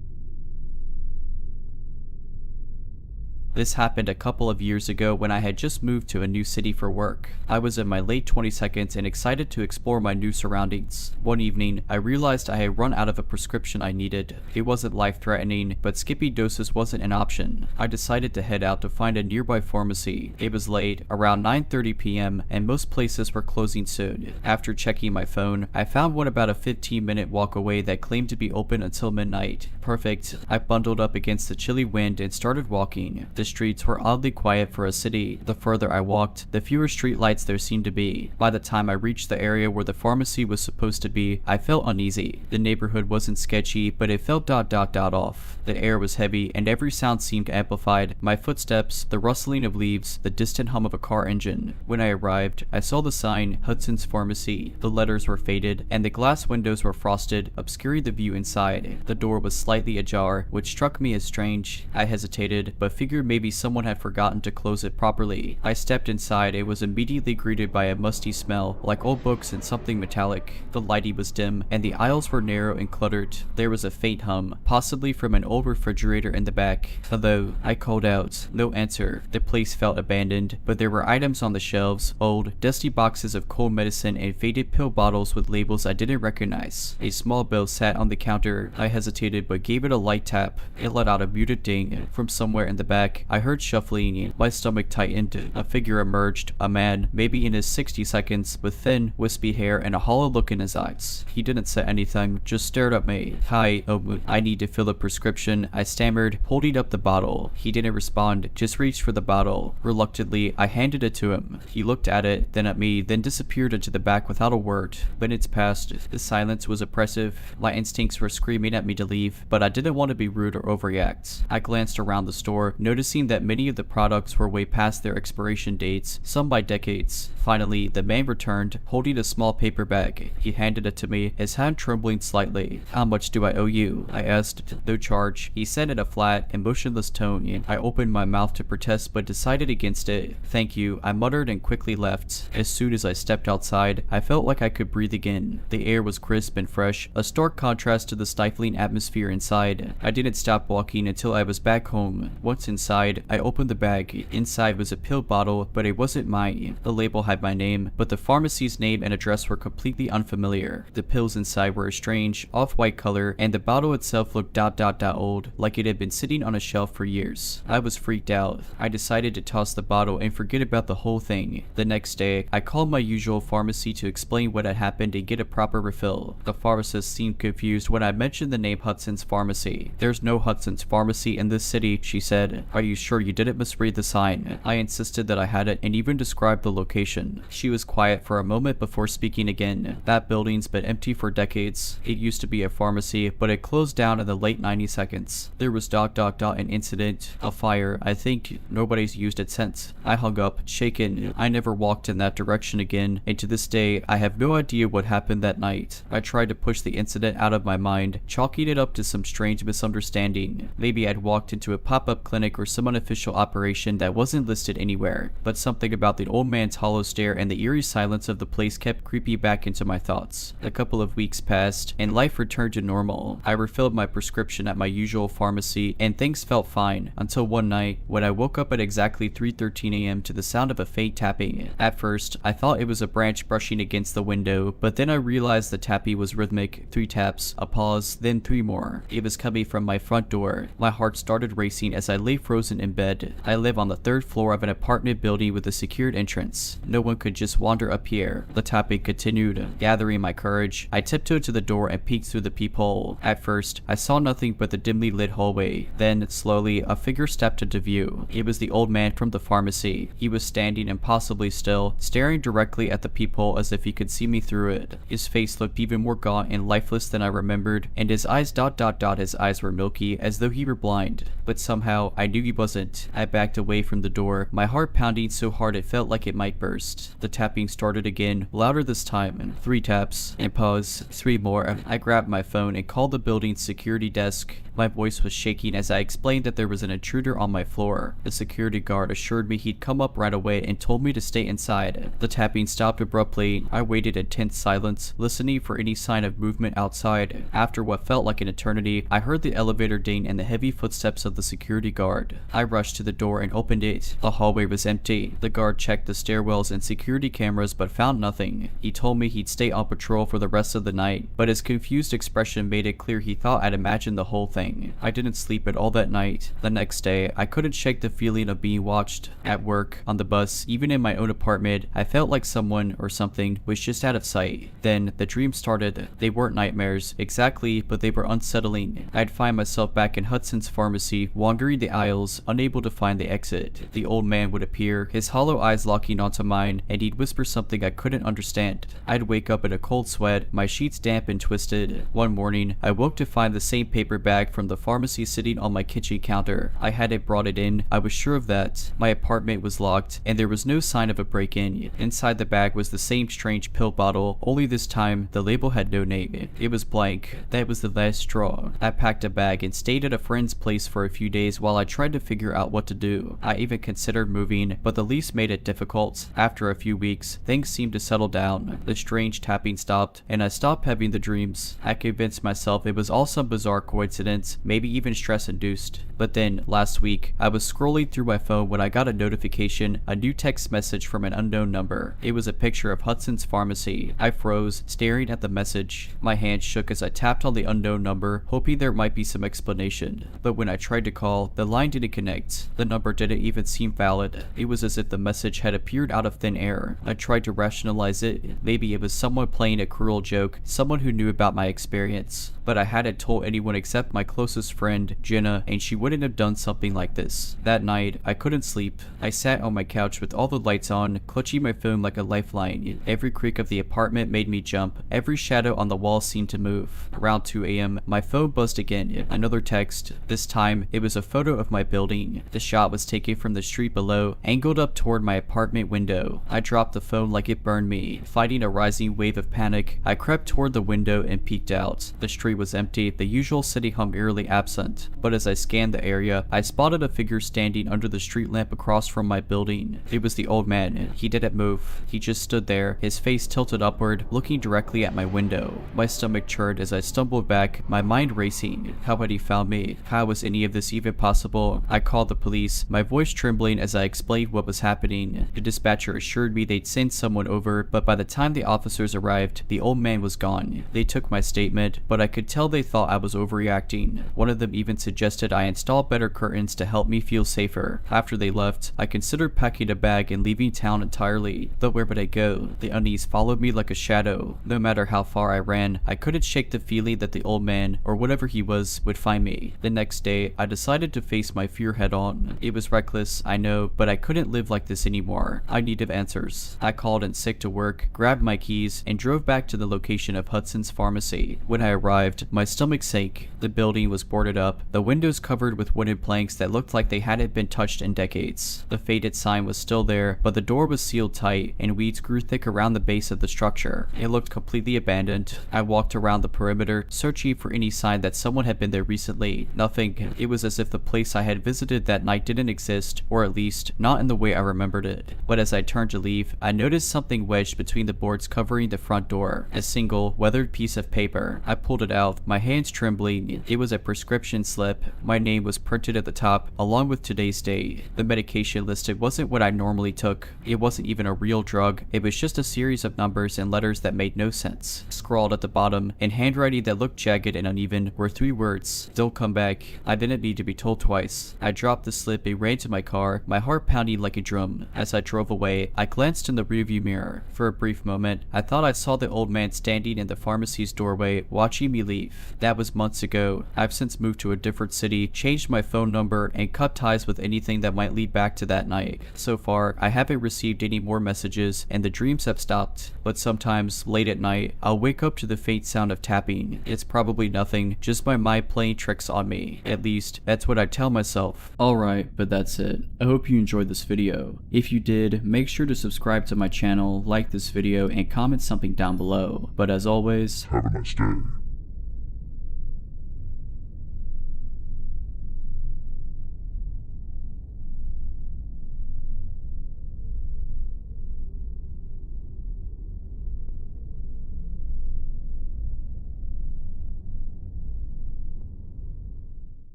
Speaker 1: This happened a couple of years ago when I had just moved to a new city for work. I was in my late 22nd and excited to explore my new surroundings. One evening, I realized I had run out of a prescription I needed. It wasn't life-threatening, but skipping doses wasn't an option. I decided to head out to find a nearby pharmacy. It was late, around 9:30 p.m., and most places were closing soon. After checking my phone, I found one about a 15-minute walk away that claimed to be open until midnight. Perfect. I bundled up against the chilly wind and started walking. The streets were oddly quiet for a city. The further I walked, the fewer streetlights there seemed to be. By the time I reached the area where the pharmacy was supposed to be, I felt uneasy. The neighborhood wasn't sketchy, but it felt off. The air was heavy, and every sound seemed amplified. My footsteps, the rustling of leaves, the distant hum of a car engine. When I arrived, I saw the sign, Hudson's Pharmacy. The letters were faded, and the glass windows were frosted, obscuring the view inside. The door was slightly ajar, which struck me as strange. I hesitated, but figured maybe someone had forgotten to close it properly. I stepped inside and was immediately greeted by a musty smell, like old books and something metallic. The lighting was dim, and the aisles were narrow and cluttered. There was a faint hum, possibly from an old refrigerator in the back. "Hello," I called out. No answer. The place felt abandoned, but there were items on the shelves, old, dusty boxes of cold medicine and faded pill bottles with labels I didn't recognize. A small bell sat on the counter. I hesitated but gave it a light tap. It let out a muted ding. From somewhere in the back, I heard shuffling. My stomach tightened. A figure emerged. A man, maybe in his 60 seconds, with thin, wispy hair and a hollow look in his eyes. He didn't say anything, just stared at me. "Hi, I need to fill a prescription," I stammered, holding up the bottle. He didn't respond, just reached for the bottle. Reluctantly, I handed it to him. He looked at it, then at me, then disappeared into the back without a word. Minutes passed. The silence was oppressive. My instincts were screaming at me to leave, but I didn't want to be rude or overreact. I glanced around the store, noticing that many of the products were way past their expiration dates, some by decades. Finally, the man returned, holding a small paper bag. He handed it to me, his hand trembling slightly. "How much do I owe you?" I asked. "No charge," he said in a flat, emotionless tone. I opened my mouth to protest but decided against it. "Thank you," I muttered and quickly left. As soon as I stepped outside, I felt like I could breathe again. The air was crisp and fresh, a stark contrast to the stifling atmosphere inside. I didn't stop walking until I was back home. Once inside, I opened the bag. Inside was a pill bottle, but it wasn't mine. The label had my name, but the pharmacy's name and address were completely unfamiliar. The pills inside were a strange, off-white color, and the bottle itself looked old, like it had been sitting on a shelf for years. I was freaked out. I decided to toss the bottle and forget about the whole thing. The next day, I called my usual pharmacy to explain what had happened and get a proper refill. The pharmacist seemed confused when I mentioned the name Hudson's Pharmacy. "There's no Hudson's Pharmacy in this city," she said. "Are you sure you didn't misread the sign?" I insisted that I had it and even described the location. reaction. She was quiet for a moment before speaking again. That building's been empty for decades. It used to be a pharmacy, but it closed down in the late 90 seconds. There was ... an incident, a fire. I think nobody's used it since. I hung up, shaken. I never walked in that direction again, and to this day, I have no idea what happened that night. I tried to push the incident out of my mind, chalking it up to some strange misunderstanding. Maybe I'd walked into a pop-up clinic or some unofficial operation that wasn't listed anywhere, but something about the old man's hollow stare and the eerie silence of the place kept creeping back into my thoughts. A couple of weeks passed, and life returned to normal. I refilled my prescription at my usual pharmacy, and things felt fine, until one night, when I woke up at exactly 3:13 a.m. to the sound of a faint tapping. At first, I thought it was a branch brushing against the window, but then I realized the tapping was rhythmic. 3 taps, a pause, then 3 more. It was coming from my front door. My heart started racing as I lay frozen in bed. I live on the 3rd floor of an apartment building with a secured entrance. No one could just wander up here. The tapping continued. Gathering my courage, I tiptoed to the door and peeked through the peephole. At first, I saw nothing but the dimly lit hallway. Then, slowly, a figure stepped into view. It was the old man from the pharmacy. He was standing impossibly still, staring directly at the peephole as if he could see me through it. His face looked even more gaunt and lifeless than I remembered, and his eyes ... his eyes were milky, as though he were blind. But somehow, I knew he wasn't. I backed away from the door, my heart pounding so hard it felt like it might burst. The tapping started again, louder this time. 3 taps, and pause, 3 more. I grabbed my phone and called the building's security desk. My voice was shaking as I explained that there was an intruder on my floor. The security guard assured me he'd come up right away and told me to stay inside. The tapping stopped abruptly. I waited in tense silence, listening for any sign of movement outside. After what felt like an eternity, I heard the elevator ding and the heavy footsteps of the security guard. I rushed to the door and opened it. The hallway was empty. The guard checked the stairwells and security cameras but found nothing. He told me he'd stay on patrol for the rest of the night, but his confused expression made it clear he thought I'd imagined the whole thing. I didn't sleep at all that night. The next day, I couldn't shake the feeling of being watched. At work, on the bus, even in my own apartment, I felt like someone or something was just out of sight. Then, the dreams started. They weren't nightmares, exactly, but they were unsettling. I'd find myself back in Hudson's pharmacy, wandering the aisles, unable to find the exit. The old man would appear, his hollow eyes locking onto mine, and he'd whisper something I couldn't understand. I'd wake up in a cold sweat, my sheets damp and twisted. One morning, I woke to find the same paper bag from the pharmacy sitting on my kitchen counter. I hadn't brought it in, I was sure of that. My apartment was locked, and there was no sign of a break-in. Inside the bag was the same strange pill bottle, only this time, the label had no name. It was blank. That was the last straw. I packed a bag and stayed at a friend's place for a few days while I tried to figure out what to do. I even considered moving, but the lease made it difficult. After a few weeks, things seemed to settle down. The strange tapping stopped, and I stopped having the dreams. I convinced myself it was all some bizarre coincidence, maybe even stress-induced. But then, last week, I was scrolling through my phone when I got a notification, a new text message from an unknown number. It was a picture of Hudson's pharmacy. I froze, staring at the message. My hand shook as I tapped on the unknown number, hoping there might be some explanation. But when I tried to call, the line didn't connect. The number didn't even seem valid. It was as if the message had appeared out of thin air. I tried to rationalize it. Maybe it was someone playing a cruel joke, someone who knew about my experience. But I hadn't told anyone except my closest friend, Jenna, and she wouldn't have done something like this. That night, I couldn't sleep. I sat on my couch with all the lights on, clutching my phone like a lifeline. Every creak of the apartment made me jump. Every shadow on the wall seemed to move. Around 2 a.m., my phone buzzed again. Another text. This time, it was a photo of my building. The shot was taken from the street below, angled up toward my apartment window. I dropped the phone like it burned me. Fighting a rising wave of panic, I crept toward the window and peeked out. The street was empty, the usual city hum eerily absent. But as I scanned the area, I spotted a figure standing under the street lamp across from my building. It was the old man. He didn't move. He just stood there, his face tilted upward, looking directly at my window. My stomach churned as I stumbled back, my mind racing. How had he found me? How was any of this even possible? I called the police, my voice trembling as I explained what was happening. The dispatcher assured me they'd send someone over, but by the time the officers arrived, the old man was gone. They took my statement, but I could tell they thought I was overreacting. fine. One of them even suggested I install better curtains to help me feel safer. After they left, I considered packing a bag and leaving town entirely, but where would I go? The unease followed me like a shadow. No matter how far I ran, I couldn't shake the feeling that the old man, or whatever he was, would find me. The next day, I decided to face my fear head on. It was reckless, I know, but I couldn't live like this anymore. I needed answers. I called in sick to work, grabbed my keys, and drove back to the location of Hudson's Pharmacy. When I arrived, my stomach sank. The building was boarded up, the windows covered with wooden planks that looked like they hadn't been touched in decades. The faded sign was still there, but the door was sealed tight, and weeds grew thick around the base of the structure. It looked completely abandoned. I walked around the perimeter, searching for any sign that someone had been there recently. Nothing. It was as if the place I had visited that night didn't exist, or at least, not in the way I remembered it. But as I turned to leave, I noticed something wedged between the boards covering the front door. A single, weathered piece of paper. I pulled it out, my hands trembling. It was a prescription slip. My name was printed at the top, along with today's date. The medication listed wasn't what I normally took. It wasn't even a real drug. It was just a series of numbers and letters that made no sense. Scrawled at the bottom, in handwriting that looked jagged and uneven, were 3 words: "Don't come back." I didn't need to be told twice. I dropped the slip and ran to my car, my heart pounding like a drum. As I drove away, I glanced in the rearview mirror. For a brief moment, I thought I saw the old man standing in the pharmacy's doorway, watching me leave. That was months ago. I've since moved to a different city, changed my phone number, and cut ties with anything that might lead back to that night. So far, I haven't received any more messages, and the dreams have stopped. But sometimes, late at night, I'll wake up to the faint sound of tapping. It's probably nothing, just my mind playing tricks on me. At least, that's what I tell myself. Alright, but that's it. I hope you enjoyed this video. If you did, make sure to subscribe to my channel, like this video, and comment something down below. But as always,
Speaker 2: Have a nice day.